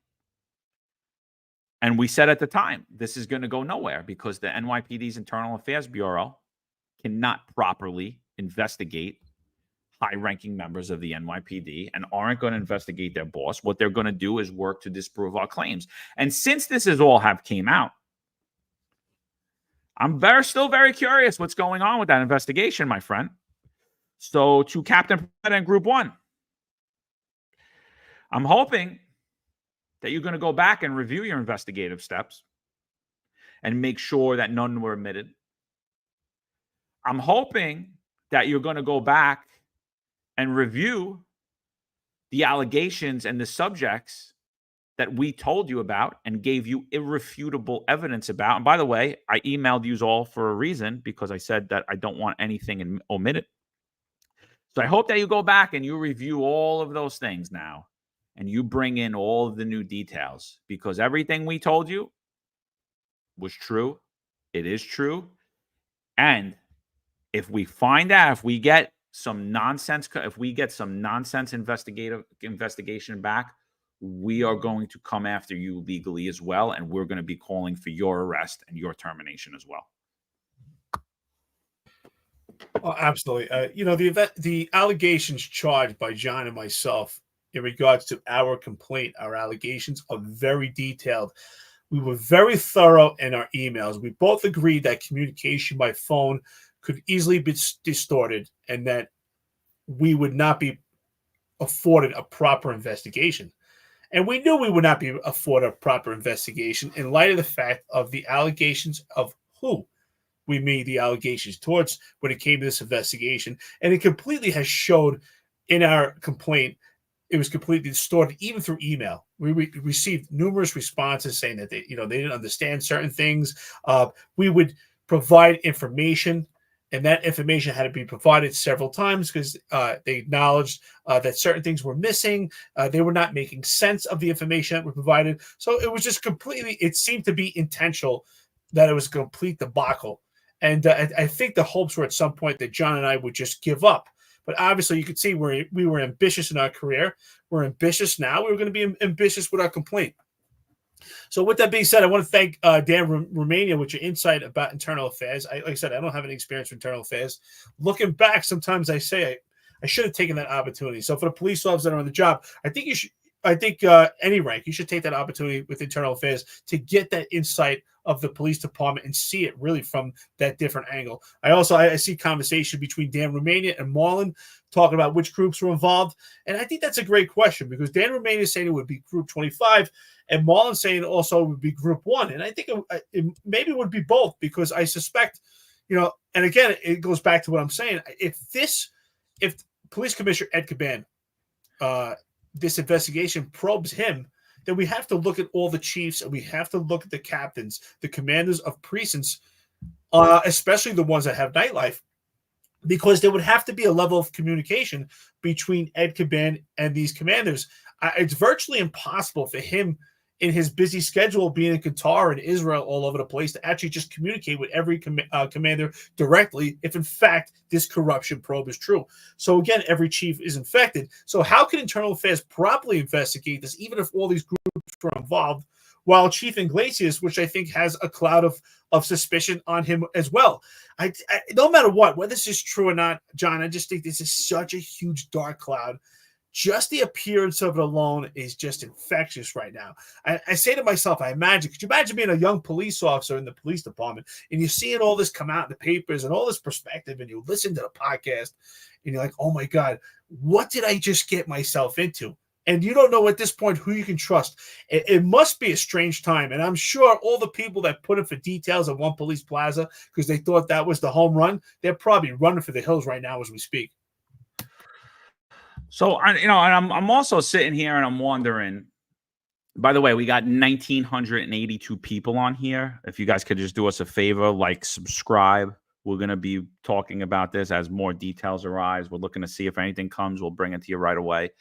And we said at the time, this is going to go nowhere because the NYPD's Internal Affairs Bureau cannot properly investigate high-ranking members of the NYPD and aren't going to investigate their boss. What they're going to do is work to disprove our claims. And since this is all came out, I'm still very curious what's going on with that investigation, my friend. So to Captain President Group 1, I'm hoping that you're going to go back and review your investigative steps and make sure that none were omitted. I'm hoping that you're going to go back and review the allegations and the subjects that we told you about and gave you irrefutable evidence about. And by the way, I emailed you all for a reason, because I said that I don't want anything omitted. So I hope that you go back and you review all of those things now, and you bring in all of the new details, because everything we told you was true. It is true. And if we find out, if we get some nonsense investigation back, we are going to come after you legally as well. And we're going to be calling for your arrest and your termination as well. Oh, absolutely. The allegations charged by John and myself in regards to our complaint, our allegations are very detailed. We were very thorough in our emails. We both agreed that communication by phone could easily be distorted and that we would not be afforded a proper investigation. And we knew we would not be afforded a proper investigation in light of the fact of the allegations of who we made the allegations towards when it came to this investigation. And it completely has showed in our complaint. It was completely distorted, even through email. We received numerous responses saying that they didn't understand certain things. We would provide information, and that information had to be provided several times because they acknowledged that certain things were missing. They were not making sense of the information that were provided. So it was just completely, it seemed to be intentional that it was a complete debacle. And I think the hopes were at some point that John and I would just give up. But obviously, you could see we were ambitious in our career. We're ambitious now. We're going to be ambitious with our complaint. So with that being said, I want to thank Dan Romania with your insight about internal affairs. Like I said, I don't have any experience with internal affairs. Looking back, sometimes I say I should have taken that opportunity. So for the police officers that are on the job, I think I think any rank, you should take that opportunity with internal affairs to get that insight of the police department and see it really from that different angle. I see conversation between Dan Romania and Marlon talking about which groups were involved. And I think that's a great question because Dan Romania is saying it would be group 25 and Marlon saying also it would be group 1. And I think it maybe would be both because I suspect, and again, it goes back to what I'm saying. If Police Commissioner Ed Caban, this investigation probes him, then we have to look at all the chiefs and we have to look at the captains, the commanders of precincts, especially the ones that have nightlife, because there would have to be a level of communication between Ed Caban and these commanders. It's virtually impossible for him in his busy schedule being in Qatar and Israel all over the place to actually just communicate with every commander directly if in fact this corruption probe is true. So again, every chief is infected. So how can internal affairs properly investigate this even if all these groups were involved, while Chief Iglesias, which I think has a cloud of suspicion on him as well? I no matter what, whether this is true or not, John, I just think this is such a huge dark cloud. Just the appearance of it alone is just infectious right now. I say to myself, could you imagine being a young police officer in the police department and you're seeing all this come out in the papers and all this perspective and you listen to the podcast and you're like, oh my God, what did I just get myself into? And you don't know at this point who you can trust. It must be a strange time. And I'm sure all the people that put in for details at One Police Plaza because they thought that was the home run, they're probably running for the hills right now as we speak. So, I'm also sitting here and I'm wondering, by the way, we got 1,982 people on here. If you guys could just do us a favor, subscribe. We're going to be talking about this as more details arise. We're looking to see if anything comes. We'll bring it to you right away.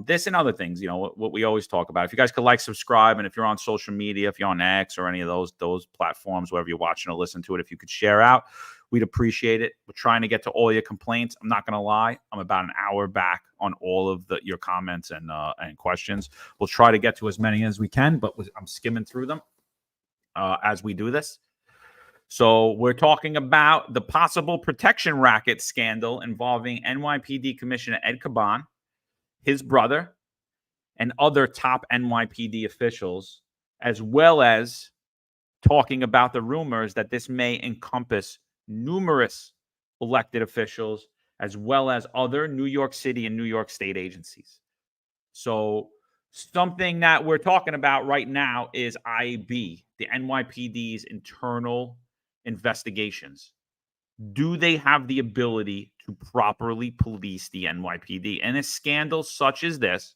This and other things, what we always talk about. If you guys could subscribe, and if you're on social media, if you're on X or any of those platforms, wherever you're watching or listen to it, if you could share out, we'd appreciate it. We're trying to get to all your complaints. I'm not going to lie. I'm about an hour back on all of your comments and questions. We'll try to get to as many as we can, but I'm skimming through them as we do this. So we're talking about the possible protection racket scandal involving NYPD Commissioner Ed Caban, his brother, and other top NYPD officials, as well as talking about the rumors that this may encompass numerous elected officials, as well as other New York City and New York State agencies. So something that we're talking about right now is IB, the NYPD's internal investigations. Do they have the ability to properly police the NYPD? And a scandal such as this,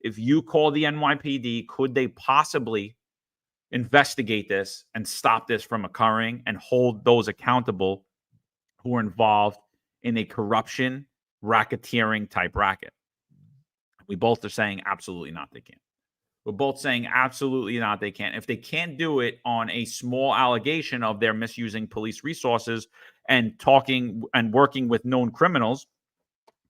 if you call the NYPD, could they possibly investigate this and stop this from occurring and hold those accountable who are involved in a corruption, racketeering type racket? We both are saying absolutely not, they can't. We're both saying absolutely not, they can't. If they can't do it on a small allegation of their misusing police resources and talking and working with known criminals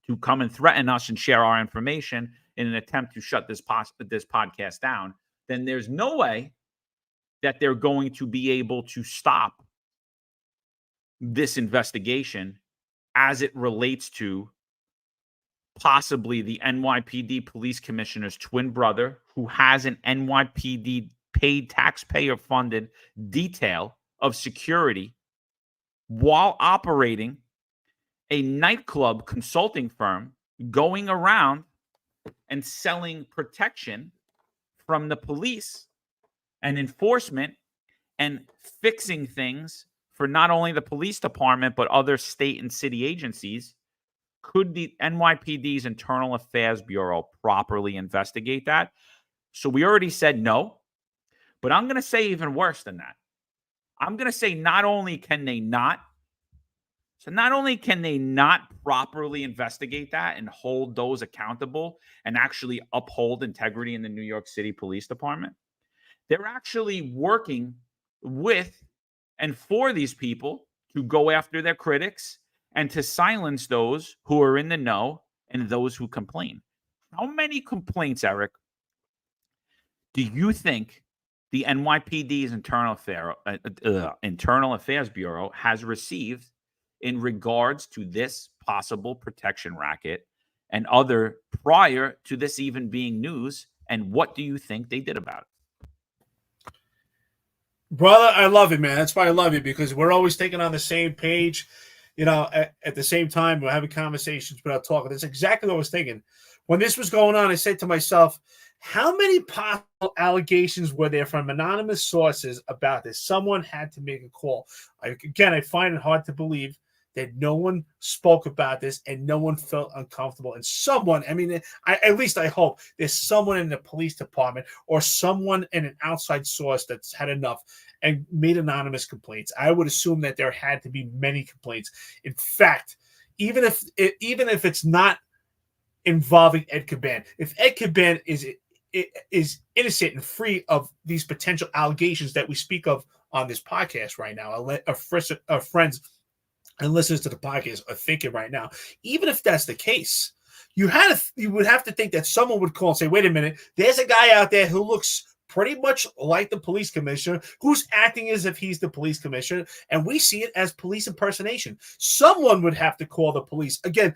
to come and threaten us and share our information in an attempt to shut this podcast down, then there's no way that they're going to be able to stop this investigation as it relates to possibly the NYPD police commissioner's twin brother, who has an NYPD paid taxpayer-funded detail of security while operating a nightclub consulting firm, going around and selling protection from the police and enforcement and fixing things for not only the police department, but other state and city agencies. Could the NYPD's Internal Affairs Bureau properly investigate that? So we already said no, but I'm going to say even worse than that. I'm going to say not only can they not properly investigate that and hold those accountable and actually uphold integrity in the New York City Police Department, they're actually working with and for these people to go after their critics and to silence those who are in the know and those who complain. How many complaints, Eric, do you think the NYPD's Internal Affairs Bureau has received in regards to this possible protection racket and other prior to this even being news? And what do you think they did about it? Brother, I love it, man. That's why I love you, because we're always thinking on the same page. At the same time, we're having conversations without talking. That's exactly what I was thinking. When this was going on, I said to myself, how many possible allegations were there from anonymous sources about this? Someone had to make a call. I find it hard to believe that no one spoke about this and no one felt uncomfortable. And someone, at least I hope there's someone in the police department or someone in an outside source that's had enough and made anonymous complaints. I would assume that there had to be many complaints. In fact, even if it's not involving Ed Caban, if Ed Caban is innocent and free of these potential allegations that we speak of on this podcast right now, our friends and listeners to the podcast are thinking right now, even if that's the case, you would have to think that someone would call and say, wait a minute, there's a guy out there who looks pretty much like the police commissioner, who's acting as if he's the police commissioner, and we see it as police impersonation. Someone would have to call the police. Again,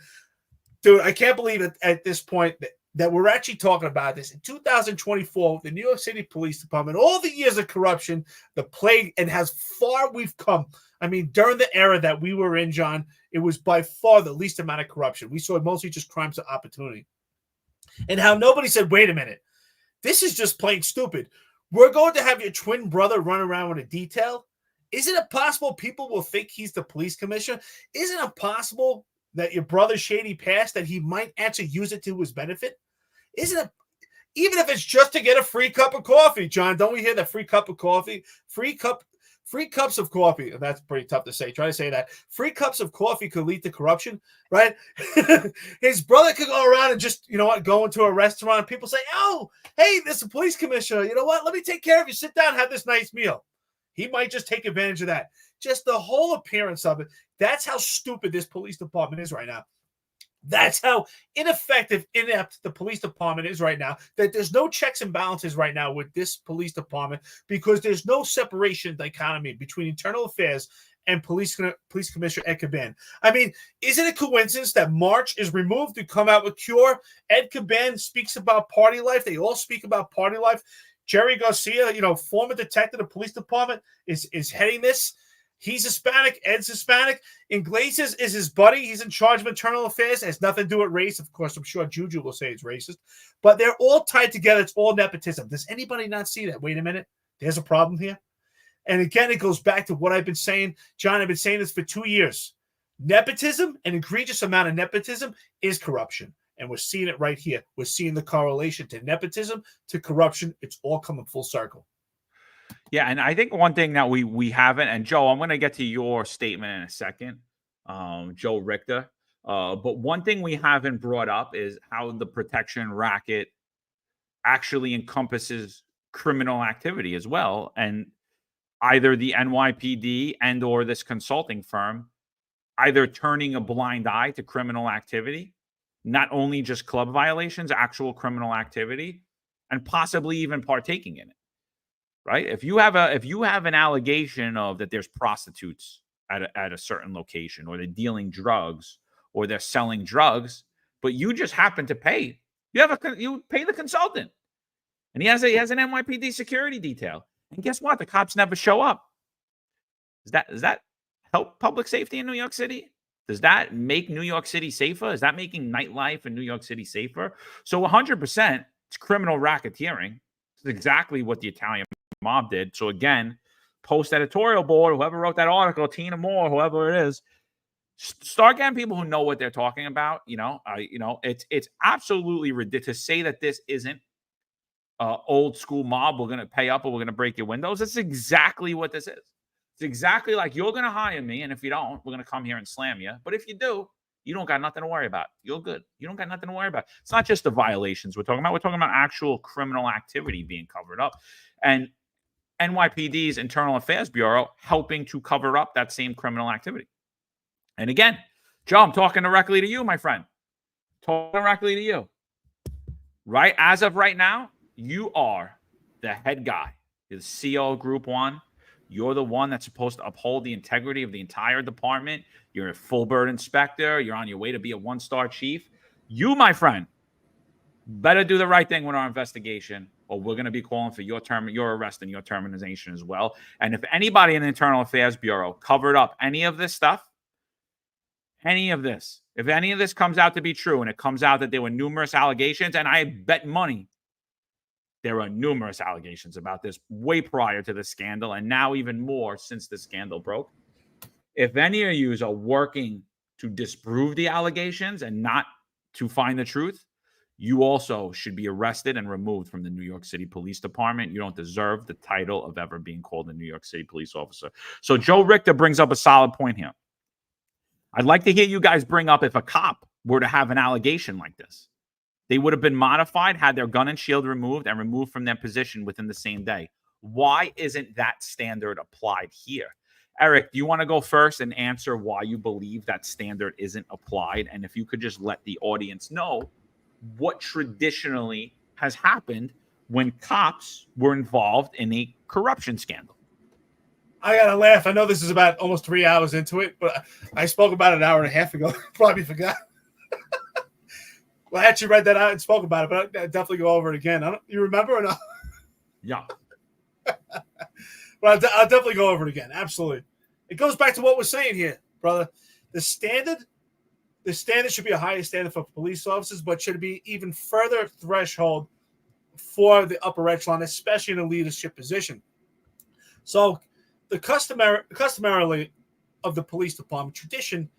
dude, I can't believe it at this point that we're actually talking about this. In 2024, the New York City Police Department, all the years of corruption, the plague, and how far we've come. During the era that we were in, John, it was by far the least amount of corruption. We saw mostly just crimes of opportunity. And how nobody said, wait a minute, this is just plain stupid. We're going to have your twin brother run around with a detail. Isn't it possible people will think he's the police commissioner? Isn't it possible that your brother's shady past, that he might actually use it to his benefit? Isn't it, even if it's just to get a free cup of coffee, John? Don't we hear that free cup of coffee? Free cups of coffee. That's pretty tough to say. Try to say that. Free cups of coffee could lead to corruption, right? His brother could go around and just, go into a restaurant and people say, oh, hey, there's a police commissioner. You know what? Let me take care of you. Sit down, have this nice meal. He might just take advantage of that. Just the whole appearance of it. That's how stupid this police department is right now. That's how ineffective, inept the police department is right now, that there's no checks and balances right now with this police department, because there's no separation dichotomy between internal affairs and police commissioner Ed Caban. Is it a coincidence that March is removed to come out with cure? Ed Caban speaks about party life. They all speak about party life. Jerry Garcia, former detective of the police department, is heading this. He's Hispanic. Ed's Hispanic. Iglesias is his buddy. He's in charge of internal affairs. It has nothing to do with race. Of course, I'm sure Juju will say it's racist. But they're all tied together. It's all nepotism. Does anybody not see that? Wait a minute. There's a problem here. And again, it goes back to what I've been saying. John, I've been saying this for 2 years. Nepotism, an egregious amount of nepotism, is corruption. And we're seeing it right here. We're seeing the correlation to nepotism, to corruption. It's all coming full circle. Yeah, and I think one thing that we haven't, and Joe, I'm going to get to your statement in a second, Joe Richter. But one thing we haven't brought up is how the protection racket actually encompasses criminal activity as well. And either the NYPD and or this consulting firm either turning a blind eye to criminal activity, not only just club violations, actual criminal activity, and possibly even partaking in it. Right? If you have an allegation of that there's prostitutes at a certain location, or they're dealing drugs, or they're selling drugs, but you just happen to pay, you pay the consultant, and he has an NYPD security detail, and guess what? The cops never show up. Does that help public safety in New York City? Does that make New York City safer? Is that making nightlife in New York City safer? So 100%, it's criminal racketeering. It's exactly what the Italian mob did. So again, post editorial board, whoever wrote that article, Tina Moore, whoever it is, start getting people who know what they're talking about. It's absolutely ridiculous to say that this isn't old school mob. We're going to pay up or we're going to break your windows. That's exactly what this is. It's exactly like, you're going to hire me, and if you don't, we're going to come here and slam you. But if you do, you don't got nothing to worry about. You're good. You don't got nothing to worry about. It's not just the violations we're talking about. We're talking about actual criminal activity being covered up. And NYPD's Internal Affairs Bureau helping to cover up that same criminal activity. And again, Joe, I'm talking directly to you, my friend. Talking directly to you. Right? As of right now, you are the head guy. You're the CEO of Group 1. You're the one that's supposed to uphold the integrity of the entire department. You're a full bird inspector. You're on your way to be a one-star chief. You, my friend, better do the right thing with our investigation, or we're going to be calling for your arrest and your termination as well. And if anybody in the Internal Affairs Bureau covered up any of this stuff, if any of this comes out to be true, and it comes out that there were numerous allegations, and I bet money there are numerous allegations about this way prior to the scandal, and now even more since the scandal broke. If any of you are working to disprove the allegations and not to find the truth, you also should be arrested and removed from the New York City Police Department. You don't deserve the title of ever being called a New York City police officer. So Joe Richter brings up a solid point here. I'd like to hear you guys bring up if a cop were to have an allegation like this. They would have been modified, had their gun and shield removed, and removed from their position within the same day. Why isn't that standard applied here? Eric, do you want to go first and answer why you believe that standard isn't applied? And if you could just let the audience know what traditionally has happened when cops were involved in a corruption scandal. I gotta laugh. I know this is about almost 3 hours into it, but I spoke about it an hour and a half ago. Probably forgot. Well, I actually read that out and spoke about it, but I'll definitely go over it again. You remember or not? Yeah. But I'll definitely go over it again. Absolutely. It goes back to what we're saying here, brother. The standard should be a higher standard for police officers, but should be even further threshold for the upper echelon, especially in a leadership position. So the customarily of the police department tradition,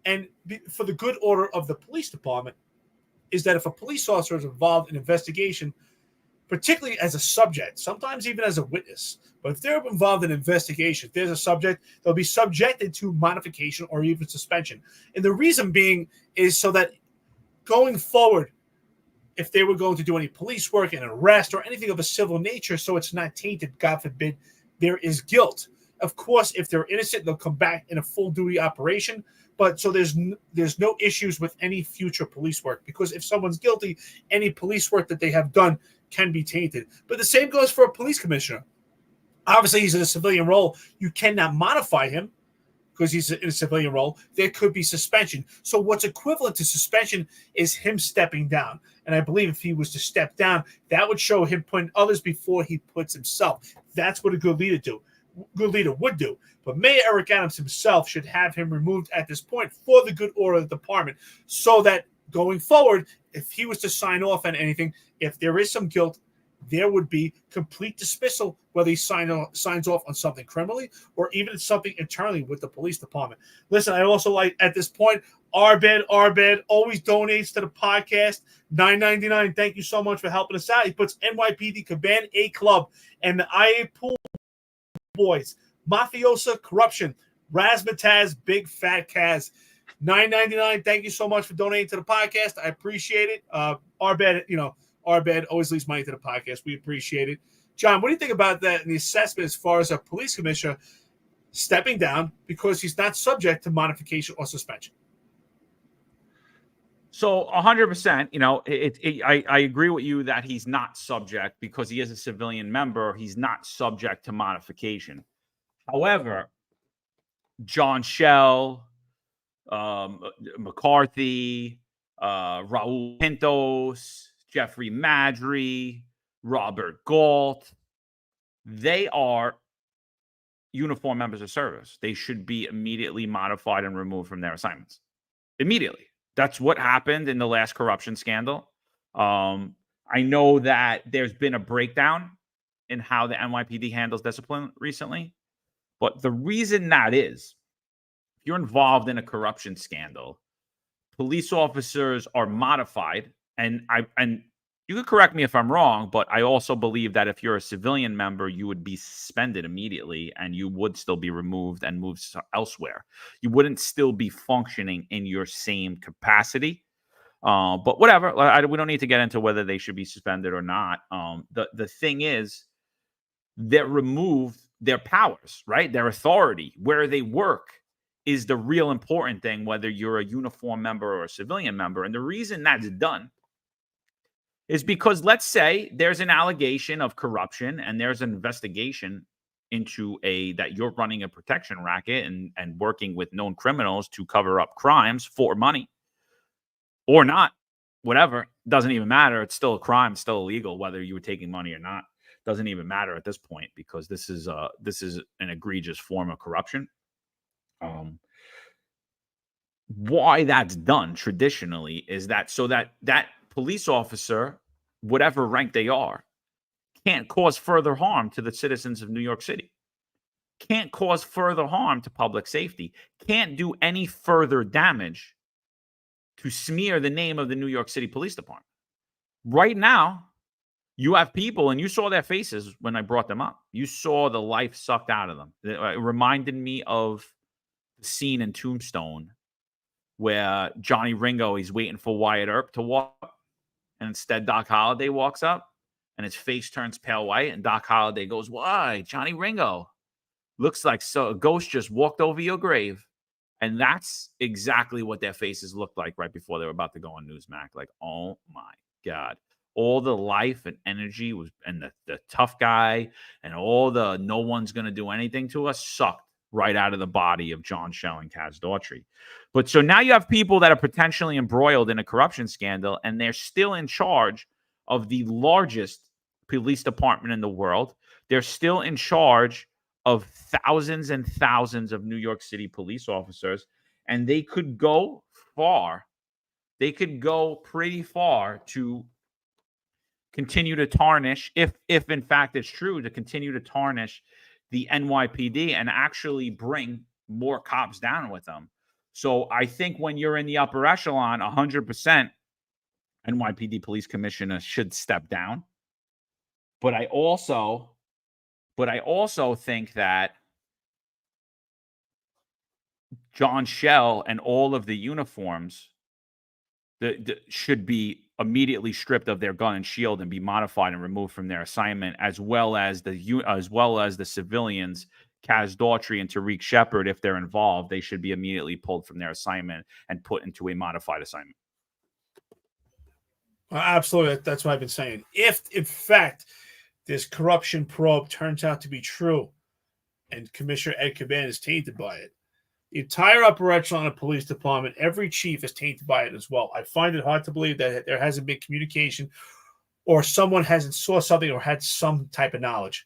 and for the good order of the police department, is that if a police officer is involved in an investigation, particularly as a subject, sometimes even as a witness, but if they're involved in an investigation, if there's a subject, they'll be subjected to modification or even suspension. And the reason being is so that going forward, if they were going to do any police work, an arrest, or anything of a civil nature, so it's not tainted, God forbid, there is guilt. Of course, if they're innocent, they'll come back in a full duty operation. But so there's no issues with any future police work, because if someone's guilty, any police work that they have done can be tainted. But the same goes for a police commissioner. Obviously, he's in a civilian role. You cannot modify him because he's in a civilian role. There could be suspension. So what's equivalent to suspension is him stepping down. And I believe if he was to step down, that would show him putting others before he puts himself. That's what a good leader would do. But Mayor Eric Adams himself should have him removed at this point for the good order of the department, so that going forward, if he was to sign off on anything, if there is some guilt, there would be complete dismissal, whether he signs off on something criminally or even something internally with the police department. Listen, I also like at this point, Arbed always donates to the podcast, $9.99. Thank you so much for helping us out. He puts NYPD Caban A Club and the IA Pool Boys, Mafiosa Corruption, Razzmatazz, Big Fat Kaz, $9.99. Thank you so much for donating to the podcast. I appreciate it. Arbed always leaves money to the podcast. We appreciate it. John, what do you think about that and the assessment as far as a police commissioner stepping down because he's not subject to modification or suspension? So 100%, I agree with you that he's not subject because he is a civilian member. He's not subject to modification. However, John Schell, McCarthy, Raul Pintos, Jeffrey Madry, Robert Galt, they are uniform members of service. They should be immediately modified and removed from their assignments. Immediately. That's what happened in the last corruption scandal. I know that there's been a breakdown in how the NYPD handles discipline recently. But the reason that is, if you're involved in a corruption scandal, police officers are modified. And you could correct me if I'm wrong, but I also believe that if you're a civilian member, you would be suspended immediately and you would still be removed and moved elsewhere. You wouldn't still be functioning in your same capacity. But whatever, we don't need to get into whether they should be suspended or not. The thing is, they're removed their powers, right? Their authority, where they work is the real important thing, whether you're a uniform member or a civilian member. And the reason that's done is because, let's say there's an allegation of corruption and there's an investigation into that you're running a protection racket and working with known criminals to cover up crimes for money or not. whatever, doesn't even matter. It's still a crime, still illegal, whether you were taking money or not. Doesn't even matter at this point because this is an egregious form of corruption. Why that's done traditionally is that so that police officer, whatever rank they are, can't cause further harm to the citizens of New York City, can't cause further harm to public safety, can't do any further damage to smear the name of the New York City Police Department. Right now, you have people, and you saw their faces when I brought them up. You saw the life sucked out of them. It reminded me of the scene in Tombstone where Johnny Ringo, he's waiting for Wyatt Earp to walk up, and instead Doc Holliday walks up, and his face turns pale white, and Doc Holliday goes, "Why, Johnny Ringo? Looks like a ghost just walked over your grave." And that's exactly what their faces looked like right before they were about to go on Newsmax. Like, oh my God. All the life and energy was, and the tough guy and all the no one's going to do anything to us sucked right out of the body of John Schell and Kaz Daughtry. But so now you have people that are potentially embroiled in a corruption scandal, and they're still in charge of the largest police department in the world. They're still in charge of thousands and thousands of New York City police officers, and they could go far. They could go pretty far to continue to tarnish, if in fact it's true, to continue to tarnish the NYPD and actually bring more cops down with them. So I think when you're in the upper echelon, 100% NYPD police commissioner should step down. But I also think that John Schell and all of the uniforms should be immediately stripped of their gun and shield and be modified and removed from their assignment, as well as the civilians, Kaz Daughtry and Tariq Shepard, if they're involved, they should be immediately pulled from their assignment and put into a modified assignment. Absolutely. That's what I've been saying. If, in fact, this corruption probe turns out to be true and Commissioner Ed Caban is tainted by it, the entire upper echelon of police department, every chief is tainted by it as well. I find it hard to believe that there hasn't been communication or someone hasn't saw something or had some type of knowledge.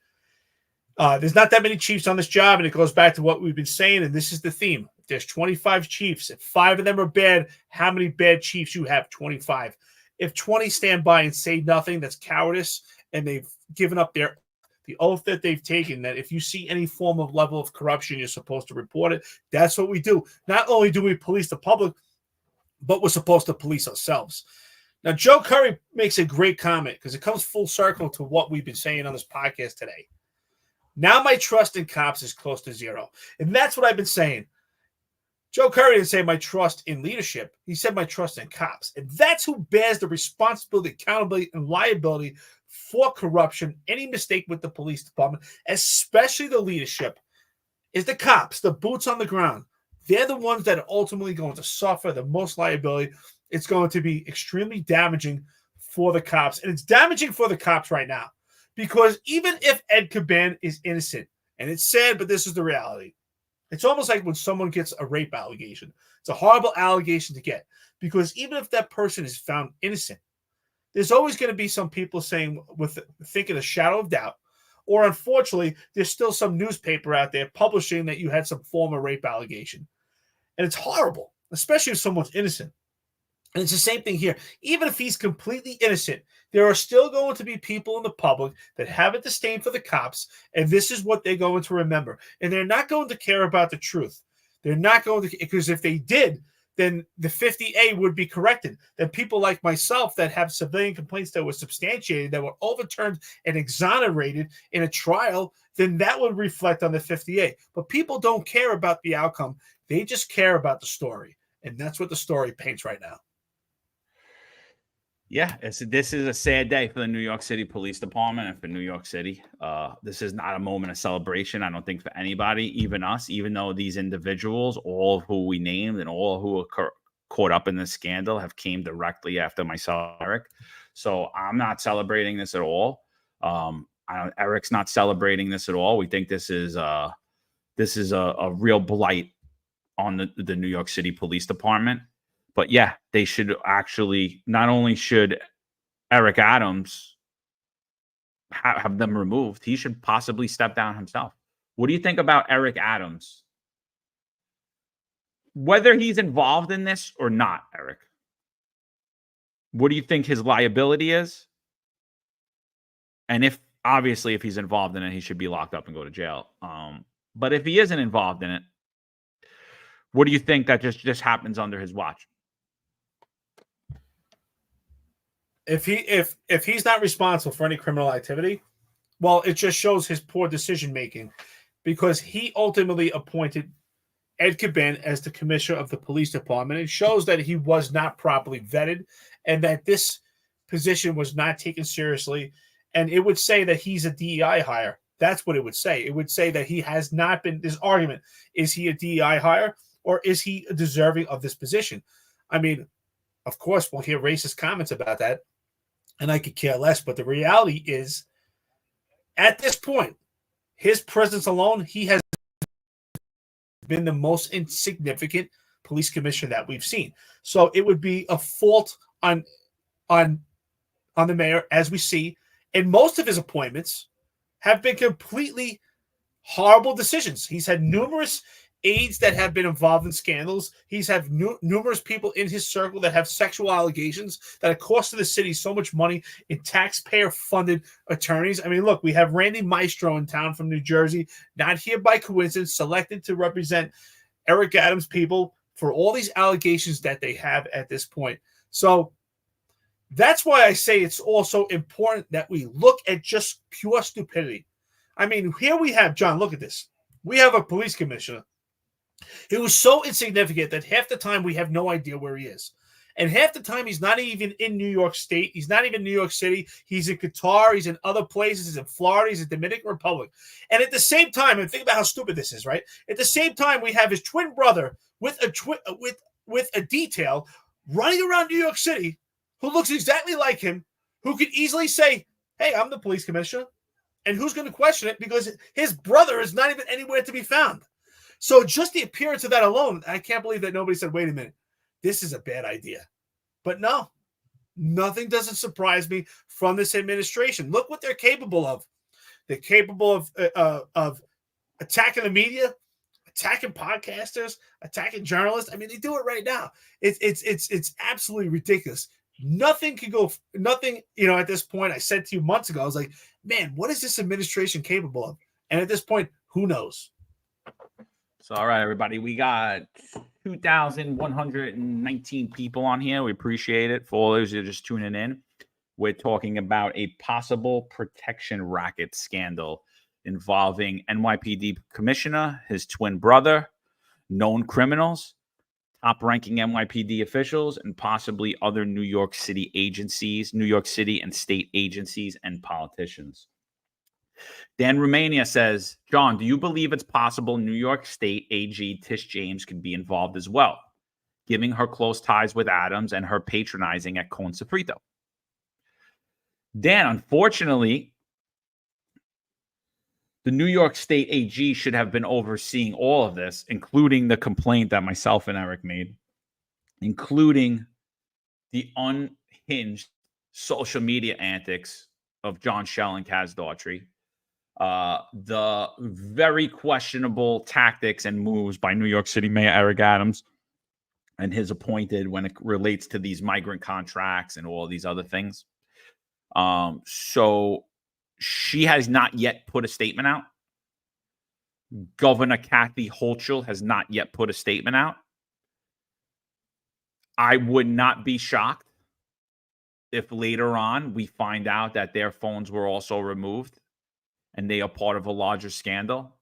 There's not that many chiefs on this job, and it goes back to what we've been saying, and this is the theme. There's 25 chiefs. If 5 of them are bad, how many bad chiefs you have? 25. If 20 stand by and say nothing, that's cowardice, and they've given up the oath that they've taken, that if you see any form of level of corruption, you're supposed to report it. That's what we do. Not only do we police the public, but we're supposed to police ourselves. Now, Joe Curry makes a great comment because it comes full circle to what we've been saying on this podcast today. Now my trust in cops is close to zero. And that's what I've been saying. Joe Curry didn't say my trust in leadership. He said my trust in cops. And that's who bears the responsibility, accountability, and liability for corruption, any mistake with the police department, especially the leadership, is the cops, the boots on the ground. They're the ones that are ultimately going to suffer the most liability. It's going to be extremely damaging for the cops. And it's damaging for the cops right now. Because even if Ed Caban is innocent, and it's sad, but this is the reality. It's almost like when someone gets a rape allegation. It's a horrible allegation to get. Because even if that person is found innocent, there's always going to be some people saying, thinking a shadow of doubt, or unfortunately, there's still some newspaper out there publishing that you had some form of rape allegation. And it's horrible, especially if someone's innocent. And it's the same thing here. Even if he's completely innocent, there are still going to be people in the public that have a disdain for the cops, and this is what they're going to remember. And they're not going to care about the truth. They're not going to, because if they did, then the 50A would be corrected. Then people like myself that have civilian complaints that were substantiated, that were overturned and exonerated in a trial, then that would reflect on the 50A. But people don't care about the outcome. They just care about the story. And that's what the story paints right now. Yeah, this is a sad day for the New York City Police Department and for New York City. This is not a moment of celebration, I don't think, for anybody, even us, even though these individuals, all of who we named and all who are caught up in this scandal have came directly after myself, Eric. So I'm not celebrating this at all. Eric's not celebrating this at all. We think this is a real blight on the New York City Police Department. But yeah, they should actually, not only should Eric Adams have them removed, he should possibly step down himself. What do you think about Eric Adams? Whether he's involved in this or not, Eric, what do you think his liability is? And if obviously if he's involved in it, he should be locked up and go to jail. But if he isn't involved in it, what do you think that just happens under his watch? If he's not responsible for any criminal activity, well, it just shows his poor decision making, because he ultimately appointed Ed Caban as the commissioner of the police department. It shows that he was not properly vetted and that this position was not taken seriously. And it would say that he's a DEI hire. That's what it would say. It would say that he has not been, this argument, is he a DEI hire or is he deserving of this position? I mean, of course, we'll hear racist comments about that, and I could care less. But the reality is, at this point, his presence alone, he has been the most insignificant police commissioner that we've seen. So it would be a fault on the mayor, as we see. And most of his appointments have been completely horrible decisions. He's had numerous aides that have been involved in scandals. He's had numerous people in his circle that have sexual allegations that have costed the city so much money in taxpayer-funded attorneys. I mean, look, we have Randy Maestro in town from New Jersey, not here by coincidence, selected to represent Eric Adams' people for all these allegations that they have at this point. So that's why I say it's also important that we look at just pure stupidity. I mean, here we have, John, look at this. We have a police commissioner who is so insignificant that half the time we have no idea where he is. And half the time he's not even in New York State. He's not even in New York City. He's in Qatar. He's in other places. He's in Florida. He's in Dominican Republic. And at the same time, and think about how stupid this is, right? At the same time, we have his twin brother with a detail running around New York City who looks exactly like him, who could easily say, hey, I'm the police commissioner. And who's going to question it? Because his brother is not even anywhere to be found. So just the appearance of that alone, I can't believe that nobody said, wait a minute, this is a bad idea. But no, nothing doesn't surprise me from this administration. Look what they're capable of. They're capable of attacking the media, attacking podcasters, attacking journalists. I mean, they do it right now. It's absolutely ridiculous. Nothing, at this point, I said to you months ago, I was like, man, what is this administration capable of? And at this point, who knows? So, all right, everybody, we got 2,119 people on here. We appreciate it. For all those who are just tuning in, we're talking about a possible protection racket scandal involving NYPD commissioner, his twin brother, known criminals, top-ranking NYPD officials, and possibly other New York City agencies, New York City and state agencies and politicians. Dan Romania says, John, do you believe it's possible New York State AG Tish James could be involved as well, giving her close ties with Adams and her patronizing at Con Sofrito? Dan, unfortunately, the New York State AG should have been overseeing all of this, including the complaint that myself and Eric made, including the unhinged social media antics of John Schell and Kaz Daughtry, the very questionable tactics and moves by New York City Mayor Eric Adams and his appointed when it relates to these migrant contracts and all these other things. So she has not yet put a statement out. Governor Kathy Hochul has not yet put a statement out. I would not be shocked if later on we find out that their phones were also removed and they are part of a larger scandal.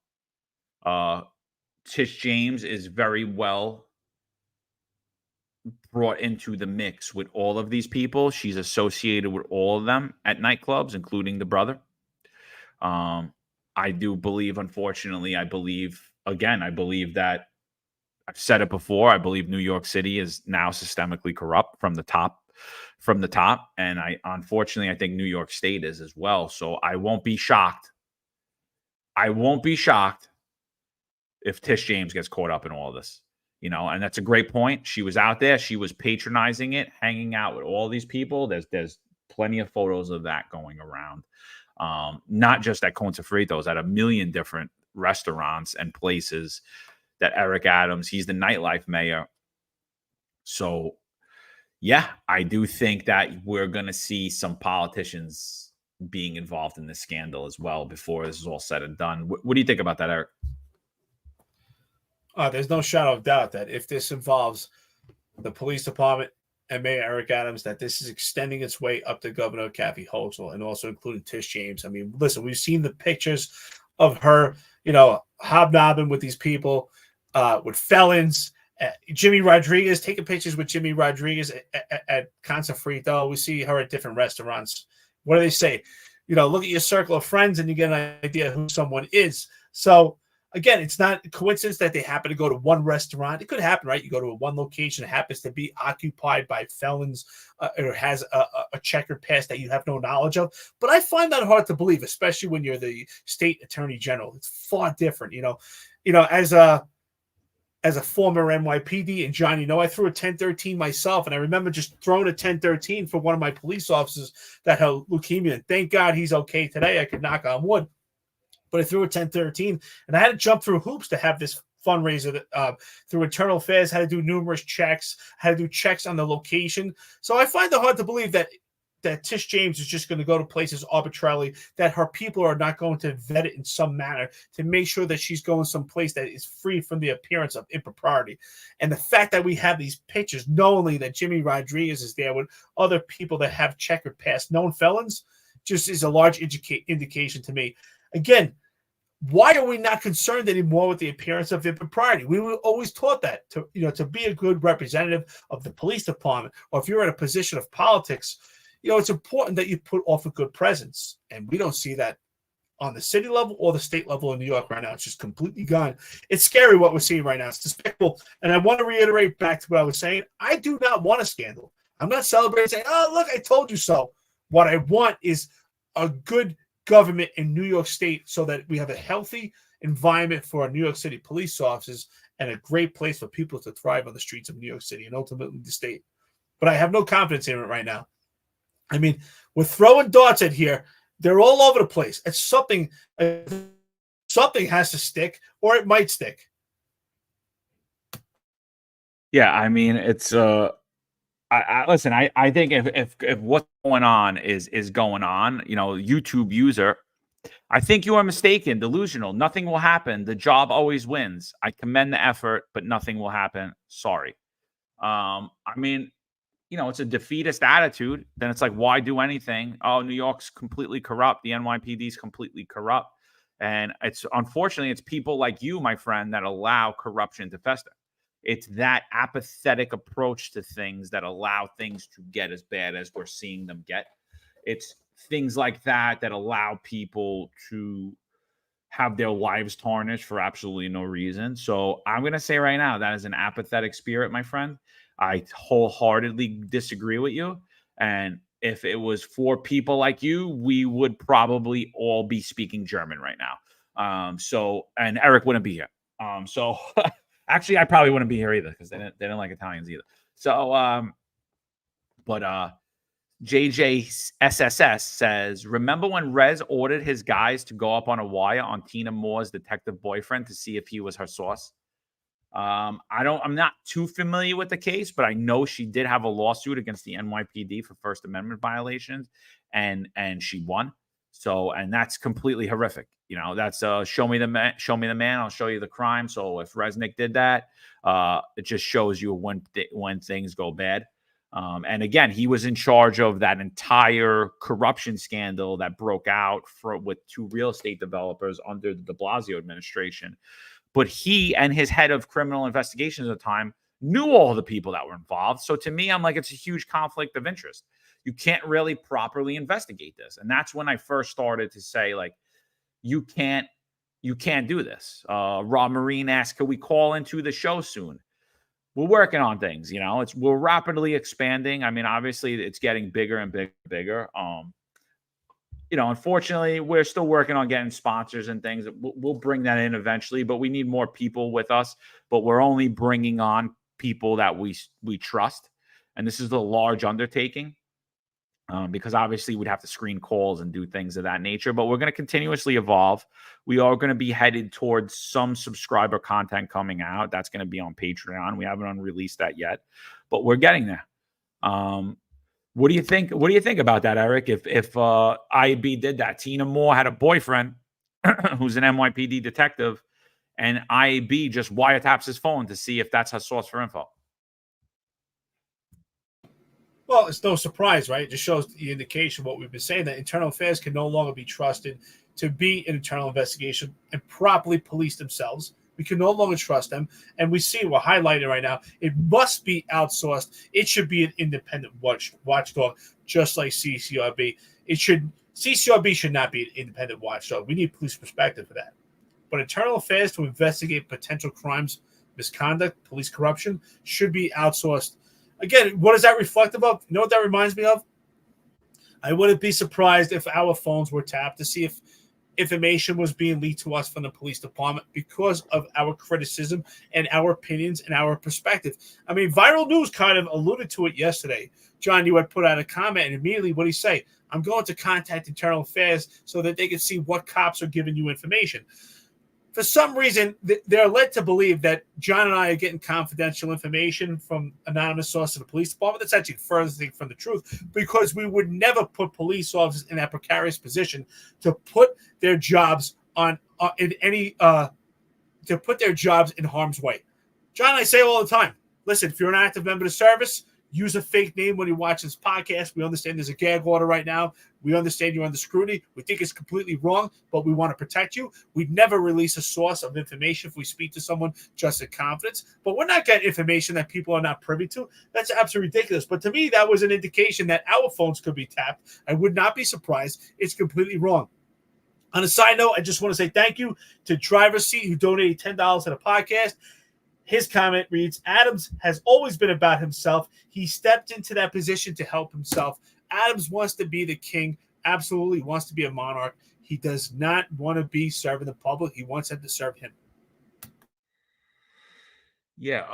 Tish James is very well brought into the mix with all of these people. She's associated with all of them at nightclubs, including the brother. I do believe, unfortunately, I believe that I've said it before. I believe New York City is now systemically corrupt from the top. And unfortunately, I think New York State is as well. So I won't be shocked. I won't be shocked if Tish James gets caught up in all of this. You know, and that's a great point. She was out there. She was patronizing it, hanging out with all these people. There's plenty of photos of that going around. Not just at Con Sofritos, at a million different restaurants and places that Eric Adams, he's the nightlife mayor. So, yeah, I do think that we're going to see some politicians being involved in this scandal as well before this is all said and done. What do you think about that, Eric? There's no shadow of doubt that if this involves the police department and Mayor Eric Adams, that this is extending its way up to Governor Kathy Hochul and also including Tish James. I mean, listen, we've seen the pictures of her, you know, hobnobbing with these people, with felons. Jimmy Rodriguez, taking pictures with Jimmy Rodriguez at Con Sofrito. We see her at different restaurants. What do they say? You know, look at your circle of friends and you get an idea who someone is. So, again, it's not a coincidence that they happen to go to one restaurant. It could happen, right? You go to one location, it happens to be occupied by felons or has a checkered past that you have no knowledge of. But I find that hard to believe, especially when you're the state attorney general. It's far different, you know, as a former NYPD, and John, you know, I threw a 1013 myself, and I remember just throwing a 1013 for one of my police officers that had leukemia. And thank God he's okay today. I could knock on wood. But I threw a 1013, and I had to jump through hoops to have this fundraiser through internal affairs, had to do numerous checks, had to do checks on the location. So I find it hard to believe that Tish James is just going to go to places arbitrarily, that her people are not going to vet it in some manner to make sure that she's going someplace that is free from the appearance of impropriety. And the fact that we have these pictures, knowing that Jimmy Rodriguez is there with other people that have checkered past, known felons, just is a large indication to me. Again, why are we not concerned anymore with the appearance of impropriety? We were always taught that to be a good representative of the police department, or if you're in a position of politics, you know, it's important that you put off a good presence. And we don't see that on the city level or the state level in New York right now. It's just completely gone. It's scary what we're seeing right now. It's despicable. And I want to reiterate back to what I was saying. I do not want a scandal. I'm not celebrating saying, oh, look, I told you so. What I want is a good government in New York State so that we have a healthy environment for our New York City police officers and a great place for people to thrive on the streets of New York City and ultimately the state. But I have no confidence in it right now. I mean, we're throwing darts at here. They're all over the place. It's something has to stick, or it might stick. Yeah, I mean, it's listen, I think if what's going on is going on, you know, YouTube user, I think you are mistaken, delusional. Nothing will happen. The job always wins. I commend the effort, but nothing will happen. Sorry. I mean, you know, it's a defeatist attitude. Then it's like, why do anything? Oh, New York's completely corrupt. The NYPD is completely corrupt. And it's unfortunately, it's people like you, my friend, that allow corruption to fester. It's that apathetic approach to things that allow things to get as bad as we're seeing them get. It's things like that that allow people to have their lives tarnished for absolutely no reason. So I'm going to say right now, that is an apathetic spirit, my friend. I wholeheartedly disagree with you. And if it was for people like you, we would probably all be speaking German right now. And Eric wouldn't be here. Actually, I probably wouldn't be here either because they didn't like Italians either. So, but JJSSS says, remember when Rez ordered his guys to go up on a wire on Tina Moore's detective boyfriend to see if he was her source? I'm not too familiar with the case, but I know she did have a lawsuit against the NYPD for First Amendment violations, and she won. So, and that's completely horrific. You know, that's show me the man, I'll show you the crime. So if Resnick did that, it just shows you when things go bad. And again, he was in charge of that entire corruption scandal that broke out with two real estate developers under the de Blasio administration. But he and his head of criminal investigations at the time knew all the people that were involved. So to me, I'm like, it's a huge conflict of interest. You can't really properly investigate this. And that's when I first started to say, like, you can't do this. Rob Marine asked, can we call into the show soon? We're working on things, you know, we're rapidly expanding. I mean, obviously it's getting bigger and bigger. unfortunately, we're still working on getting sponsors and things. We'll bring that in eventually, but we need more people with us. But we're only bringing on people that we trust, and this is a large undertaking. Because obviously we'd have to screen calls and do things of that nature, but we're going to continuously evolve. We are going to be headed towards some subscriber content coming out. That's going to be on Patreon. We haven't unreleased that yet, but we're getting there. What do you think? What do you think about that, Eric? If IB did that, Tina Moore had a boyfriend who's an NYPD detective, and IB just wiretaps his phone to see if that's her source for info. Well, it's no surprise, right? It just shows the indication of what we've been saying, that internal affairs can no longer be trusted to be an internal investigation and properly police themselves. We can no longer trust them. And we see, we're highlighting right now, it must be outsourced. It should be an independent watchdog, just like CCRB. CCRB should not be an independent watchdog. We need police perspective for that. But internal affairs to investigate potential crimes, misconduct, police corruption should be outsourced. Again, what is that reflective of? You know what that reminds me of? I wouldn't be surprised if our phones were tapped to see if information was being leaked to us from the police department because of our criticism and our opinions and our perspective. I mean, Viral News kind of alluded to it yesterday. John, you had put out a comment, and immediately what did he say? I'm going to contact Internal Affairs so that they can see what cops are giving you information. For some reason, they're led to believe that John and I are getting confidential information from anonymous sources of the police department. That's actually furthest from the truth, because we would never put police officers in that precarious position to put their jobs to put their jobs in harm's way. John and I say all the time, listen, if you're an active member of the service, use a fake name when you watch this podcast. We understand there's a gag order right now. We understand you're under scrutiny. We think it's completely wrong, but we want to protect you. We'd never release a source of information if we speak to someone just in confidence. But we're not getting information that people are not privy to. That's absolutely ridiculous. But to me, that was an indication that our phones could be tapped. I would not be surprised. It's completely wrong. On a side note, I just want to say thank you to Driver's Seat, who donated $10 to the podcast. His comment reads, Adams has always been about himself. He stepped into that position to help himself. Adams wants to be the king. Absolutely wants to be a monarch. He does not want to be serving the public. He wants them to serve him. Yeah.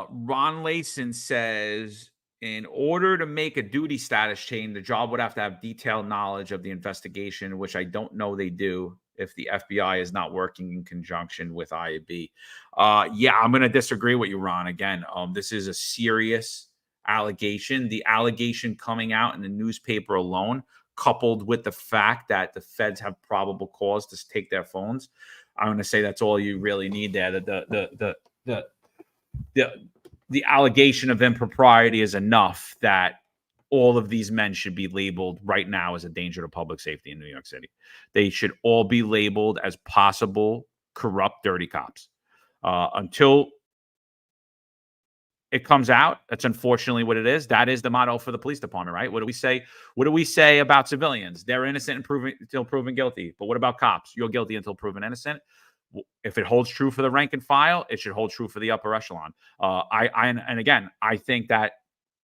Ron Layson says, in order to make a duty status change, the job would have to have detailed knowledge of the investigation, which I don't know they do if the FBI is not working in conjunction with IAB. Yeah, I'm going to disagree with you, Ron. Again, this is a serious allegation. The allegation coming out in the newspaper alone, coupled with the fact that the feds have probable cause to take their phones, I'm going to say that's all you really need there. The allegation of impropriety is enough that all of these men should be labeled right now as a danger to public safety in New York City. They should all be labeled as possible corrupt, dirty cops. Until it comes out, that's unfortunately what it is. That is the motto for the police department, right? What do we say? What do we say about civilians? They're innocent until proven guilty. But what about cops? You're guilty until proven innocent. If it holds true for the rank and file, it should hold true for the upper echelon. And again, I think that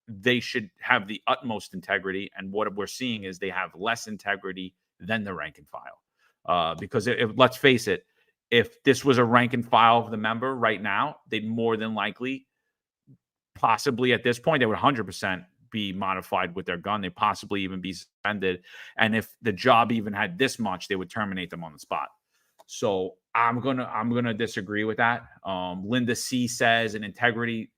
they should have the utmost integrity. And what we're seeing is they have less integrity than the rank and file. Because let's face it, if this was a rank and file of the member right now, they'd more than likely, possibly at this point, they would 100% be modified with their gun. They possibly even be suspended. And if the job even had this much, they would terminate them on the spot. So I'm gonna disagree with that. Linda C says an integrity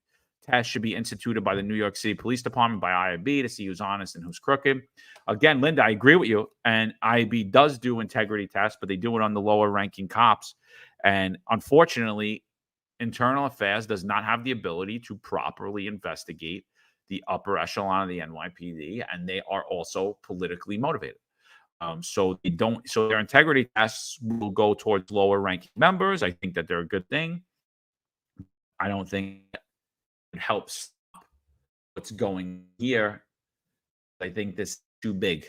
test should be instituted by the New York City Police Department, by IAB, to see who's honest and who's crooked. Again, Linda, I agree with you. And IAB does do integrity tests, but they do it on the lower ranking cops. And unfortunately, Internal Affairs does not have the ability to properly investigate the upper echelon of the NYPD, and they are also politically motivated. So their integrity tests will go towards lower ranking members. I think that they're a good thing. I don't think it helps what's going here. I think this is too big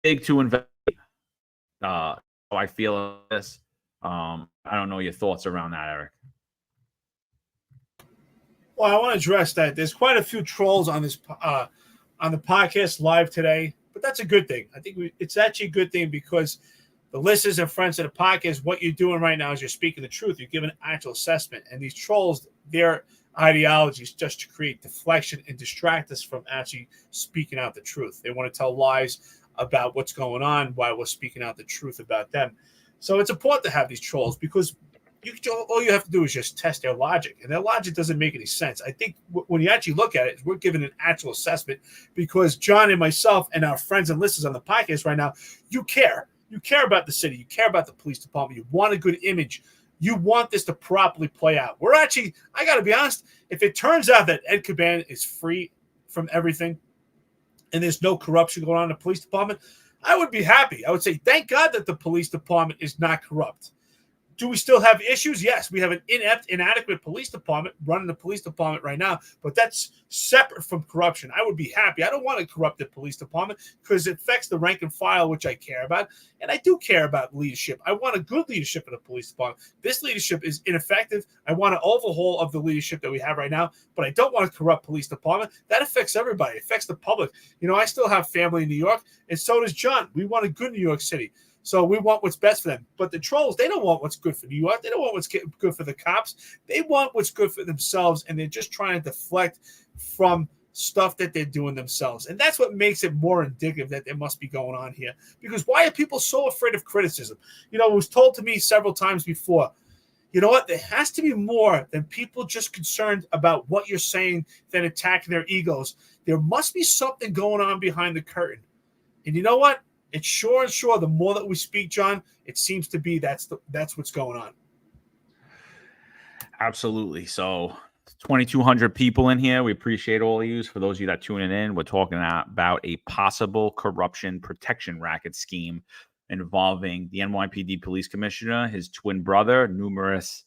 to investigate. How I feel this. I don't know your thoughts around that, Eric. Well, I want to address that. There's quite a few trolls on this on the podcast live today. but that's a good thing. I think it's actually a good thing because the listeners and friends of the podcast, what you're doing right now is you're speaking the truth. You're giving an actual assessment. And these trolls, their ideology is just to create deflection and distract us from actually speaking out the truth. They want to tell lies about what's going on while we're speaking out the truth about them. So it's important to have these trolls because all you have to do is just test their logic. And their logic doesn't make any sense. I think when you actually look at it, we're giving an actual assessment because John and myself and our friends and listeners on the podcast right now, you care. You care about the city. You care about the police department. You want a good image. You want this to properly play out. We're actually, I got to be honest, if it turns out that Ed Caban is free from everything and there's no corruption going on in the police department, I would be happy. I would say, thank God that the police department is not corrupt. Do we still have issues? Yes, we have an inept, inadequate police department running the police department right now, but that's separate from corruption. I would be happy. I don't want a corrupted police department because it affects the rank and file, which I care about, and I do care about leadership. I want a good leadership in the police department. This leadership is ineffective. I want an overhaul of the leadership that we have right now, but I don't want a corrupt police department. That affects everybody. It affects the public. You know, I still have family in New York, and so does John. We want a good New York City. So we want what's best for them. But the trolls, they don't want what's good for New York. They don't want what's good for the cops. They want what's good for themselves, and they're just trying to deflect from stuff that they're doing themselves. And that's what makes it more indicative that there must be going on here. Because why are people so afraid of criticism? You know, it was told to me several times before, you know what? There has to be more than people just concerned about what you're saying than attacking their egos. There must be something going on behind the curtain. And you know what? It's sure and sure the more that we speak, John, it seems to be that's what's going on. Absolutely. So 2,200 people in here. We appreciate all of you. For those of you that tuning in, we're talking about a possible corruption protection racket scheme involving the NYPD police commissioner, his twin brother, numerous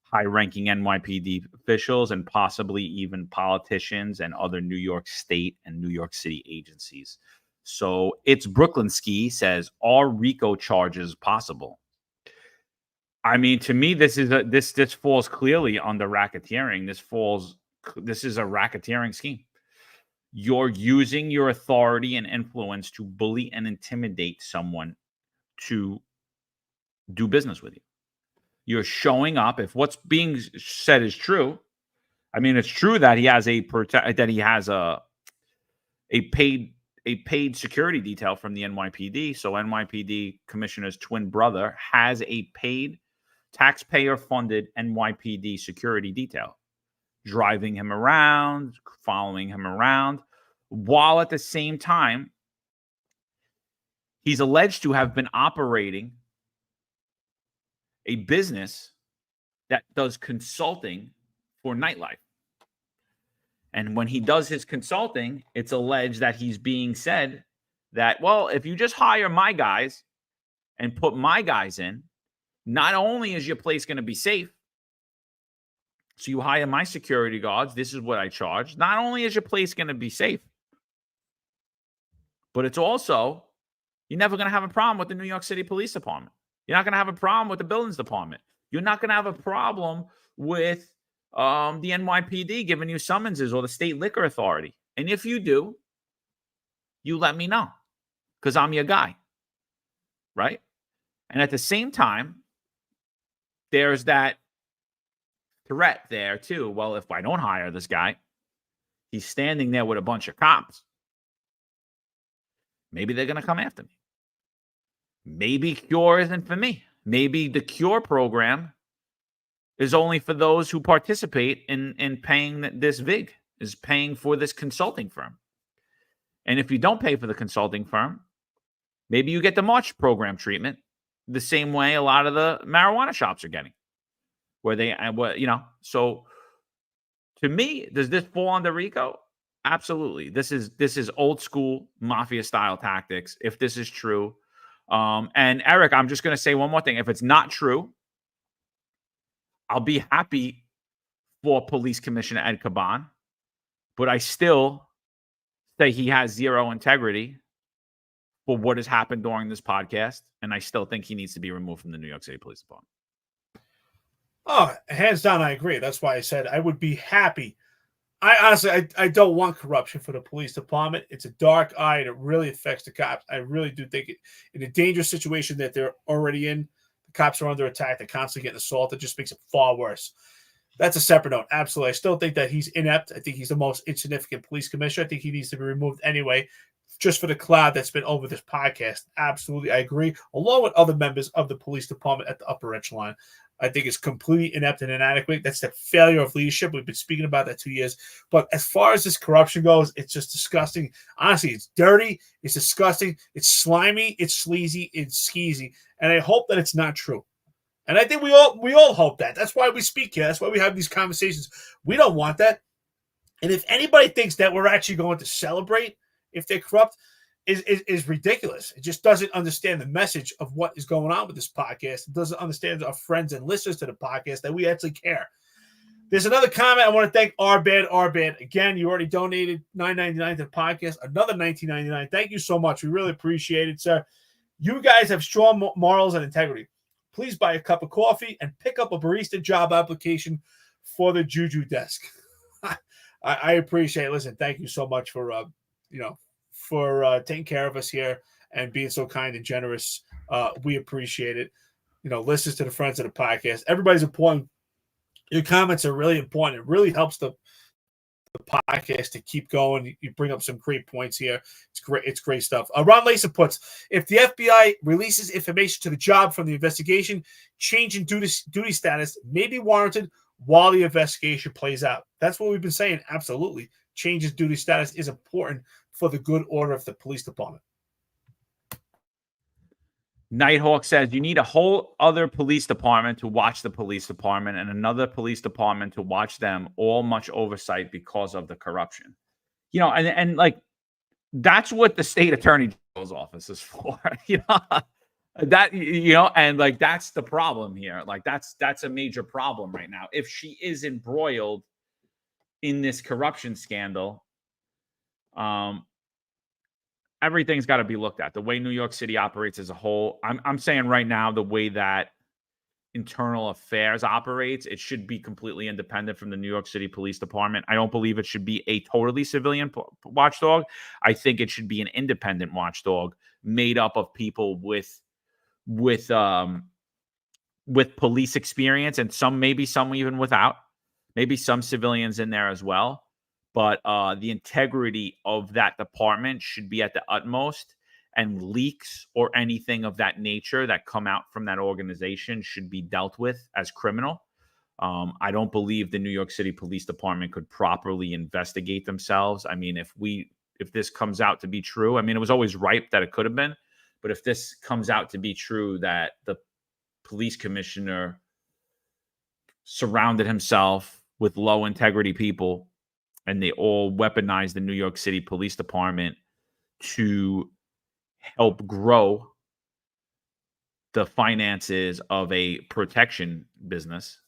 high-ranking NYPD officials, and possibly even politicians and other New York State and New York City agencies. So It's Brooklyn Ski says, are RICO charges possible? I mean, to me, this falls clearly under racketeering. This is a racketeering scheme. You're using your authority and influence to bully and intimidate someone to do business with you. You're showing up. If what's being said is true, I mean, it's true that he has a paid security detail from the NYPD. So NYPD commissioner's twin brother has a paid taxpayer-funded NYPD security detail, driving him around, following him around, while at the same time, he's alleged to have been operating a business that does consulting for nightlife. And when he does his consulting, it's alleged that he's being said that, well, if you just hire my guys and put my guys in, not only is your place going to be safe, so you hire my security guards, this is what I charge. Not only is your place going to be safe, but it's also, you're never going to have a problem with the New York City Police Department. You're not going to have a problem with the Buildings Department. You're not going to have a problem with the NYPD giving you summonses or the State Liquor Authority. And if you do, you let me know because I'm your guy, right? And at the same time, there's that threat there too. Well, if I don't hire this guy, he's standing there with a bunch of cops. Maybe they're going to come after me. Maybe Cure isn't for me. Maybe the Cure program is only for those who participate in paying this VIG, is paying for this consulting firm. And if you don't pay for the consulting firm, maybe you get the March program treatment the same way a lot of the marijuana shops are getting, where they, so to me, does this fall under RICO? Absolutely. This is old school mafia style tactics. If this is true, and Eric, I'm just going to say one more thing. If it's not true, I'll be happy for Police Commissioner Ed Caban, but I still say he has zero integrity for what has happened during this podcast, and I still think he needs to be removed from the New York City Police Department. Oh, hands down, I agree. That's why I said I would be happy I honestly, I don't want corruption for the police department. It's a dark eye, and it really affects the cops. I really do think in a dangerous situation that they're already in, the cops are under attack. They're constantly getting assaulted. It just makes it far worse. That's a separate note. Absolutely. I still think that he's inept. I think he's the most insignificant police commissioner. I think he needs to be removed anyway, just for the cloud that's been over this podcast. Absolutely. I agree. Along with other members of the police department at the upper echelon. I think it's completely inept and inadequate. That's the failure of leadership. We've been speaking about that 2 years. But as far as this corruption goes, it's just disgusting. Honestly, it's dirty. It's disgusting. It's slimy. It's sleazy. It's skeezy. And I hope that it's not true. And I think we all hope that. That's why we speak here. That's why we have these conversations. We don't want that. And if anybody thinks that we're actually going to celebrate if they're corrupt, is ridiculous. It just doesn't understand the message of what is going on with this podcast. It doesn't understand our friends and listeners to the podcast that we actually care. There's another comment. I want to thank Arbad. Again, you already donated $9.99 to the podcast. Another $19.99. Thank you so much. We really appreciate it, sir. You guys have strong morals and integrity. Please buy a cup of coffee and pick up a barista job application for the Juju desk. I appreciate it. Listen, thank you so much for taking care of us here and being so kind and generous. We appreciate it. Listen to the friends of the podcast. Everybody's important. Your comments are really important. It really helps the podcast to keep going. You bring up some great points here. It's great. It's great stuff. Ron Laser puts, if the FBI releases information to the job from the investigation, change in duty status may be warranted while the investigation plays out. That's what we've been saying. Absolutely. Change in duty status is important for the good order of the police department. Nighthawk says you need a whole other police department to watch the police department and another police department to watch them, all much oversight because of the corruption. And like that's what the state attorney general's office is for. And like that's the problem here. Like that's a major problem right now. If she is embroiled in this corruption scandal, everything's got to be looked at. The way New York City operates as a whole, I'm saying right now, the way that internal affairs operates, it should be completely independent from the New York City Police Department. I don't believe it should be a totally civilian watchdog. I think it should be an independent watchdog made up of people with police experience, and maybe some even without, maybe some civilians in there as well. But the integrity of that department should be at the utmost, and leaks or anything of that nature that come out from that organization should be dealt with as criminal. I don't believe the New York City Police Department could properly investigate themselves. I mean, if this comes out to be true, I mean, it was always ripe that it could have been, but if this comes out to be true that the police commissioner surrounded himself with low integrity people, and they all weaponized the New York City Police Department to help grow the finances of a protection business,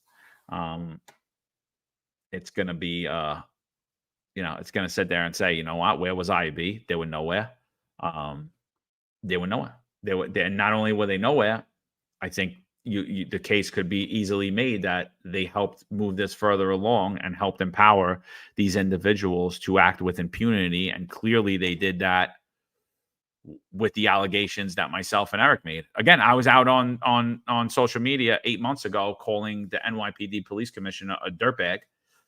it's going to be, it's going to sit there and say, you know what, where was IB? They were nowhere. They were nowhere. They not only were they nowhere, I think the case could be easily made that they helped move this further along and helped empower these individuals to act with impunity. And clearly they did that with the allegations that myself and Eric made. Again, I was out on social media 8 months ago calling the NYPD police commissioner a dirtbag,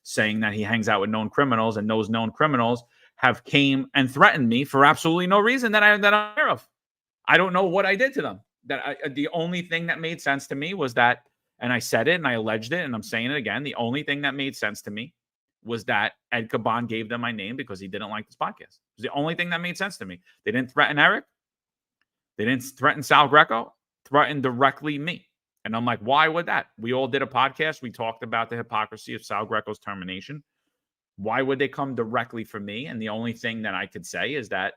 saying that he hangs out with known criminals, and those known criminals have came and threatened me for absolutely no reason that I'm aware of. I don't know what I did to them. The only thing that made sense to me was that, and I said it and I alleged it, and I'm saying it again, the only thing that made sense to me was that Ed Caban gave them my name because he didn't like this podcast. It was the only thing that made sense to me. They didn't threaten Eric. They didn't threaten Sal Greco. Threatened directly me. And I'm like, why would that? We all did a podcast. We talked about the hypocrisy of Sal Greco's termination. Why would they come directly for me? And the only thing that I could say is that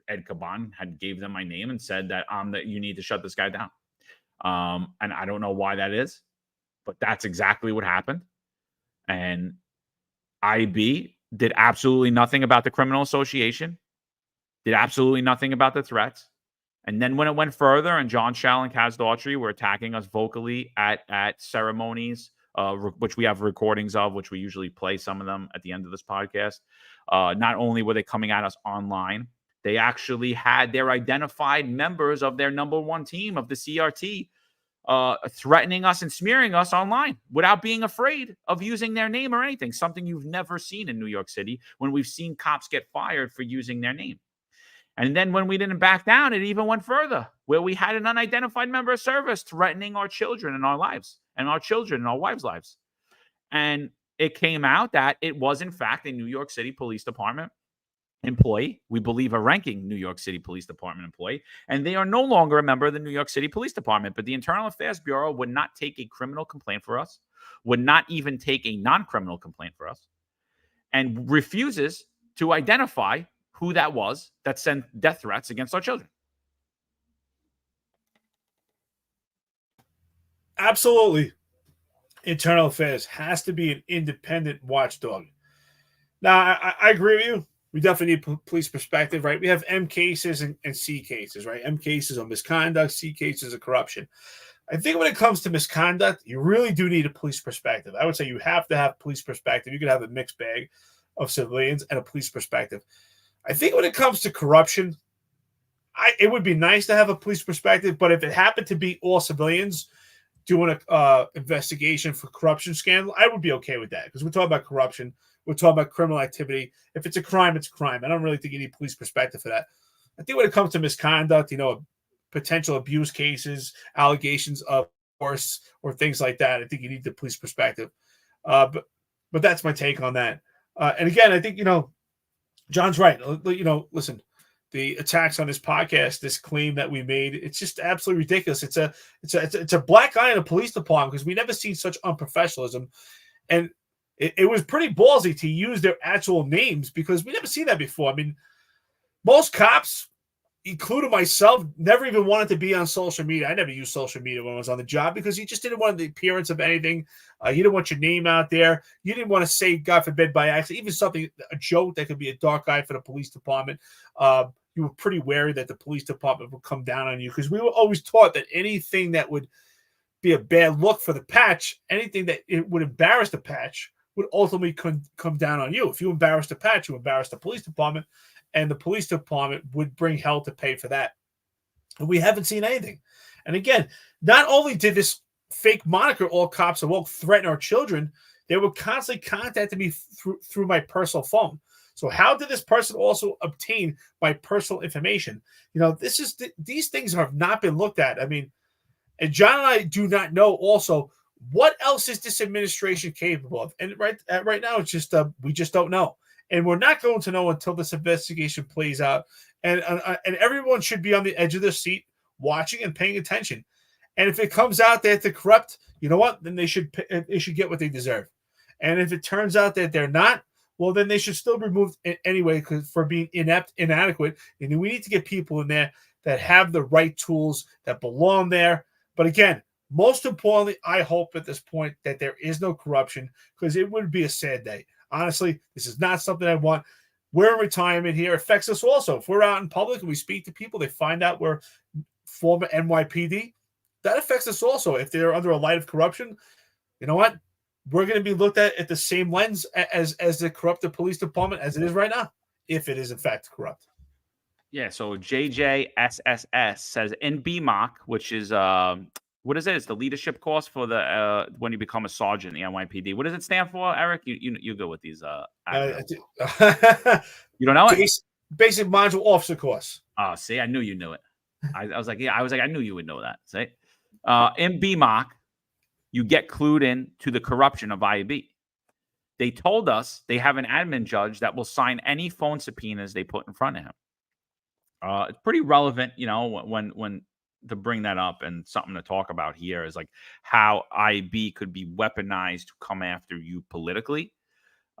Ed Caban had gave them my name and said that you need to shut this guy down. And I don't know why that is, but that's exactly what happened. And IB did absolutely nothing about the criminal association, did absolutely nothing about the threats. And then when it went further and John Shell and Kaz Daughtry were attacking us vocally at ceremonies which we have recordings of, which we usually play some of them at the end of this podcast. Not only were they coming at us online, they actually had their identified members of their number one team of the CRT threatening us and smearing us online without being afraid of using their name or anything, something you've never seen in New York City when we've seen cops get fired for using their name. And then when we didn't back down, it even went further, where we had an unidentified member of service threatening our children and our lives, and our children and our wives' lives. And it came out that it was, in fact, a New York City Police Department employee. We believe a ranking New York City Police Department employee. And they are no longer a member of the New York City Police Department. But the Internal Affairs Bureau would not take a criminal complaint for us, would not even take a non-criminal complaint for us, and refuses to identify who that was that sent death threats against our children. Absolutely. Internal Affairs has to be an independent watchdog. Now, I agree with you. We definitely need police perspective, right? We have M cases and C cases, right? M cases are misconduct, C cases are corruption. I think when it comes to misconduct, you really do need a police perspective. I would say you have to have police perspective. You could have a mixed bag of civilians and a police perspective. I think when it comes to corruption, it would be nice to have a police perspective, but if it happened to be all civilians doing a investigation for corruption scandal, I would be okay with that, because we're talking about corruption. We're talking about criminal activity. If it's a crime, it's a crime. I don't really think you need police perspective for that. I think when it comes to misconduct, potential abuse cases, allegations of force, or things like that, I think you need the police perspective. But that's my take on that. And again, I think, John's right. Listen, the attacks on this podcast, this claim that we made, it's just absolutely ridiculous. It's a black eye in the police department, because we never seen such unprofessionalism. And it was pretty ballsy to use their actual names, because we never seen that before. I mean, most cops, including myself, never even wanted to be on social media. I never used social media when I was on the job, because you just didn't want the appearance of anything. You didn't want your name out there. You didn't want to say, God forbid, by accident, even a joke that could be a dark eye for the police department. You were pretty wary that the police department would come down on you, because we were always taught that anything that would be a bad look for the patch, anything that it would embarrass the patch, would ultimately come down on you. If you embarrass the patch, you embarrass the police department, and the police department would bring hell to pay for that. And we haven't seen anything. And again, not only did this fake moniker, All Cops Are Woke, threaten our children, they were constantly contacting me through my personal phone. So how did this person also obtain my personal information? These things have not been looked at. I mean, and John and I do not know also what else is this administration capable of. And right now, it's just we just don't know. And we're not going to know until this investigation plays out. And everyone should be on the edge of their seat, watching and paying attention. And if it comes out that they're corrupt, you know what? Then they should get what they deserve. And if it turns out that they're not, well, then they should still be removed anyway, for being inept, inadequate. And we need to get people in there that have the right tools, that belong there. But again, most importantly, I hope at this point that there is no corruption, because it would be a sad day. Honestly, this is not something I want. We're in retirement here. It affects us also. If we're out in public and we speak to people, they find out we're former NYPD. That affects us also. If they're under a light of corruption, you know what? We're going to be looked at the same lens as the corrupted police department as it is right now, if it is in fact corrupt. Yeah, so JJSSS says in BMOC, which is what is it? It's the leadership course for the when you become a sergeant in the NYPD. What does it stand for, Eric? You go with these. You don't know it? Basic module officer course. Oh, see, I knew you knew it. I was like, I knew you would know that. See, in BMOC, you get clued in to the corruption of IAB. They told us they have an admin judge that will sign any phone subpoenas they put in front of him. It's pretty relevant, when to bring that up, and something to talk about here is like how IB could be weaponized to come after you politically.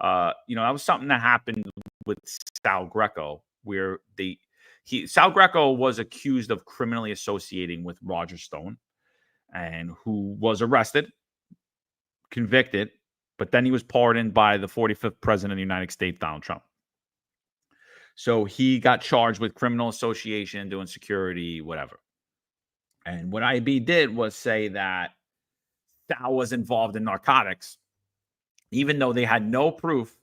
That was something that happened with Sal Greco, where Sal Greco was accused of criminally associating with Roger Stone, and who was arrested, convicted, but then he was pardoned by the 45th president of the United States, Donald Trump. So he got charged with criminal association, doing security, whatever. And what IB did was say that Sal was involved in narcotics, even though they had no proof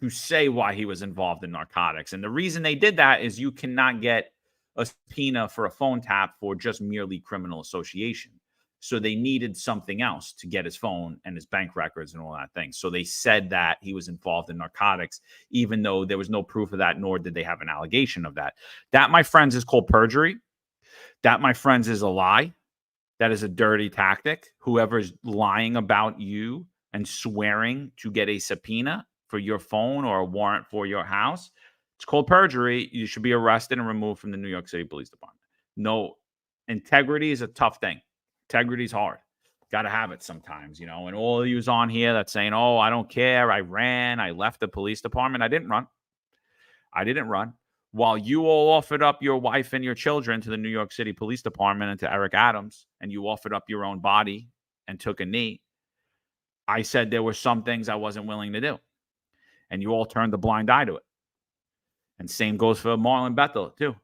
to say why he was involved in narcotics. And the reason they did that is you cannot get a subpoena for a phone tap for just merely criminal association. So they needed something else to get his phone and his bank records and all that thing. So they said that he was involved in narcotics, even though there was no proof of that, nor did they have an allegation of that. That, my friends, is called perjury. That, my friends, is a lie. That is a dirty tactic. Whoever's lying about you and swearing to get a subpoena for your phone or a warrant for your house, it's called perjury. You should be arrested and removed from the New York City Police Department. No, integrity is a tough thing. Integrity is hard. Got to have it sometimes, you know. And all of yous on here that's saying, oh, I don't care. I ran. I left the police department. I didn't run. I didn't run. While you all offered up your wife and your children to the New York City Police Department and to Eric Adams, and you offered up your own body and took a knee, I said there were some things I wasn't willing to do. And you all turned a blind eye to it. And same goes for Marlon Bethel, too,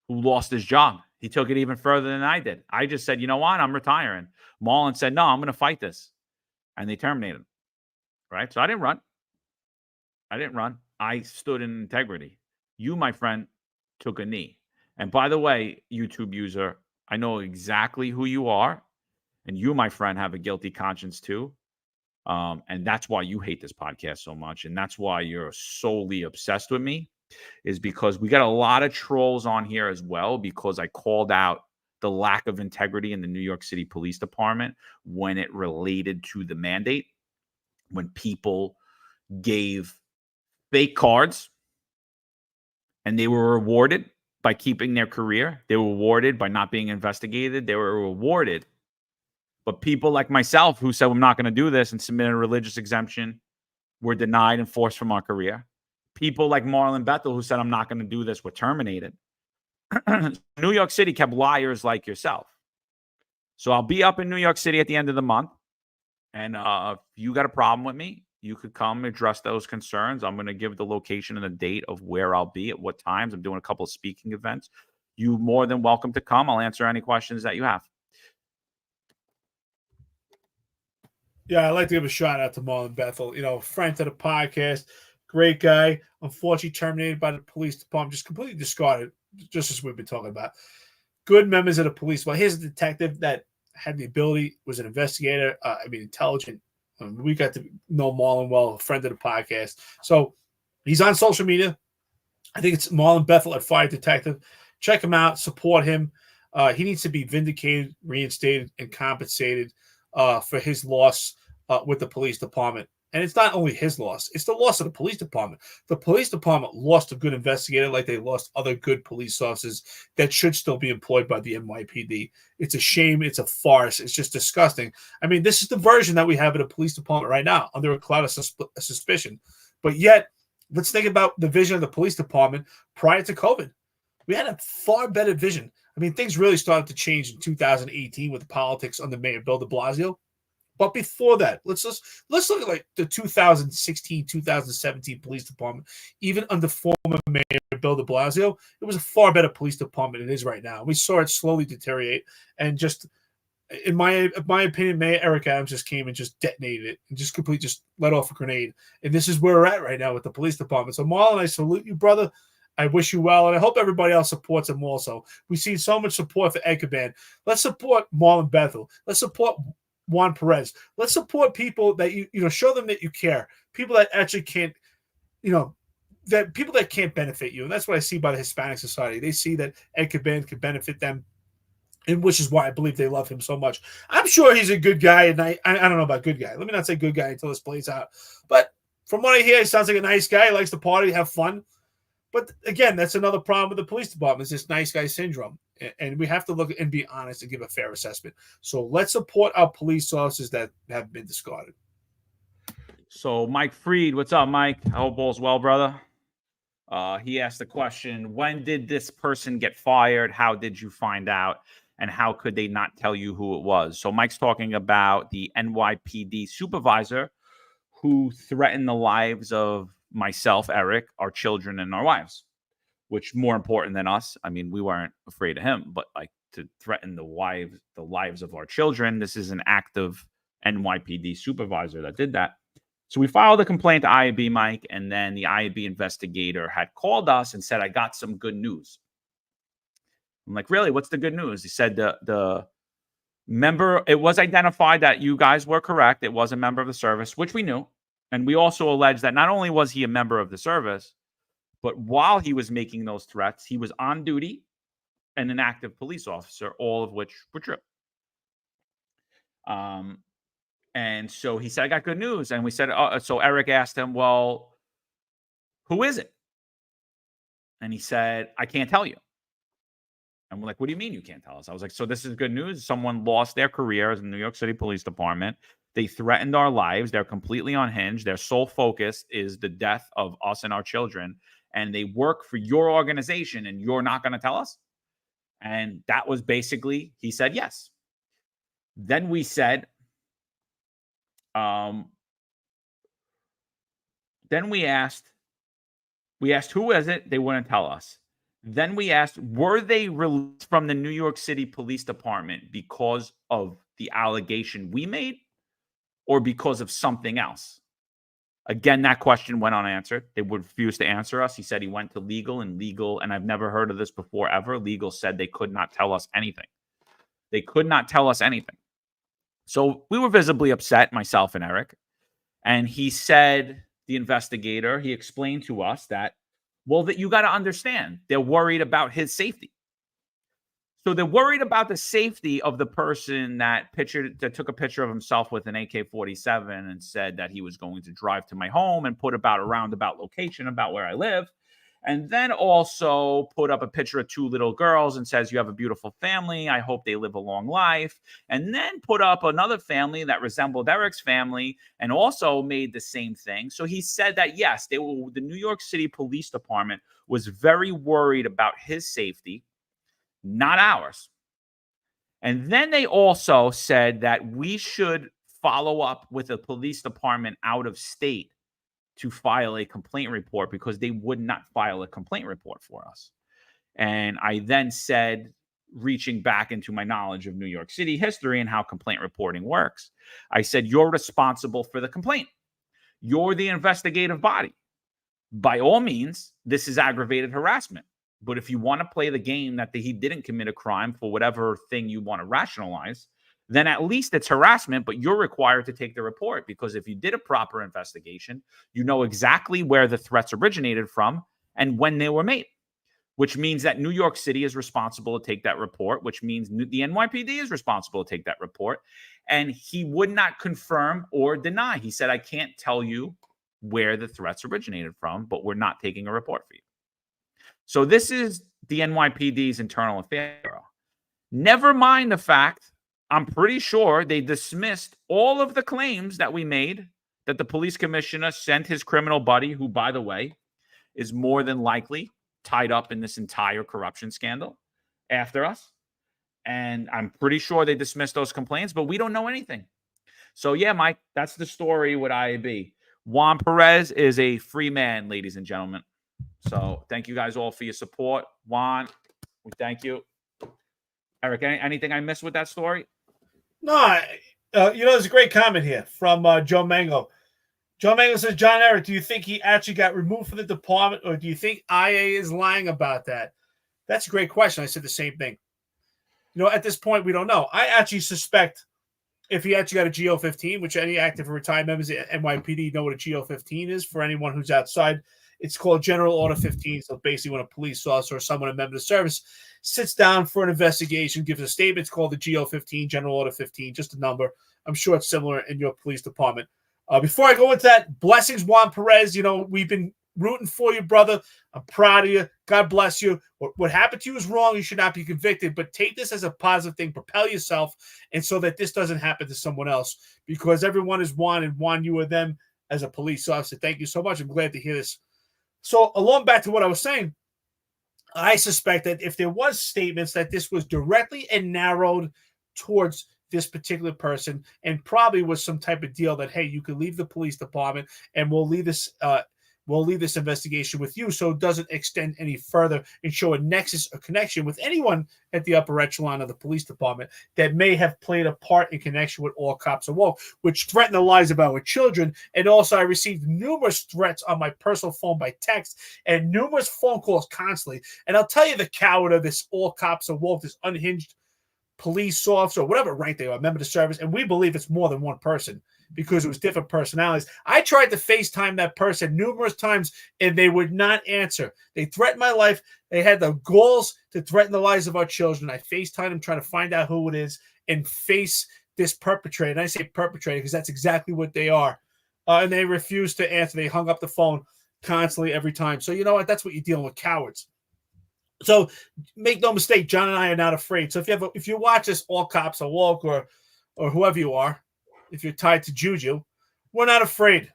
who lost his job. He took it even further than I did. I just said, you know what? I'm retiring. Marlon said, no, I'm going to fight this. And they terminated him. Right? So I didn't run. I stood in integrity. You, my friend, took a knee. And by the way, YouTube user, I know exactly who you are. And you, my friend, have a guilty conscience too. And that's why you hate this podcast so much. And that's why you're solely obsessed with me, is because we got a lot of trolls on here as well, because I called out the lack of integrity in the New York City Police Department when it related to the mandate, when people gave fake cards and they were rewarded by keeping their career. They were rewarded by not being investigated. They were rewarded. But people like myself who said, I'm not going to do this and submitted a religious exemption were denied and forced from our career. People like Marlon Bethel who said, I'm not going to do this, were terminated. New York City kept liars like yourself. So I'll be up in New York City at the end of the month. And if you got a problem with me, you could come address those concerns. I'm going to give the location and the date of where I'll be at what times. I'm doing a couple of speaking events. You're more than welcome to come. I'll answer any questions that you have. Yeah, I'd like to give a shout out to Marlon Bethel. You know, friend to the podcast, great guy. Unfortunately, terminated by the police department, just completely discarded, just as we've been talking about. Good members of the police. Well, here's a detective that had the ability, was an investigator, intelligent. We got to know Marlon well, a friend of the podcast. So he's on social media. I think it's Marlon Bethel at Fire Detective. Check him out. Support him. He needs to be vindicated, reinstated, and compensated for his loss with the police department. And it's not only his loss, it's the loss of the police department. The police department lost a good investigator like they lost other good police officers that should still be employed by the NYPD. It's a shame. It's a farce. It's just disgusting. I mean, this is the version that we have in the police department right now, under a cloud of suspicion. But yet, let's think about the vision of the police department prior to COVID. We had a far better vision. I mean, things really started to change in 2018 with the politics under Mayor Bill de Blasio. But before that, let's look at like the 2016, 2017 police department. Even under former Mayor Bill de Blasio, it was a far better police department than it is right now. We saw it slowly deteriorate, and just in my opinion, Mayor Eric Adams just came and just detonated it and just completely just let off a grenade. And this is where we're at right now with the police department. So Marlon, I salute you, brother. I wish you well, and I hope everybody else supports him also. We've seen so much support for Ed Caban. Let's support Marlon Bethel. Let's support Juan Perez. Let's support people that you show them that you care. People that actually can't, that people that can't benefit you. And that's what I see by the Hispanic Society. They see that Ed Caban can benefit them, and which is why I believe they love him so much. I'm sure he's a good guy, and I don't know about good guy. Let me not say good guy until this plays out. But from what I hear, he sounds like a nice guy. He likes to party, have fun. But again, that's another problem with the police department, is this nice guy syndrome. And we have to look and be honest and give a fair assessment. So let's support our police officers that have been discarded. So Mike Freed, what's up, Mike? I hope all's well, brother. He asked the question, when did this person get fired? How did you find out? And how could they not tell you who it was? So Mike's talking about the NYPD supervisor who threatened the lives of myself, Eric, our children, and our wives, which more important than us. I mean, we weren't afraid of him, but like to threaten the lives of our children, this is an act of NYPD supervisor that did that. So we filed a complaint to IAB, Mike, and then the IAB investigator had called us and said, I got some good news. I'm like, really? What's the good news? He said the member, it was identified that you guys were correct. It was a member of the service, which we knew. And we also alleged that not only was he a member of the service, but while he was making those threats, he was on duty and an active police officer, all of which were true. And so he said, I got good news. And we said, so Eric asked him, well, who is it? And he said, I can't tell you. And we're like, what do you mean you can't tell us? I was like, so this is good news. Someone lost their careers in the New York City Police Department. They threatened our lives. They're completely unhinged. Their sole focus is the death of us and our children. And they work for your organization, and you're not going to tell us? And that was basically, he said, yes. Then we said, then we asked, who is it? They wouldn't tell us. Then we asked, were they released from the New York City Police Department because of the allegation we made or because of something else? Again, that question went unanswered. They would refuse to answer us. He said he went to legal, and I've never heard of this before ever. Legal said they could not tell us anything. They could not tell us anything. So we were visibly upset, myself and Eric. And he said, the investigator, he explained to us that, well, that you got to understand, they're worried about his safety. So they're worried about the safety of the person that took a picture of himself with an AK-47 and said that he was going to drive to my home and put about a roundabout location about where I live. And then also put up a picture of two little girls and says, you have a beautiful family. I hope they live a long life. And then put up another family that resembled Eric's family and also made the same thing. So he said that, yes, the New York City Police Department was very worried about his safety, not ours. And then they also said that we should follow up with a police department out of state to file a complaint report because they would not file a complaint report for us. And I then said, reaching back into my knowledge of New York City history and how complaint reporting works, I said, you're responsible for the complaint. You're the investigative body. By all means, this is aggravated harassment. But if you want to play the game that he didn't commit a crime for whatever thing you want to rationalize, then at least it's harassment, but you're required to take the report because if you did a proper investigation, you know exactly where the threats originated from and when they were made, which means that New York City is responsible to take that report, which means the NYPD is responsible to take that report. And he would not confirm or deny. He said, I can't tell you where the threats originated from, but we're not taking a report for you. So this is the NYPD's internal affairs bureau. Never mind the fact, I'm pretty sure they dismissed all of the claims that we made that the police commissioner sent his criminal buddy, who, by the way, is more than likely tied up in this entire corruption scandal after us. And I'm pretty sure they dismissed those complaints, but we don't know anything. So, yeah, Mike, that's the story with IAB. Juan Perez is a free man, ladies and gentlemen. So thank you guys all for your support. Juan, we thank you. Eric, anything I missed with that story? No, there's a great comment here from Joe Mango. Joe Mango says, John Eric, do you think he actually got removed from the department, or do you think IA is lying about that? That's a great question. I said the same thing. At this point, we don't know. I actually suspect if he actually got a GO-15, which any active or retired members of NYPD know what a GO-15 is for anyone who's outside. It's called General Order 15. So basically when a police officer or someone, a member of the service, sits down for an investigation, gives a statement, it's called the GO-15, General Order 15, just a number. I'm sure it's similar in your police department. Before I go into that, blessings, Juan Perez. We've been rooting for you, brother. I'm proud of you. God bless you. What happened to you is wrong. You should not be convicted, but take this as a positive thing. Propel yourself, and so that this doesn't happen to someone else, because everyone is one, and one, you are them as a police officer. Thank you so much. I'm glad to hear this. So along back to what I was saying, I suspect that if there was statements that this was directly and narrowed towards this particular person, and probably was some type of deal that, hey, you can leave the police department and we'll leave this we'll leave this investigation with you so it doesn't extend any further and show a nexus or connection with anyone at the upper echelon of the police department that may have played a part in connection with All Cops Are Woke, which threatened the lives of our children. And also, I received numerous threats on my personal phone by text and numerous phone calls constantly. And I'll tell you the coward of this All Cops Are Woke, this unhinged police officer, or whatever rank they are, member of the service, and we believe it's more than one person because it was different personalities. I tried to FaceTime that person numerous times, and they would not answer. They threatened my life. They had the goals to threaten the lives of our children. I FaceTimed them trying to find out who it is and face this perpetrator. And I say perpetrator because that's exactly what they are. And they refused to answer. They hung up the phone constantly every time. So you know what? That's what you're dealing with, cowards. So make no mistake, John and I are not afraid. So if you watch this All Cops Are Woke or whoever you are, if you're tied to Juju, we're not afraid.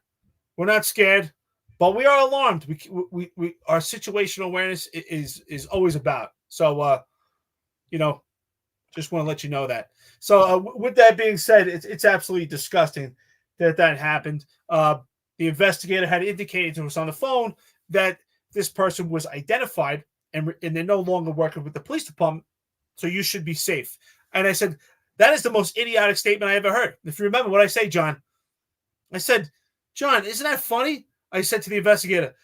We're not scared, but we are alarmed. We our situational awareness is always about. So just want to let you know that. So with that being said, it's absolutely disgusting that happened. The investigator had indicated to us on the phone that this person was identified. And they're no longer working with the police department, so you should be safe. And I said, that is the most idiotic statement I ever heard. If you remember what I say, John, I said, John, isn't that funny? I said to the investigator,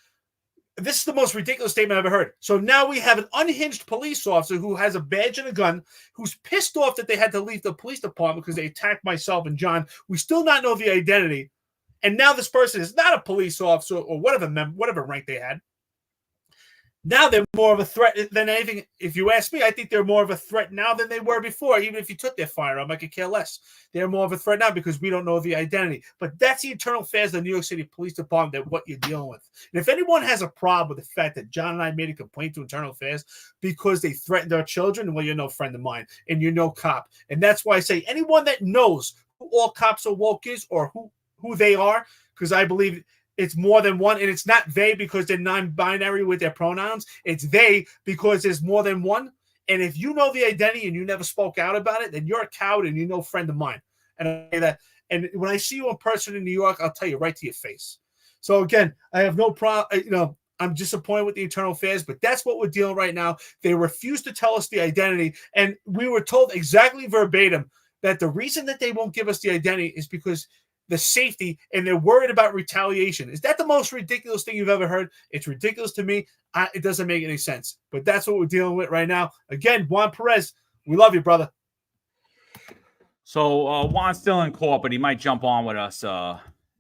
this is the most ridiculous statement I've ever heard. So now we have an unhinged police officer who has a badge and a gun, who's pissed off that they had to leave the police department because they attacked myself and John. We still not know the identity. And now this person is not a police officer or whatever rank they had. Now they're more of a threat than anything. If you ask me, I think they're more of a threat now than they were before. Even if you took their firearm, I could care less. They're more of a threat now because we don't know the identity. But that's the internal affairs of the New York City Police Department, that what you're dealing with. And if anyone has a problem with the fact that John and I made a complaint to internal affairs because they threatened our children, well, you're no friend of mine and you're no cop. And that's why I say anyone that knows who All Cops Are Woke is or who they are, because I believe it's more than one, and it's not they because they're non-binary with their pronouns. It's they because there's more than one. And if you know the identity and you never spoke out about it, then you're a coward and you're no friend of mine. And I say that. And when I see you in person in New York, I'll tell you right to your face. So again, I have no problem. I'm disappointed with the internal affairs, but that's what we're dealing right now. They refuse to tell us the identity, and we were told exactly verbatim that the reason that they won't give us the identity is because the safety, and they're worried about retaliation. Is that the most ridiculous thing you've ever heard? It's ridiculous to me. It doesn't make any sense, but that's what we're dealing with right now. Again, Juan Perez, we love you, brother. So Juan's still in court, but he might jump on with us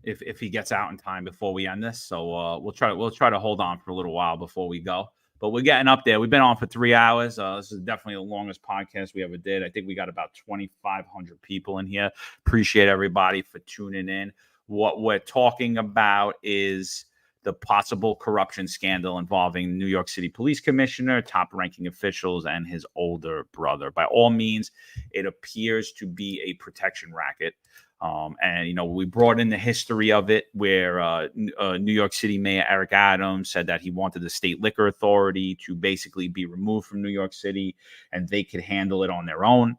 if he gets out in time before we end this. So we'll try to hold on for a little while before we go. But we're getting up there. We've been on for 3 hours. This is definitely the longest podcast we ever did. I think we got about 2,500 people in here. Appreciate everybody for tuning in. What we're talking about is the possible corruption scandal involving New York City Police Commissioner, top-ranking officials, and his older brother. By all means, it appears to be a protection racket. We brought in the history of it where New York City Mayor Eric Adams said that he wanted the state liquor authority to basically be removed from New York City and they could handle it on their own,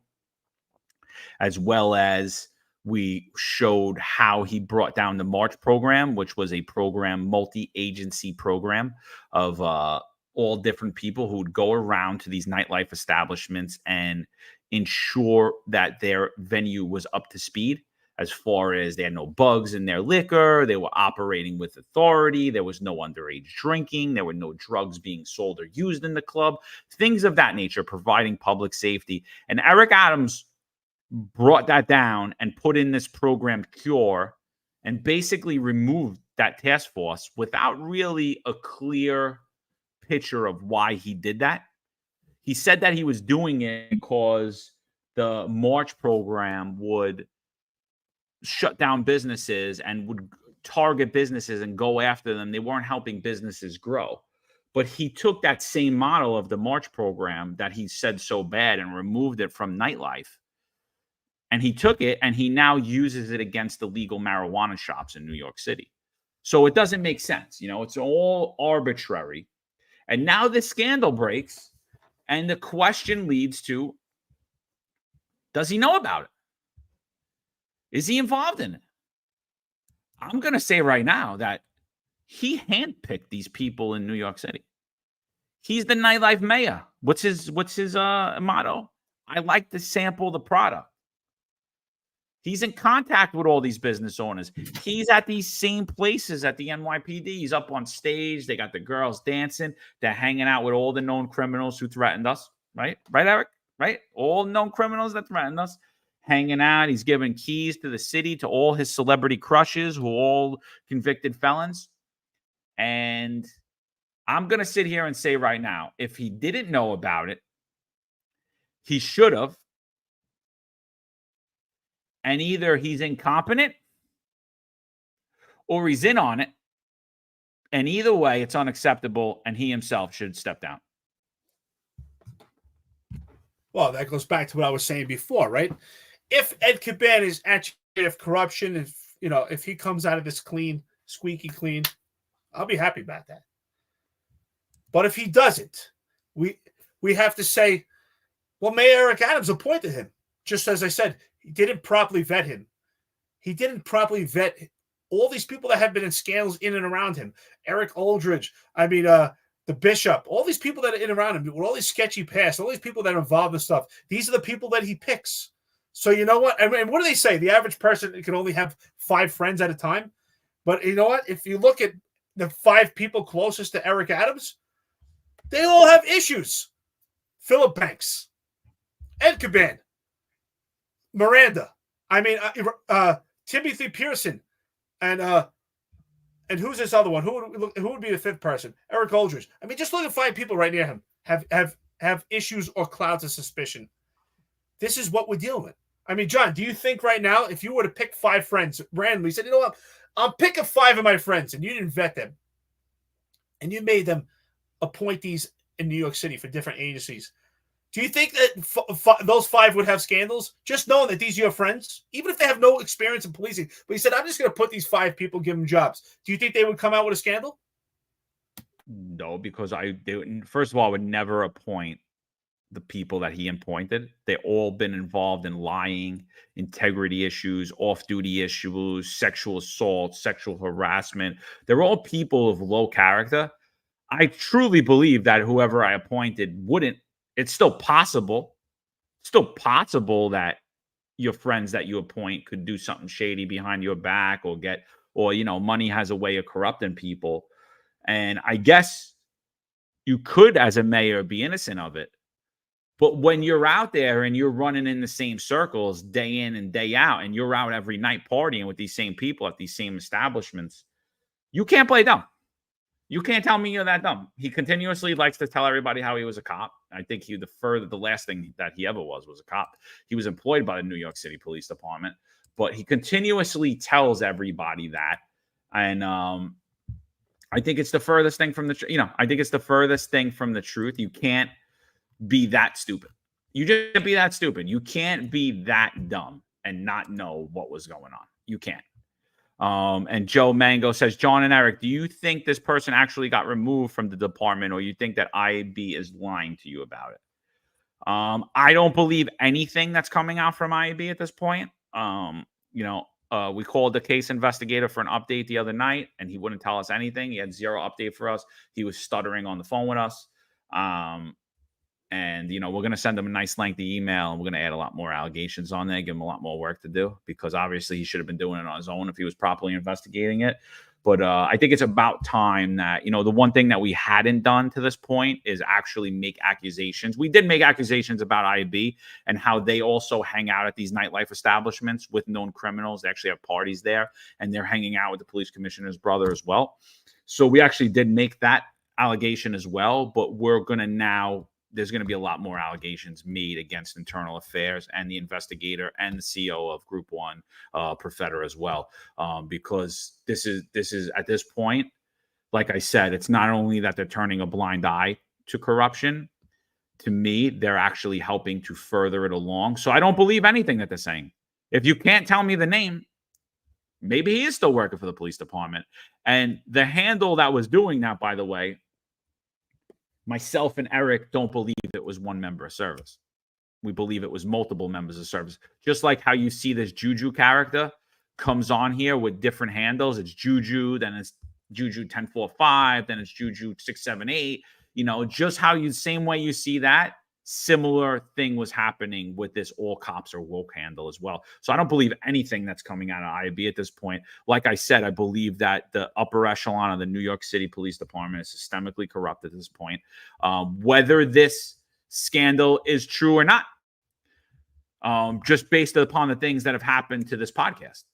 as well as we showed how he brought down the March program, which was a program, multi-agency program of all different people who would go around to these nightlife establishments and ensure that their venue was up to speed. As far as they had no bugs in their liquor, they were operating with authority, there was no underage drinking, there were no drugs being sold or used in the club, things of that nature, providing public safety. And Eric Adams brought that down and put in this program CURE and basically removed that task force without really a clear picture of why he did that. He said that he was doing it because the March program would shut down businesses and would target businesses and go after them. They weren't helping businesses grow. But he took that same model of the March program that he said so bad and removed it from nightlife. And he took it and he now uses it against the legal marijuana shops in New York City. So it doesn't make sense. It's all arbitrary. And now this scandal breaks and the question leads to, does he know about it? Is he involved in it? I'm going to say right now that He handpicked these people in New York City. He's the nightlife mayor. What's his motto? I like to sample the product. He's in contact with all these business owners. He's at these same places at the NYPD. He's up on stage. They got the girls dancing. They're hanging out with all the known criminals who threatened us. Right? Right, Eric? Right? All known criminals that threatened us. Hanging out. He's giving keys to the city to all his celebrity crushes who are all convicted felons. And I'm going to sit here and say right now, if he didn't know about it, he should have. And either he's incompetent or he's in on it. And either way, it's unacceptable, and he himself should step down. Well, that goes back to what I was saying before, right? If Ed Caban is actually of corruption, if he comes out of this clean, squeaky clean, I'll be happy about that. But if he doesn't, we have to say, well, Mayor Eric Adams appointed him. Just as I said, he didn't properly vet him. He didn't properly vet all these people that have been in scandals in and around him. Eric Aldridge, the bishop, all these people that are in and around him, with all these sketchy past, all these people that are involved in stuff. These are the people that he picks. So you know what? And what do they say? The average person can only have 5 friends at a time. But you know what? If you look at the 5 people closest to Eric Adams, they all have issues. Philip Banks, Ed Caban, Miranda, Timothy Pearson, and who's this other one? Who would be the 5th person? Eric Aldridge. Just look at 5 people right near him have issues or clouds of suspicion. This is what we're dealing with. John, do you think right now, if you were to pick 5 friends randomly, said, you know what, I'm picking 5 of my friends, and you didn't vet them, and you made them appointees in New York City for different agencies, do you think that those 5 would have scandals? Just knowing that these are your friends, even if they have no experience in policing. But he said, I'm just going to put these 5 people, give them jobs. Do you think they would come out with a scandal? No, because first of all, I would never appoint the people that he appointed. They've all been involved in lying, integrity issues, off-duty issues, sexual assault, sexual harassment. They're all people of low character. I truly believe that whoever I appointed wouldn't. It's still possible. That your friends that you appoint could do something shady behind your back or money has a way of corrupting people. And I guess you could, as a mayor, be innocent of it. But when you're out there and you're running in the same circles day in and day out, and you're out every night partying with these same people at these same establishments, you can't play dumb. You can't tell me you're that dumb. He continuously likes to tell everybody how he was a cop. I think the last thing that he ever was a cop. He was employed by the New York City Police Department, but he continuously tells everybody that. And I think it's the furthest thing from the truth. You can't be that stupid. You just can't be that stupid. You can't be that dumb and not know what was going on. You can't. And Joe Mango says, John and Eric, do you think this person actually got removed from the department, or you think that IAB is lying to you about it? I don't believe anything that's coming out from IAB at this point. We called the case investigator for an update the other night, and he wouldn't tell us anything. He had zero update for us. He was stuttering on the phone with us. And, we're going to send him a nice lengthy email, and we're going to add a lot more allegations on there, give him a lot more work to do, because obviously he should have been doing it on his own if he was properly investigating it. But I think it's about time that, the one thing that we hadn't done to this point is actually make accusations. We did make accusations about IAB and how they also hang out at these nightlife establishments with known criminals. They actually have parties there, and they're hanging out with the police commissioner's brother as well. So we actually did make that allegation as well, but there's going to be a lot more allegations made against internal affairs and the investigator and the CEO of Group 1, Profetter as well. Because this is at this point, like I said, it's not only that they're turning a blind eye to corruption. To me, they're actually helping to further it along. So I don't believe anything that they're saying. If you can't tell me the name, maybe he is still working for the police department. And the handle that was doing that, by the way, myself and Eric don't believe it was one member of service. We believe it was multiple members of service. Just like how you see this Juju character comes on here with different handles. It's Juju, then it's Juju 10-4-5, then it's Juju 6-7-8. Just how same way you see that, similar thing was happening with this all cops are woke handle as well. So I don't believe anything that's coming out of IAB at this point. Like I said, I believe that the upper echelon of the New York City Police Department is systemically corrupt at this point. Whether this scandal is true or not, just based upon the things that have happened to this podcast,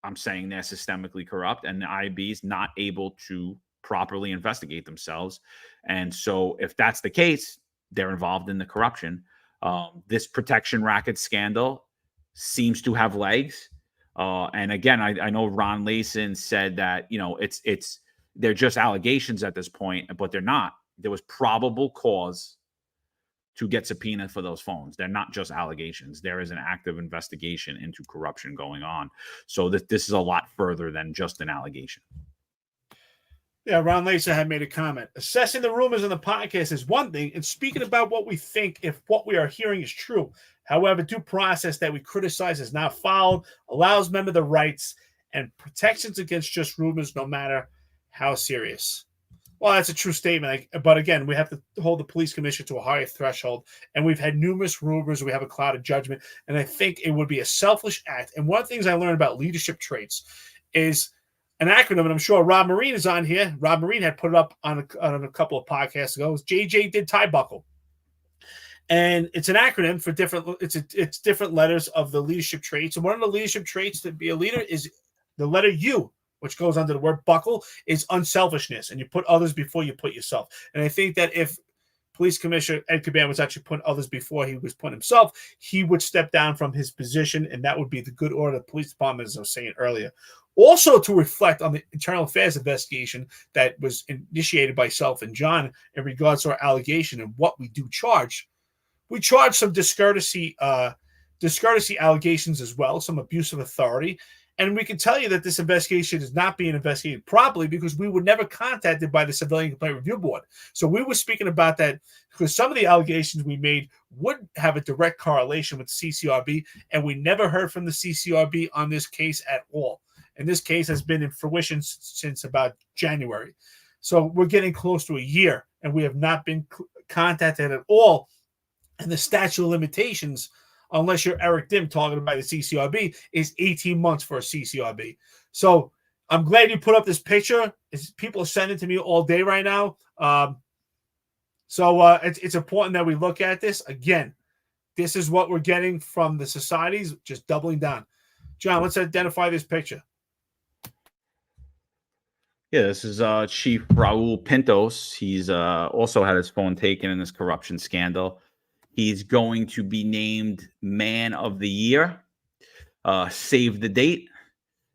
I'm saying they're systemically corrupt and the IAB is not able to properly investigate themselves. And so if that's the case, they're involved in the corruption. This protection racket scandal seems to have legs. And again, I know Ron Layson said that, they're just allegations at this point, but they're not. There was probable cause to get subpoenaed for those phones. They're not just allegations. There is an active investigation into corruption going on. So this is a lot further than just an allegation. Yeah, Ron Laser had made a comment. Assessing the rumors in the podcast is one thing, and speaking about what we think if what we are hearing is true. However, due process that we criticize is not followed, allows members the rights and protections against just rumors, no matter how serious. Well, that's a true statement. But again, we have to hold the police commission to a higher threshold. And we've had numerous rumors. We have a cloud of judgment. And I think it would be a selfish act. And one of the things I learned about leadership traits is an acronym, and I'm sure Rob Marine is on here. Rob Marine had put it up on a couple of podcasts ago. JJ did tie buckle. And it's an acronym for it's different letters of the leadership traits. And one of the leadership traits to be a leader is the letter U, which goes under the word buckle, is unselfishness. And you put others before you put yourself. And I think that if Police Commissioner Ed Caban was actually putting others before he was putting himself, he would step down from his position, and that would be the good order of the police department, as I was saying earlier. Also, to reflect on the internal affairs investigation that was initiated by self and John in regards to our allegation and what we do charge. We charge some discourtesy allegations as well, some abuse of authority. And we can tell you that this investigation is not being investigated properly because we were never contacted by the Civilian Complaint Review Board. So we were speaking about that because some of the allegations we made would have a direct correlation with the CCRB, and we never heard from the CCRB on this case at all. And this case has been in fruition since about January. So we're getting close to a year, and we have not been contacted at all. And the statute of limitations, unless you're Eric Dim talking about the CCRB, is 18 months for a CCRB. So I'm glad you put up this picture. People are sending it to me all day right now. It's important that we look at this. Again, this is what we're getting from the societies, just doubling down. John, let's identify this picture. Yeah, this is Chief Raul Pintos. He's also had his phone taken in this corruption scandal. He's going to be named Man of the Year. Save the date.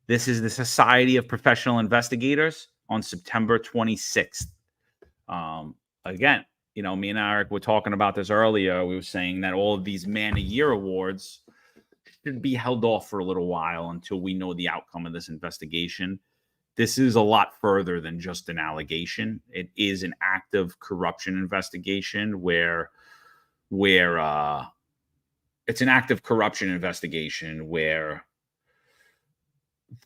This is the Society of Professional Investigators on September 26th. Again, me and Eric were talking about this earlier. We were saying that all of these Man of the Year awards should be held off for a little while until we know the outcome of this investigation. This is a lot further than just an allegation. It is an active corruption investigation where it's an active corruption investigation where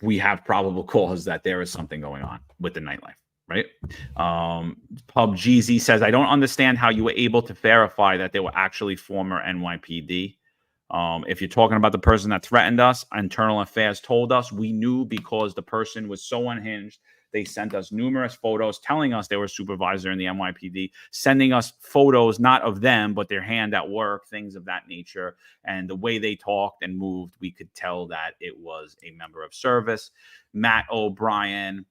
we have probable cause that there is something going on with the nightlife, right? Pub Jeezy says, I don't understand how you were able to verify that they were actually former NYPD. If you're talking about the person that threatened us, Internal Affairs told us. We knew because the person was so unhinged. They sent us numerous photos telling us they were a supervisor in the NYPD, sending us photos not of them, but their hand at work, things of that nature. And the way they talked and moved, we could tell that it was a member of service. Matt O'Brien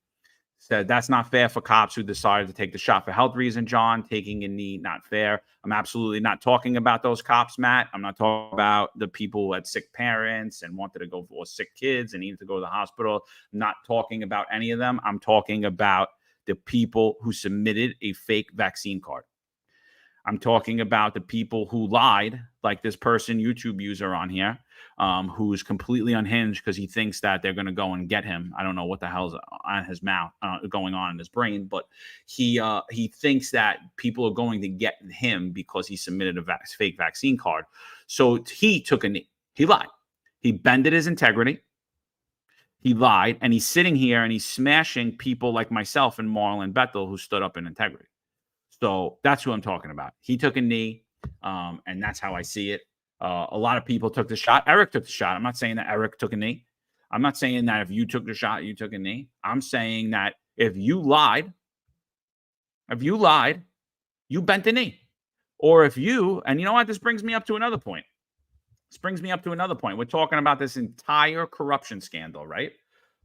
said, that's not fair for cops who decided to take the shot for health reason, John. Taking a knee, not fair. I'm absolutely not talking about those cops, Matt. I'm not talking about the people who had sick parents and wanted to go for sick kids and needed to go to the hospital. I'm not talking about any of them. I'm talking about the people who submitted a fake vaccine card. I'm talking about the people who lied, like this person, YouTube user on here, who's completely unhinged because he thinks that they're going to go and get him. I don't know what the hell's on his mouth, going on in his brain, but he thinks that people are going to get him because he submitted a fake vaccine card. So he took a knee. He lied. He bended his integrity. He lied, and he's sitting here and he's smashing people like myself and Marlon Bethel who stood up in integrity. So that's who I'm talking about. He took a knee, and that's how I see it. A lot of people took the shot. Eric took the shot. I'm not saying that Eric took a knee. I'm not saying that if you took the shot, you took a knee. I'm saying that if you lied, you bent the knee. Or if you, and you know what? This brings me up to another point. We're talking about this entire corruption scandal, right?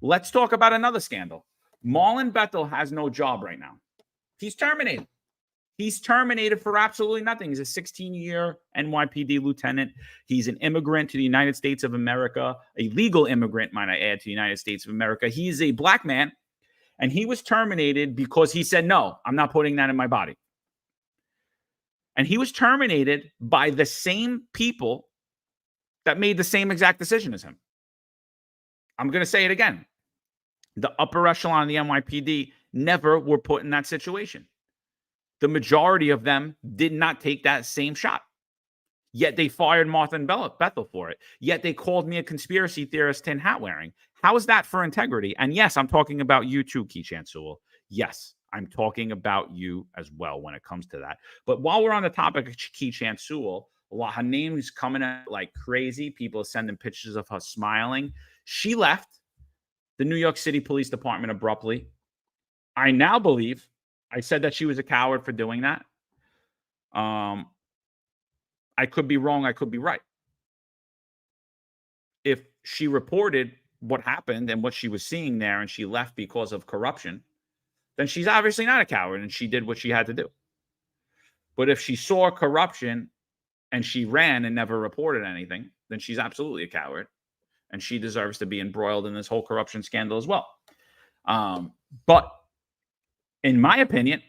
Let's talk about another scandal. Marlon Bethel has no job right now. He's terminated. He's terminated for absolutely nothing. He's a 16-year NYPD lieutenant. He's an immigrant to the United States of America, a legal immigrant, might I add, to the United States of America. He's a black man, and he was terminated because he said, no, I'm not putting that in my body. And he was terminated by the same people that made the same exact decision as him. I'm going to say it again. The upper echelon of the NYPD never were put in that situation. The majority of them did not take that same shot. Yet they fired Martha Bethel for it. Yet they called me a conspiracy theorist, tin hat wearing. How is that for integrity? And yes, I'm talking about you too, Keechan Sewell. Yes, I'm talking about you as well when it comes to that. But while we're on the topic of Keechan Sewell, her name is coming out like crazy. People are sending pictures of her smiling. She left the New York City Police Department abruptly. I now believe, I said that she was a coward for doing that. I could be wrong. I could be right. If she reported what happened and what she was seeing there and she left because of corruption, then she's obviously not a coward and she did what she had to do. But if she saw corruption and she ran and never reported anything, then she's absolutely a coward and she deserves to be embroiled in this whole corruption scandal as well. But in my opinion,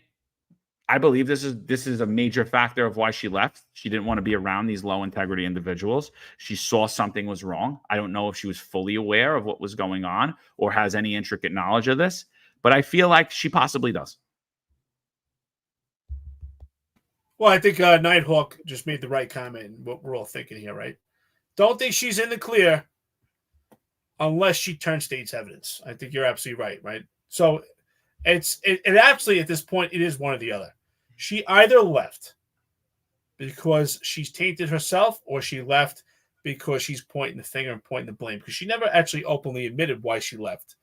I believe this is a major factor of why she left. She didn't want to be around these low integrity individuals. She saw something was wrong. I don't know if she was fully aware of what was going on or has any intricate knowledge of this, but I feel like she possibly does. Well, I think Nighthawk just made the right comment in what we're all thinking here, right? Don't think she's in the clear unless she turns state's evidence. I think you're absolutely right? So it absolutely at this point, it is one or the other. She either left because she's tainted herself or she left because she's pointing the finger and pointing the blame because she never actually openly admitted why she left.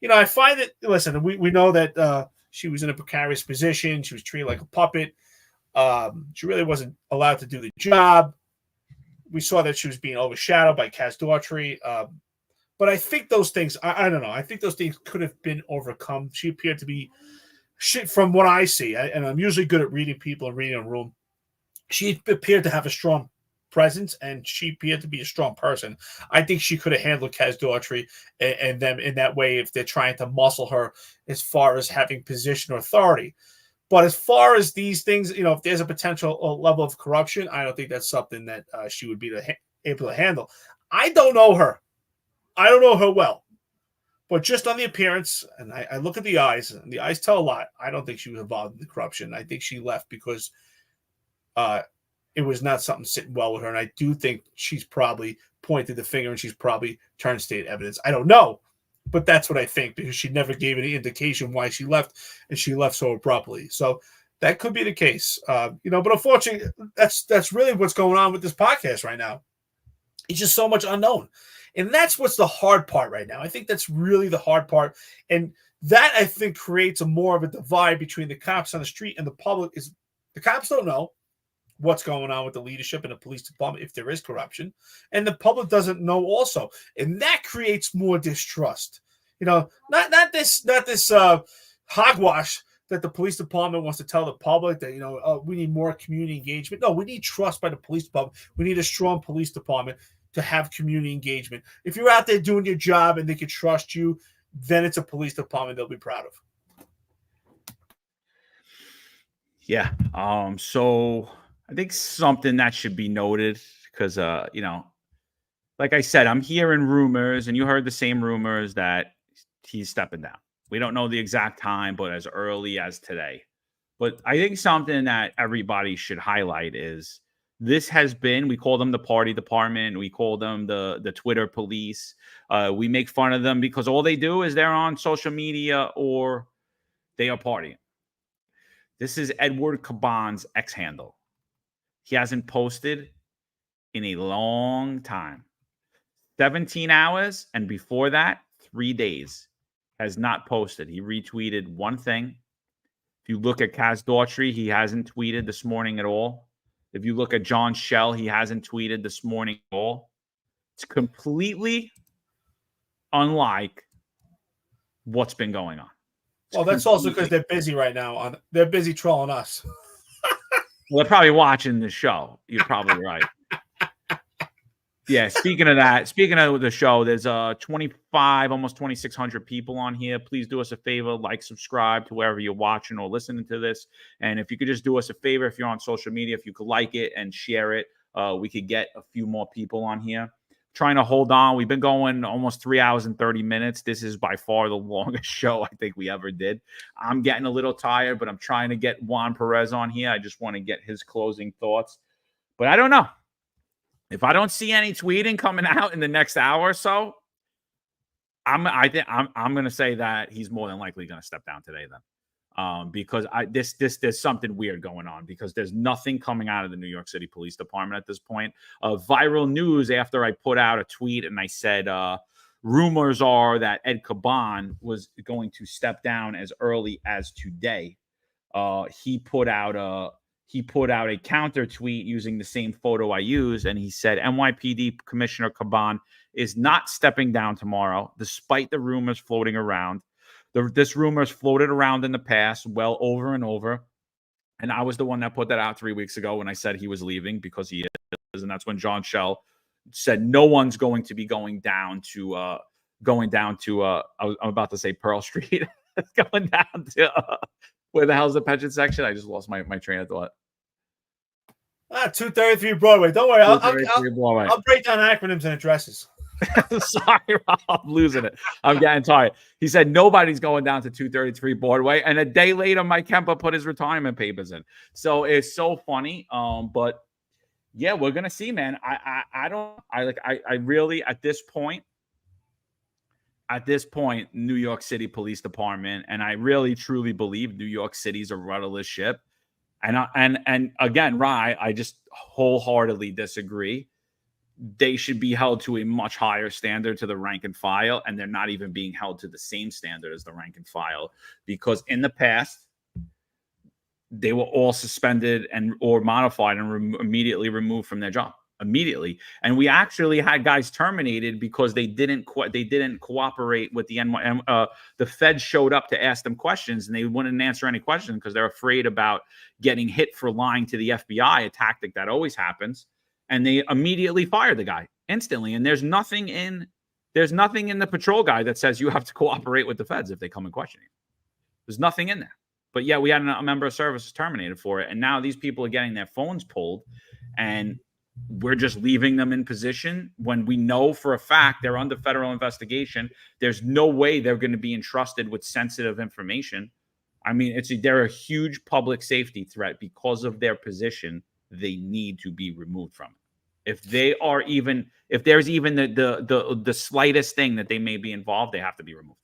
I find that, listen, we know that she was in a precarious position. She was treated like a puppet. She really wasn't allowed to do the job. We saw that she was being overshadowed by Kaz Daughtry. But I think those things, I don't know. I think those things could have been overcome. She appeared to be, from what I see, and I'm usually good at reading people and reading a room, she appeared to have a strong presence and she appeared to be a strong person. I think she could have handled Kaz Daughtry and them in that way if they're trying to muscle her as far as having position or authority. But as far as these things, if there's a potential level of corruption, I don't think that's something that she would be able to handle. I don't know her. I don't know her well, but just on the appearance, and I look at the eyes, and the eyes tell a lot. I don't think she was involved in the corruption. I think she left because it was not something sitting well with her, and I do think she's probably pointed the finger and she's probably turned state evidence. I don't know, but that's what I think because she never gave any indication why she left, and she left so abruptly. So that could be the case, but unfortunately, that's really what's going on with this podcast right now. It's just so much unknown. And that's what's the hard part right now. I think that's really the hard part. And that, I think, creates a more of a divide between the cops on the street and the public. Is the cops don't know what's going on with the leadership in the police department if there is corruption. And the public doesn't know also. And that creates more distrust. Not this hogwash that the police department wants to tell the public that, we need more community engagement. No, we need trust by the police department. We need a strong police department to have community engagement. If you're out there doing your job and they can trust you, then it's a police department they'll be proud of. Yeah. So I think something that should be noted because, like I said, I'm hearing rumors and you heard the same rumors that he's stepping down. We don't know the exact time, but as early as today. But I think something that everybody should highlight is This has been, we call them the party department. We call them the Twitter police. We make fun of them because all they do is they're on social media or they are partying. This is Edward Caban's X handle. He hasn't posted in a long time. 17 hours, and before that, 3 days. Has not posted. He retweeted one thing. If you look at Kaz Daughtry, he hasn't tweeted this morning at all. If you look at John Schell, he hasn't tweeted this morning at all. It's completely unlike what's been going on. Well, that's also because they're busy right now. They're busy trolling us. Well, they're probably watching the show. You're probably right. Yeah, speaking of that, speaking of the show, there's 25, almost 2,600 people on here. Please do us a favor, like, subscribe to wherever you're watching or listening to this. And if you could just do us a favor, if you're on social media, if you could like it and share it, we could get a few more people on here. Trying to hold on. We've been going almost 3 hours and 30 minutes. This is by far the longest show I think we ever did. I'm getting a little tired, but I'm trying to get Juan Perez on here. I just want to get his closing thoughts. But I don't know. If I don't see any tweeting coming out in the next hour or so, I'm going to say that he's more than likely going to step down today then. Because there's something weird going on because there's nothing coming out of the New York City Police Department at this point. Viral news after I put out a tweet and I said rumors are that Ed Caban was going to step down as early as today. He put out a counter tweet using the same photo I used, and he said NYPD Commissioner Caban is not stepping down tomorrow, despite the rumors floating around. This rumor's floated around in the past, well over and over. And I was the one that put that out 3 weeks ago when I said he was leaving because he is. And that's when John Schell said no one's going to be going down to I'm about to say Pearl Street. Going down to where the hell's the pension section? I just lost my train of thought. 233 Broadway. Don't worry. I'll break down acronyms and addresses. Sorry, Rob, I'm losing it. I'm getting tired. He said nobody's going down to 233 Broadway, and a day later, Mike Kemper put his retirement papers in. So it's so funny. But yeah, we're gonna see, man. I really at this point, New York City Police Department, and I really truly believe New York City's a rudderless ship. And again, Rye, I just wholeheartedly disagree. They should be held to a much higher standard to the rank and file, and they're not even being held to the same standard as the rank and file because in the past they were all suspended or modified and immediately removed from their job. Immediately, and we actually had guys terminated because they didn't cooperate with the NYPD. The Fed showed up to ask them questions, and they wouldn't answer any questions because they're afraid about getting hit for lying to the FBI, a tactic that always happens. And they immediately fired the guy instantly. And there's nothing in the patrol guide that says you have to cooperate with the feds if they come and question you. There's nothing in there. But yeah, we had a member of service terminated for it, and now these people are getting their phones pulled, and we're just leaving them in position when we know for a fact they're under federal investigation. There's no way they're going to be entrusted with sensitive information. I mean, they're a huge public safety threat because of their position. They need to be removed from it. If there's even the slightest thing that they may be involved, they have to be removed.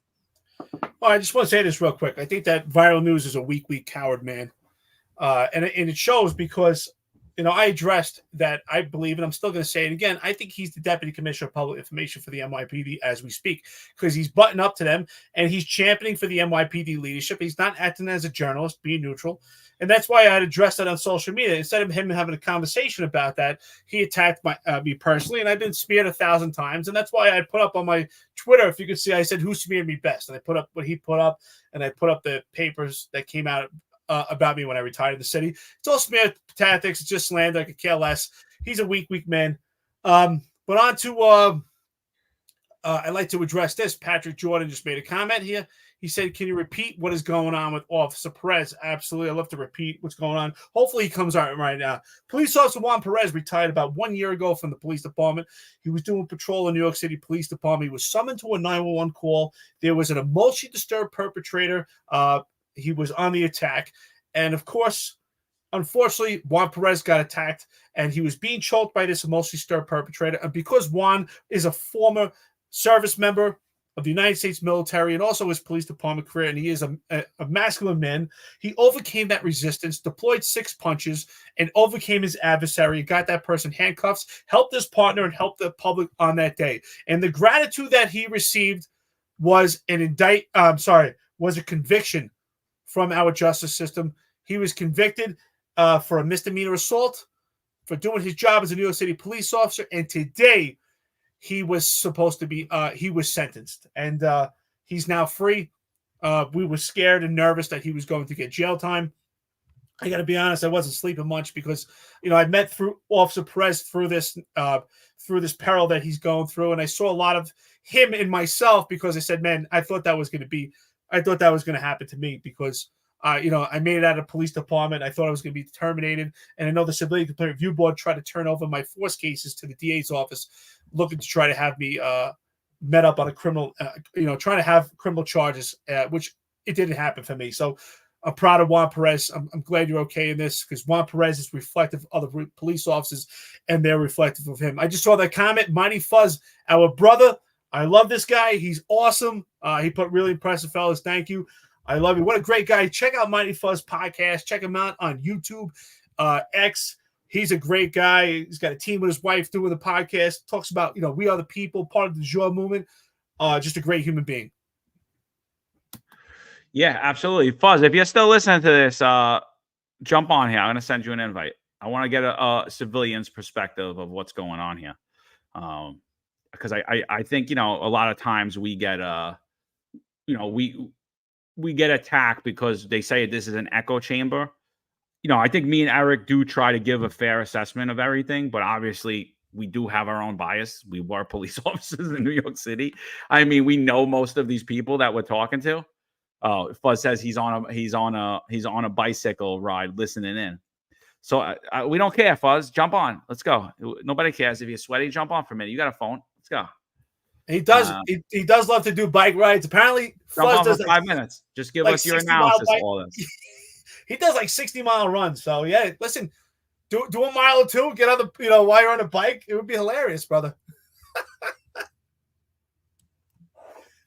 Well, I just want to say this real quick. I think that viral news is a weak coward, man. And it shows because I addressed that I believe, and I'm still going to say it again, I think he's the Deputy Commissioner of Public Information for the NYPD as we speak, because he's butting up to them and he's championing for the NYPD leadership. He's not acting as a journalist, being neutral. And that's why I had addressed that on social media. Instead of him having a conversation about that, he attacked me personally, and I've been smeared 1,000 times. And that's why I put up on my Twitter, if you could see, I said, who smeared me best? And I put up what he put up, and I put up the papers that came out about me when I retired in the city. It's all smear tactics. It's just slander. I could care less. He's a weak man. But on to, I'd like to address this. Patrick Jordan just made a comment here. He said, can you repeat what is going on with Officer Perez? Absolutely. I'd love to repeat what's going on. Hopefully he comes out right now. Police Officer Juan Perez retired about 1 year ago from the police department. He was doing patrol in New York City Police Department. He was summoned to a 911 call. There was an emotionally disturbed perpetrator. He was on the attack. And of course, unfortunately, Juan Perez got attacked, and he was being choked by this emotionally stirred perpetrator. And because Juan is a former service member of the United States military and also his police department career, and he is a masculine man, he overcame that resistance, deployed 6 punches, and overcame his adversary, got that person handcuffs, helped his partner, and helped the public on that day. And the gratitude that he received was was a conviction from our justice system. He was convicted for a misdemeanor assault for doing his job as a New York City police officer, and today he was supposed to be he was sentenced, and he's now free. We were scared and nervous that he was going to get jail time. I got to be honest, I wasn't sleeping much because, I met through Officer Perez through this peril that he's going through, and I saw a lot of him in myself because I said, man, I thought that was going to happen to me because I made it out of the police department. I thought I was going to be terminated, and I know the Civilian Complaint Review Board tried to turn over my force cases to the DA's office, looking to try to have me met up on a criminal, trying to have criminal charges, which it didn't happen for me. So I'm proud of Juan Perez. I'm glad you're okay in this because Juan Perez is reflective of other police officers, and they're reflective of him. I just saw that comment. Mighty Fuzz, our brother. I love this guy. He's awesome. He put really impressive, fellas. Thank you. I love you. What a great guy. Check out Mighty Fuzz podcast. Check him out on YouTube, X. He's a great guy. He's got a team with his wife doing the podcast. Talks about, we are the people, part of the joie movement. Just a great human being. Yeah, absolutely. Fuzz, if you're still listening to this, jump on here. I'm going to send you an invite. I want to get a civilian's perspective of what's going on here. Because I think, a lot of times we get, we get attacked because they say this is an echo chamber. I think me and Eric do try to give a fair assessment of everything, but obviously we do have our own bias. We were police officers in New York City. I mean, we know most of these people that we're talking to. Fuzz says he's on a bicycle ride listening in. So we don't care, Fuzz. Jump on. Let's go. Nobody cares if you're sweaty. Jump on for a minute. You got a phone. Let's go. He does. He does love to do bike rides. Apparently, Fuzz does for 5 minutes. Just give us your analysis of all this. He does like 60-mile runs. So yeah, listen, do a mile or two. Get on the while you're on a bike. It would be hilarious, brother.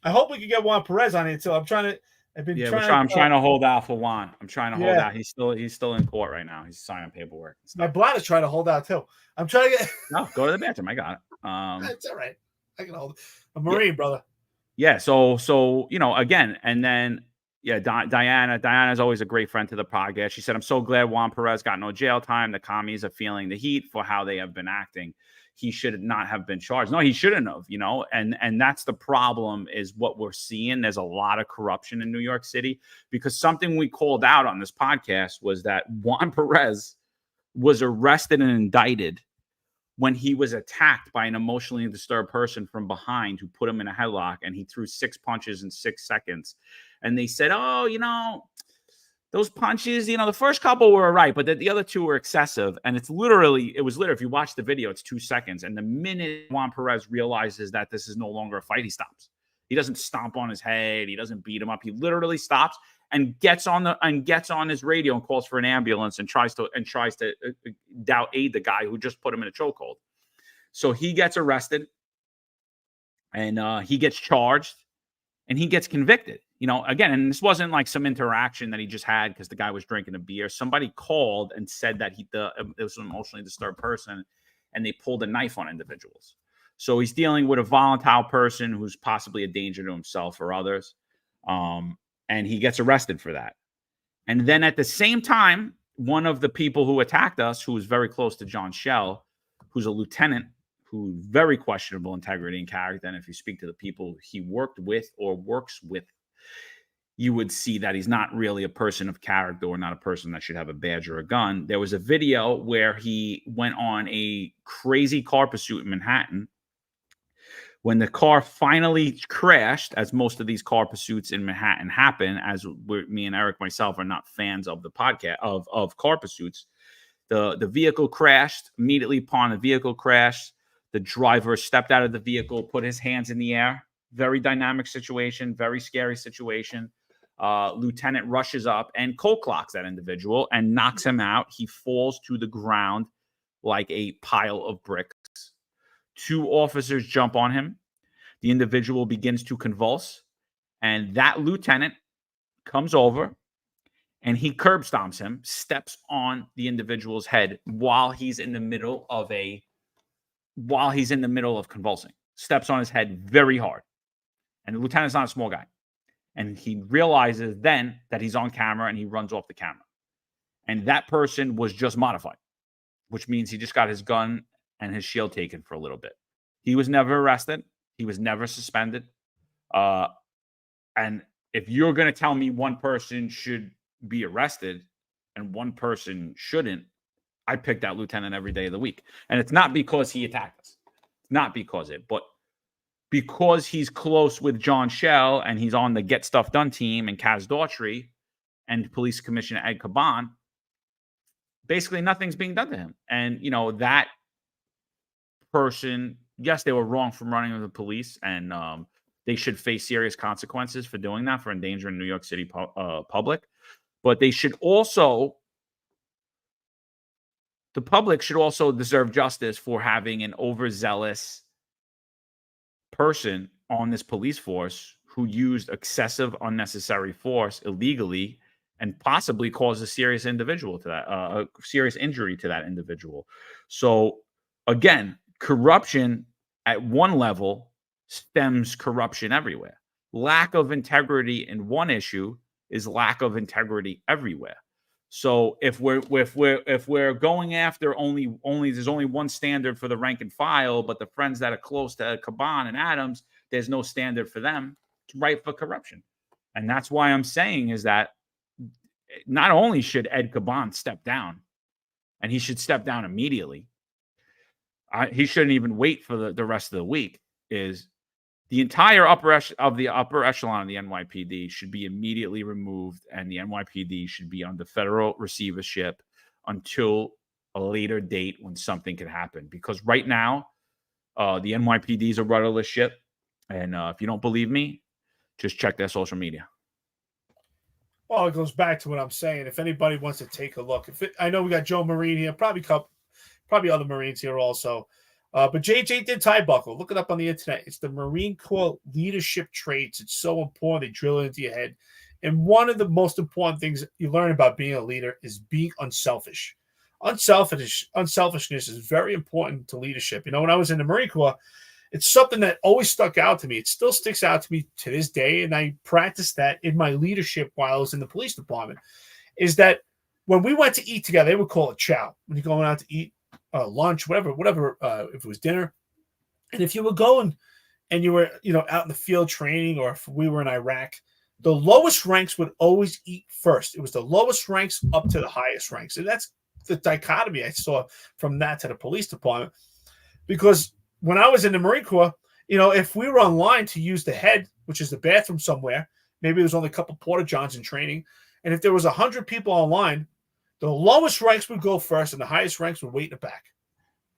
I hope we can get Juan Perez on it too. I'm trying to hold out for Juan. I'm trying to hold out. He's still in court right now. He's signing paperwork. My bladder's trying to hold out too. I'm trying to get. No, go to the bathroom. I got it. That's all right. I can hold it. A Marine, brother. Yeah. So again, and then Diana's always a great friend to the podcast. She said, "I'm so glad Juan Perez got no jail time. The commies are feeling the heat for how they have been acting. He should not have been charged. No, he shouldn't have, and that's the problem is what we're seeing. There's a lot of corruption in New York City because something we called out on this podcast was that Juan Perez was arrested and indicted when he was attacked by an emotionally disturbed person from behind who put him in a headlock, and he threw 6 punches in 6 seconds. And they said, those punches, the first couple were right, but the other 2 were excessive. And it was literally, if you watch the video, it's 2 seconds. And the minute Juan Perez realizes that this is no longer a fight, he stops. He doesn't stomp on his head. He doesn't beat him up. He literally stops and gets on his radio and calls for an ambulance and tries to aid the guy who just put him in a chokehold. So he gets arrested and he gets charged and he gets convicted. Again, and this wasn't like some interaction that he just had because the guy was drinking a beer. Somebody called and said that it was an emotionally disturbed person, and they pulled a knife on individuals. So he's dealing with a volatile person who's possibly a danger to himself or others, and he gets arrested for that. And then at the same time, one of the people who attacked us, who was very close to John Schell, who's a lieutenant, who's very questionable integrity and character, and if you speak to the people he worked with or works with, you would see that he's not really a person of character or not a person that should have a badge or a gun. There was a video where he went on a crazy car pursuit in Manhattan. When the car finally crashed, as most of these car pursuits in Manhattan happen, as me and Eric, myself, are not fans of the podcast of car pursuits, the vehicle crashed. Immediately upon the vehicle crash, the driver stepped out of the vehicle, put his hands in the air. Very dynamic situation, very scary situation. Lieutenant rushes up and cold clocks that individual and knocks him out. He falls to the ground like a pile of bricks. 2 officers jump on him. The individual begins to convulse, and that lieutenant comes over and he curb stomps him, steps on the individual's head while he's in the middle of convulsing. Steps on his head very hard. And the lieutenant's not a small guy. And he realizes then that he's on camera and he runs off the camera. And that person was just modified, which means he just got his gun and his shield taken for a little bit. He was never arrested. He was never suspended. And if you're going to tell me one person should be arrested and one person shouldn't, I pick that lieutenant every day of the week. And it's not because he attacked us. It's not because but because he's close with John Schell and he's on the Get Stuff Done team and Kaz Daughtry and Police Commissioner Ed Caban, basically nothing's being done to him. And, that person, yes, they were wrong from running with the police, and they should face serious consequences for doing that, for endangering New York City public. But they should also, the public should also deserve justice for having an overzealous person on this police force who used excessive, unnecessary force illegally and possibly caused a serious individual to that, a serious injury to that individual. So again, corruption at one level stems corruption everywhere. Lack of integrity in one issue is lack of integrity everywhere. So if we're going after only there's only one standard for the rank and file, but the friends that are close to Caban and Adams, there's no standard for them. It's ripe for corruption. And that's why I'm saying is that not only should Ed Caban step down, and he should step down immediately, he shouldn't even wait for the rest of the week, is the entire upper echelon of the NYPD should be immediately removed, and the NYPD should be under federal receivership until a later date when something can happen. Because right now, the NYPD is a rudderless ship, and if you don't believe me, just check their social media. Well, it goes back to what I'm saying. If anybody wants to take a look, I know we got Joe Marine here, probably other Marines here also. But JJ did tie buckle. Look it up on the internet. It's the Marine Corps leadership traits. It's so important. They drill it into your head. And one of the most important things you learn about being a leader is being unselfish. Unselfishness is very important to leadership. When I was in the Marine Corps, it's something that always stuck out to me. It still sticks out to me to this day. And I practiced that in my leadership while I was in the police department, is that when we went to eat together, they would call it chow. When you're going out to eat, lunch, whatever, if it was dinner. And if you were going and you were, out in the field training, or if we were in Iraq, the lowest ranks would always eat first. It was the lowest ranks up to the highest ranks. And that's the dichotomy I saw from that to the police department. Because when I was in the Marine Corps, if we were online to use the head, which is the bathroom somewhere, maybe there's only a couple porta johns in training. And if there was 100 people online, the lowest ranks would go first and the highest ranks would wait in the back.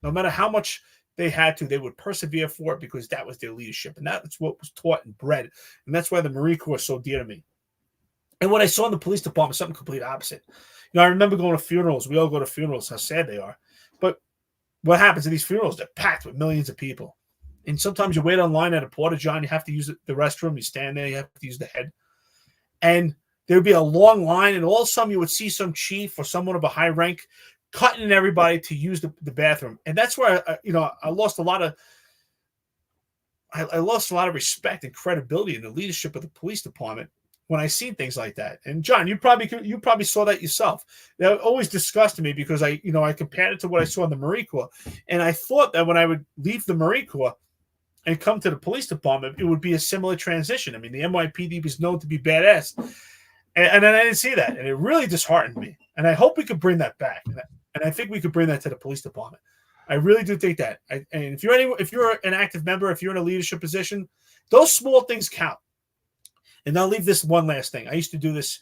No matter how much they had to, they would persevere for it because that was their leadership. And that's what was taught and bred. And that's why the Marine Corps is so dear to me. And what I saw in the police department, something complete opposite. I remember going to funerals. We all go to funerals, how sad they are. But what happens at these funerals? They're packed with millions of people. And sometimes you wait online at a porta john. You have to use the restroom. You stand there. You have to use the head. And there would be a long line, and all of a sudden you would see some chief or someone of a high rank cutting everybody to use the bathroom. And that's where I lost a lot of respect and credibility in the leadership of the police department when I see things like that. And John, you probably saw that yourself. That always disgusted me because I compared it to what I saw in the Marine Corps, and I thought that when I would leave the Marine Corps and come to the police department, it would be a similar transition. I mean, the NYPD was known to be badass. And then I didn't see that, and it really disheartened me. And I hope we could bring that back. And I think we could bring that to the police department. I really do think that. And if you're an active member, if you're in a leadership position, those small things count. And I'll leave this one last thing. I used to do this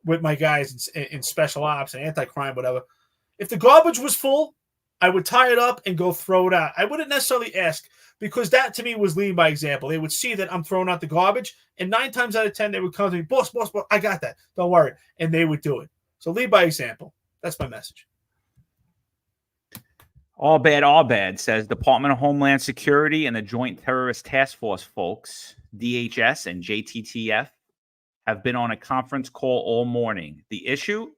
with my guys in special ops and anti-crime, whatever. If the garbage was full I would tie it up and go throw it out. I wouldn't necessarily ask, because that to me was leading by example. They would see that I'm throwing out the garbage, and 9 times out of 10, they would come to me, boss, I got that. Don't worry. And they would do it. So lead by example. That's my message. All bad, says Department of Homeland Security and the Joint Terrorist Task Force folks, DHS and JTTF, have been on a conference call all morning. The issue?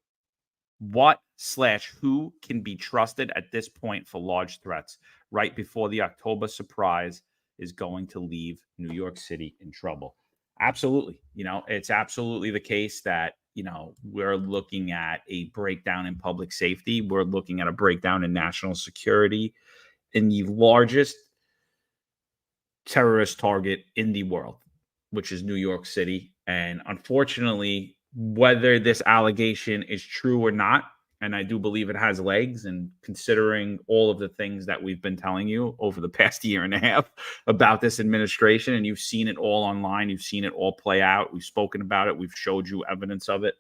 What/who can be trusted at this point for large threats right before the October surprise is going to leave New York City in trouble? Absolutely. It's absolutely the case that, we're looking at a breakdown in public safety. We're looking at a breakdown in national security in the largest terrorist target in the world, which is New York City. And unfortunately, whether this allegation is true or not, and I do believe it has legs, and considering all of the things that we've been telling you over the past year and a half about this administration, and you've seen it all online, you've seen it all play out, we've spoken about it, we've showed you evidence of it.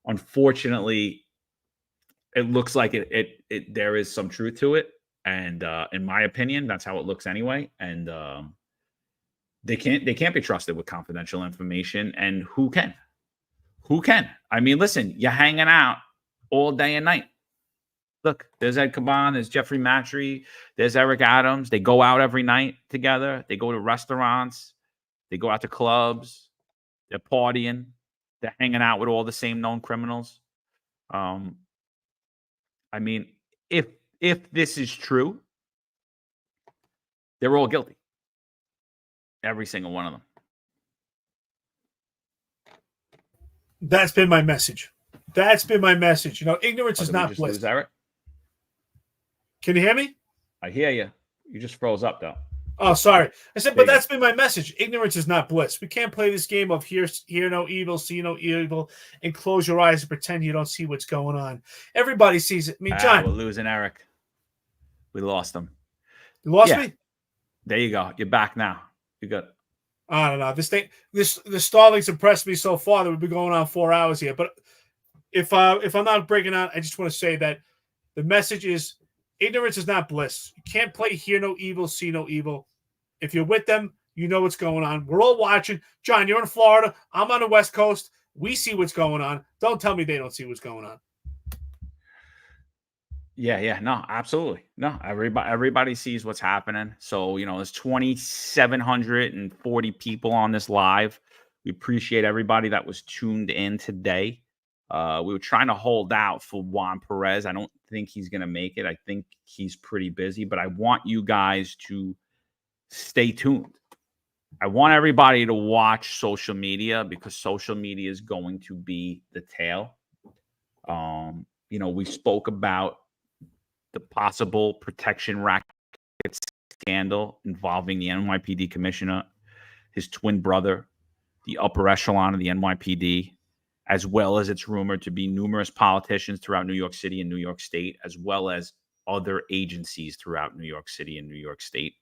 Unfortunately, it looks like there is some truth to it, and in my opinion, that's how it looks anyway. And they can't be trusted with confidential information. And who can? Who can? I mean, listen, you're hanging out all day and night. Look, there's Ed Caban, there's Jeffrey Matry, there's Eric Adams. They go out every night together. They go to restaurants. They go out to clubs. They're partying. They're hanging out with all the same known criminals. I mean, if this is true, they're all guilty. Every single one of them. That's been my message. Ignorance is not bliss. Lose Eric? Can you hear me? I hear you. You just froze up, though. Oh, sorry. I said, but that's been my message. Ignorance is not bliss. We can't play this game of hear no evil, see no evil, and close your eyes and pretend you don't see what's going on. Everybody sees it. I mean, John. We're losing Eric. We lost him. You lost me? There you go. You're back now. You're good. I don't know. The Starlink's impressed me so far that we've been going on 4 hours here. But if I'm not breaking out, I just want to say that the message is ignorance is not bliss. You can't play hear no evil, see no evil. If you're with them, you know what's going on. We're all watching. John, you're in Florida. I'm on the West Coast. We see what's going on. Don't tell me they don't see what's going on. Yeah, no, absolutely. No, everybody sees what's happening. So, there's 2,740 people on this live. We appreciate everybody that was tuned in today. We were trying to hold out for Juan Perez. I don't think he's going to make it. I think he's pretty busy, but I want you guys to stay tuned. I want everybody to watch social media, because social media is going to be the tail. We spoke about the possible protection racket scandal involving the NYPD commissioner, his twin brother, the upper echelon of the NYPD, as well as it's rumored to be numerous politicians throughout New York City and New York State, as well as other agencies throughout New York City and New York State.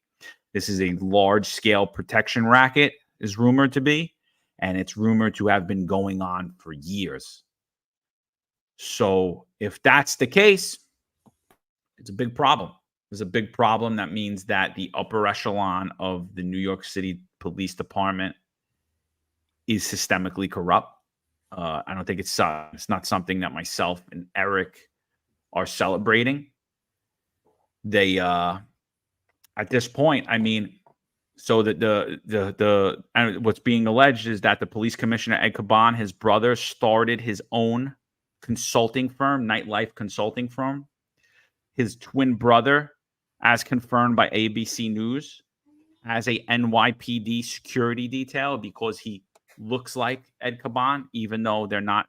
This is a large-scale protection racket, is rumored to be, and it's rumored to have been going on for years. So if that's the case, it's a big problem. There's a big problem. That means that the upper echelon of the New York City Police Department is systemically corrupt. I don't think it's not something that myself and Eric are celebrating. They at this point, I mean, so that the what's being alleged is that the police commissioner Ed Caban, his brother, started his own consulting firm, nightlife consulting firm. His twin brother, as confirmed by ABC News, has a NYPD security detail because he looks like Ed Caban, even though they're not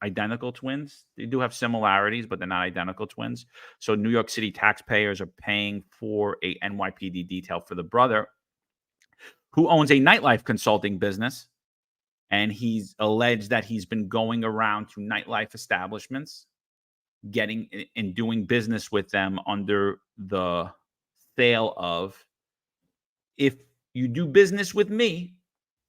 identical twins. They do have similarities, but they're not identical twins. So New York City taxpayers are paying for a NYPD detail for the brother, who owns a nightlife consulting business. And he's alleged that he's been going around to nightlife establishments, getting and doing business with them under the sale of, if you do business with me,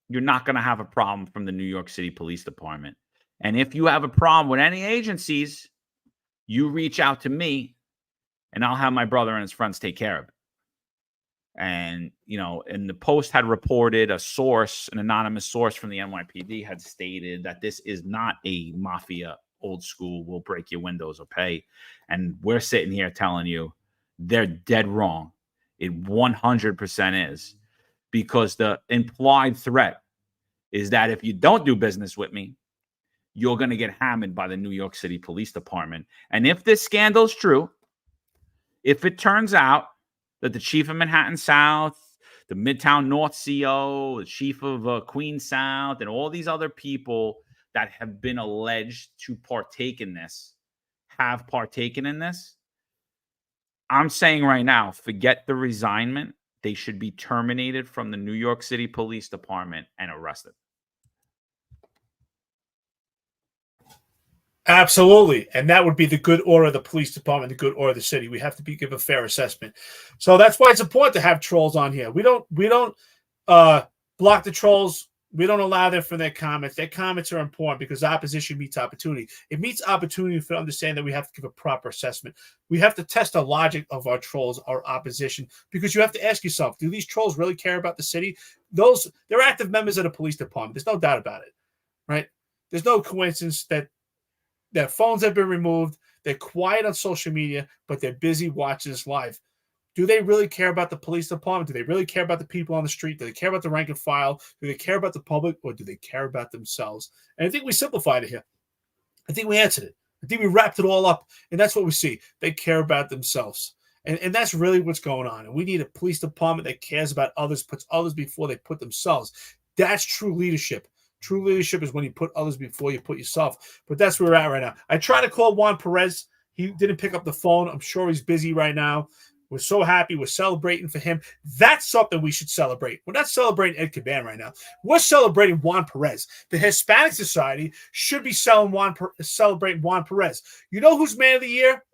you're not going to have a problem from the New York City Police Department. And if you have a problem with any agencies, you reach out to me and I'll have my brother and his friends take care of it. And, and the Post had reported an anonymous source from the NYPD had stated that this is not a mafia old school, we'll break your windows or pay. And we're sitting here telling you they're dead wrong. It 100% is, because the implied threat is that if you don't do business with me, you're going to get hammered by the New York City Police Department. And if this scandal is true, if it turns out that the chief of Manhattan South, the Midtown North CO, the chief of Queens South, and all these other people that have been alleged to partake in this have partaken in this, I'm saying right now, forget the resignment. They should be terminated from the New York City Police Department and arrested. Absolutely. And that would be the good order of the police department, the good order of the city. We have to give a fair assessment. So that's why it's important to have trolls on here. We don't block the trolls. We don't allow them for their comments. Their comments are important because opposition meets opportunity. It meets opportunity for understanding that we have to give a proper assessment. We have to test the logic of our trolls, our opposition, because you have to ask yourself, do these trolls really care about the city? They're active members of the police department. There's no doubt about it, right? There's no coincidence that their phones have been removed. They're quiet on social media, but they're busy watching this live. Do they really care about the police department? Do they really care about the people on the street? Do they care about the rank and file? Do they care about the public, or do they care about themselves? And I think we simplified it here. I think we answered it. I think we wrapped it all up, and that's what we see. They care about themselves. And that's really what's going on. And we need a police department that cares about others, puts others before they put themselves. That's true leadership. True leadership is when you put others before you put yourself. But that's where we're at right now. I tried to call Juan Perez. He didn't pick up the phone. I'm sure he's busy right now. We're so happy. We're celebrating for him. That's something we should celebrate. We're not celebrating Ed Caban right now. We're celebrating Juan Perez. The Hispanic Society should be celebrating Juan Perez. You know who's Man of the Year?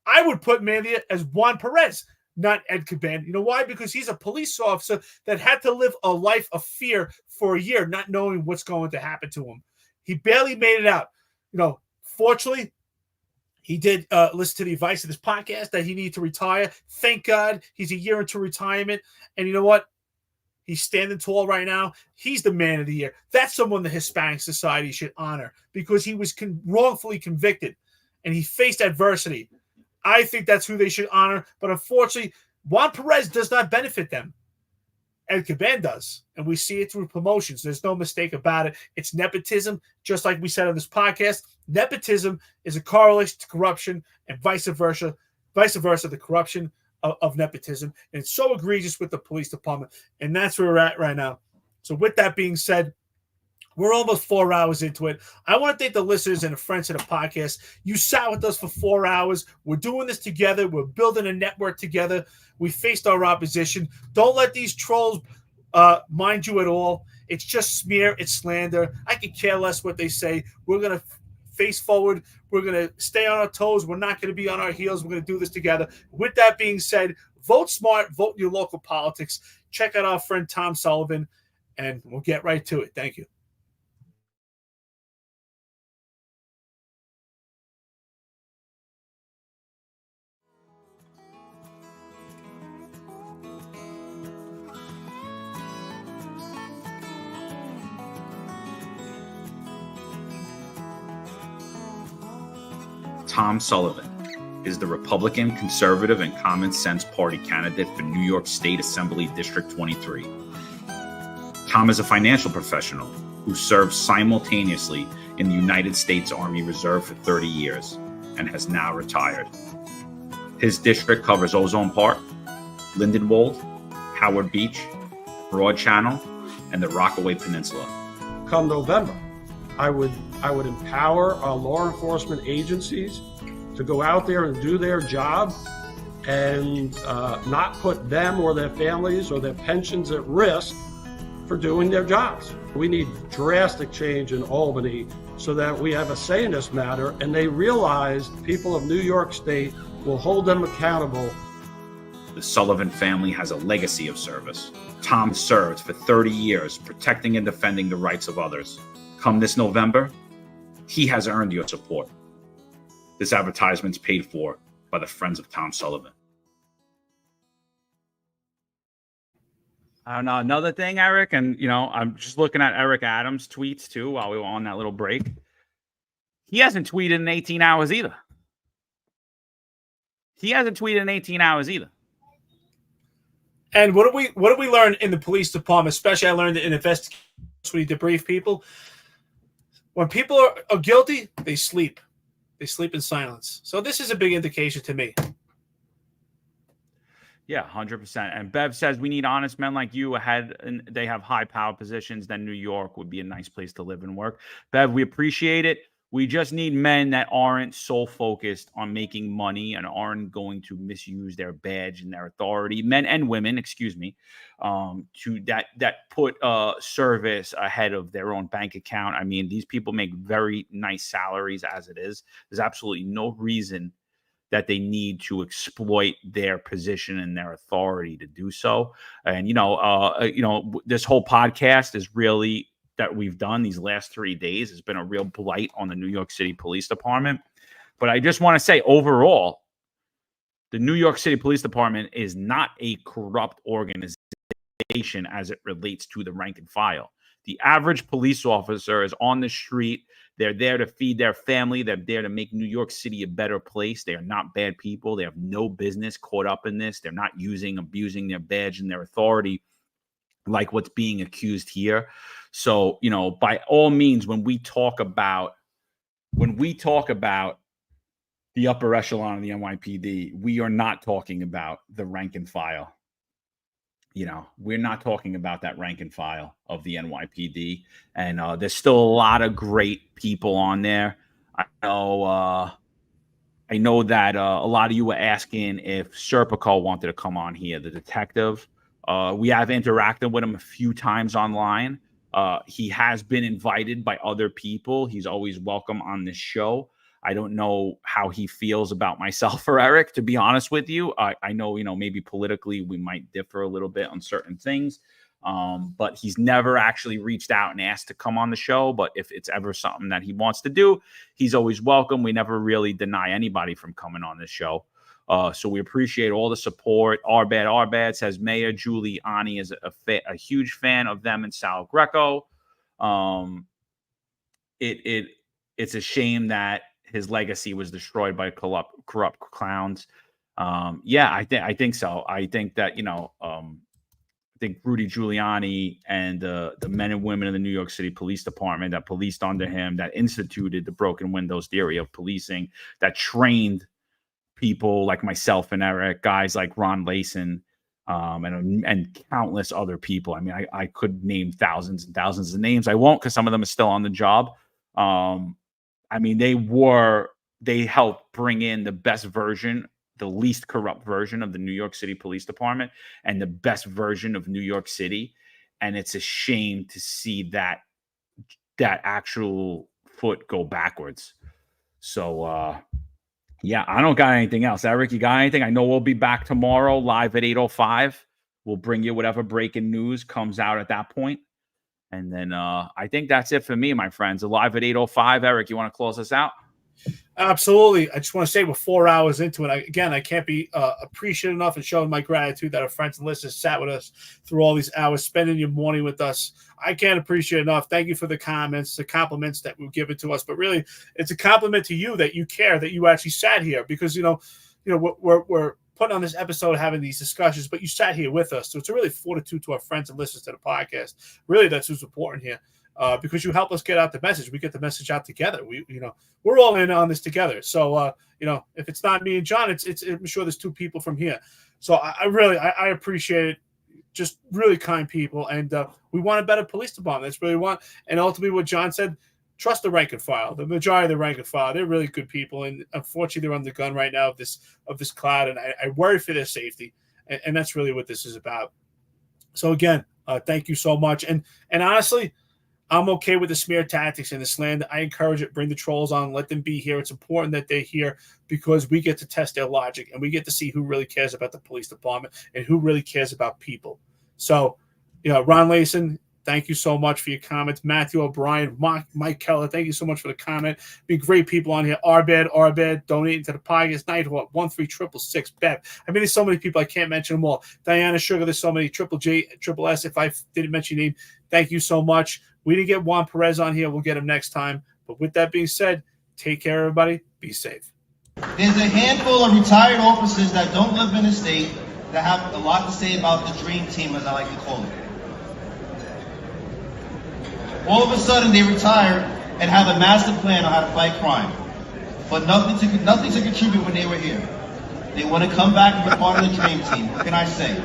I would put Man of the Year as Juan Perez, not Ed Caban. You know why? Because he's a police officer that had to live a life of fear for a year, not knowing what's going to happen to him. He barely made it out. Fortunately, he did listen to the advice of this podcast that he needed to retire. Thank God he's a year into retirement. And you know what? He's standing tall right now. He's the Man of the Year. That's someone the Hispanic Society should honor because he was wrongfully convicted and he faced adversity. I think that's who they should honor. But unfortunately, Juan Perez does not benefit them. Ed Caban does. And we see it through promotions. There's no mistake about it. It's nepotism, just like we said on this podcast. Nepotism is a correlation to corruption and vice versa, the corruption of nepotism. And it's so egregious with the police department. And that's where we're at right now. So with that being said, we're almost 4 hours into it. I want to thank the listeners and the friends of the podcast. You sat with us for 4 hours. We're doing this together. We're building a network together. We faced our opposition. Don't let these trolls mind you at all. It's just smear. It's slander. I could care less what they say. We're going to face forward. We're going to stay on our toes. We're not going to be on our heels. We're going to do this together. With that being said, vote smart. Vote your local politics. Check out our friend Tom Sullivan, and we'll get right to it. Thank you. Tom Sullivan is the Republican, Conservative, and Common Sense Party candidate for New York State Assembly District 23. Tom is a financial professional who served simultaneously in the United States Army Reserve for 30 years and has now retired. His district covers Ozone Park, Lindenwold, Howard Beach, Broad Channel, and the Rockaway Peninsula. Come November, I would empower our law enforcement agencies to go out there and do their job and not put them or their families or their pensions at risk for doing their jobs. We need drastic change in Albany so that we have a say in this matter and they realize people of New York State will hold them accountable. The Sullivan family has a legacy of service. Tom served for 30 years protecting and defending the rights of others. Come this November, he has earned your support. This advertisement's paid for by the Friends of Tom Sullivan. I don't know. Another thing, Eric, and I'm just looking at Eric Adams' tweets too while we were on that little break. He hasn't tweeted in 18 hours either. And what do we learn in the police department? Especially, I learned in investigation when you debrief people. When people are guilty, they sleep. They sleep in silence. So this is a big indication to me. Yeah, 100%. And Bev says we need honest men like you ahead, and they have high power positions. Then New York would be a nice place to live and work. Bev, we appreciate it. We just need men that aren't so focused on making money and aren't going to misuse their badge and their authority. Men and women, excuse me, to that put service ahead of their own bank account. I mean, these people make very nice salaries as it is. There's absolutely no reason that they need to exploit their position and their authority to do so. And this whole podcast is really that we've done these last 3 days has been a real blight on the New York City Police Department. But I just want to say overall, the New York City Police Department is not a corrupt organization as it relates to the rank and file. The average police officer is on the street. They're there to feed their family. They're there to make New York City a better place. They are not bad people. They have no business caught up in this. They're not abusing their badge and their authority like what's being accused here. So, by all means, when we talk about the upper echelon of the NYPD, we are not talking about the rank and file. We're not talking about that rank and file of the NYPD. And there's still a lot of great people on there. I know that a lot of you were asking if Serpico wanted to come on here, the detective. We have interacted with him a few times online. He has been invited by other people. He's always welcome on this show. I don't know how he feels about myself or Eric, to be honest with you. I know, maybe politically we might differ a little bit on certain things, but he's never actually reached out and asked to come on the show. But if it's ever something that he wants to do, he's always welcome. We never really deny anybody from coming on this show. So we appreciate all the support. Arbad says Mayor Giuliani is a huge fan of them and Sal Greco. It's a shame that his legacy was destroyed by corrupt clowns. I think so. I think that I think Rudy Giuliani and the men and women in the New York City Police Department that policed under him, that instituted the broken windows theory of policing, that trained people like myself and Eric, guys like Ron Layson, and countless other people. I mean, I could name thousands and thousands of names. I won't, because some of them are still on the job. I mean, they helped bring in the best version, the least corrupt version of the New York City Police Department and the best version of New York City. And it's a shame to see that actual foot go backwards. So, I don't got anything else. Eric, you got anything? I know we'll be back tomorrow live at 8:05. We'll bring you whatever breaking news comes out at that point. And then I think that's it for me, my friends. Live at 8:05. Eric, you want to close us out? Absolutely. I just want to say we're 4 hours into it. I can't be appreciative enough and showing my gratitude that our friends and listeners sat with us through all these hours, spending your morning with us. I can't appreciate enough. Thank you for the comments, the compliments that were given to us. But really, it's a compliment to you that you care, that you actually sat here, because we're putting on this episode, having these discussions, but you sat here with us. So it's a really fortitude to our friends and listeners to the podcast. Really, that's what's important here. Because you help us get out the message. We get the message out together. We're all in on this together. So, if it's not me and John, I'm sure there's two people from here. So I appreciate it. Just really kind people. And we want a better police department. That's really want. And ultimately what John said, trust the rank and file. The majority of the rank and file, they're really good people. And unfortunately, they're on the gun right now of this cloud. And I worry for their safety. And that's really what this is about. So again, thank you so much. And honestly, I'm okay with the smear tactics and the slander. I encourage it. Bring the trolls on. Let them be here. It's important that they're here because we get to test their logic and we get to see who really cares about the police department and who really cares about people. So, Ron Layson, thank you so much for your comments. Matthew O'Brien, Mike Keller, thank you so much for the comment. Be great people on here. Arbed, donating to the podcast. Nighthawk, 13666, Bev. I mean, there's so many people, I can't mention them all. Diana Sugar, there's so many. Triple J, Triple S, if I didn't mention your name, thank you so much. We didn't get Juan Perez on here. We'll get him next time. But with that being said, take care, everybody. Be safe. There's a handful of retired officers that don't live in the state that have a lot to say about the dream team, as I like to call it. All of a sudden, they retire and have a master plan on how to fight crime, but nothing to contribute when they were here. They want to come back and be part of the dream team. What can I say?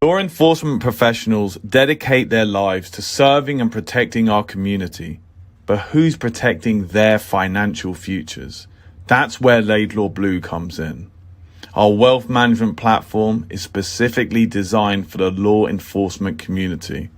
Law enforcement professionals dedicate their lives to serving and protecting our community, but who's protecting their financial futures? That's where Laidlaw Blue comes in. Our wealth management platform is specifically designed for the law enforcement community.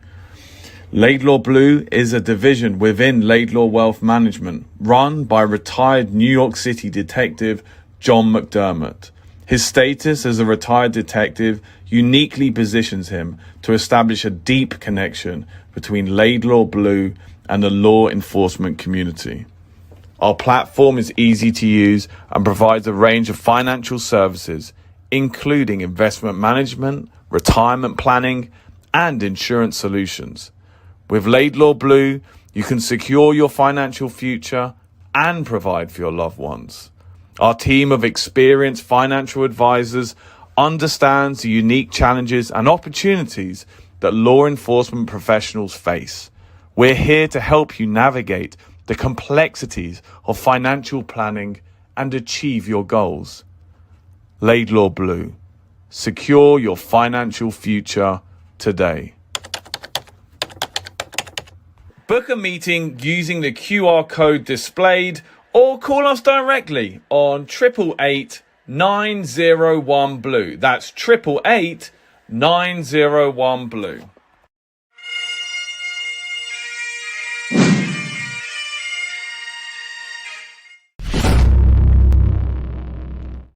Laidlaw Blue is a division within Laidlaw Wealth Management, run by retired New York City detective John McDermott. His status as a retired detective uniquely positions him to establish a deep connection between Laidlaw Blue and the law enforcement community. Our platform is easy to use and provides a range of financial services, including investment management, retirement planning, and insurance solutions. With Laidlaw Blue, you can secure your financial future and provide for your loved ones. Our team of experienced financial advisors understands the unique challenges and opportunities that law enforcement professionals face. We're here to help you navigate the complexities of financial planning and achieve your goals. Laidlaw Blue. Secure your financial future today. Book a meeting using the QR code displayed or call us directly on 888-901 Blue. That's 888-901 Blue.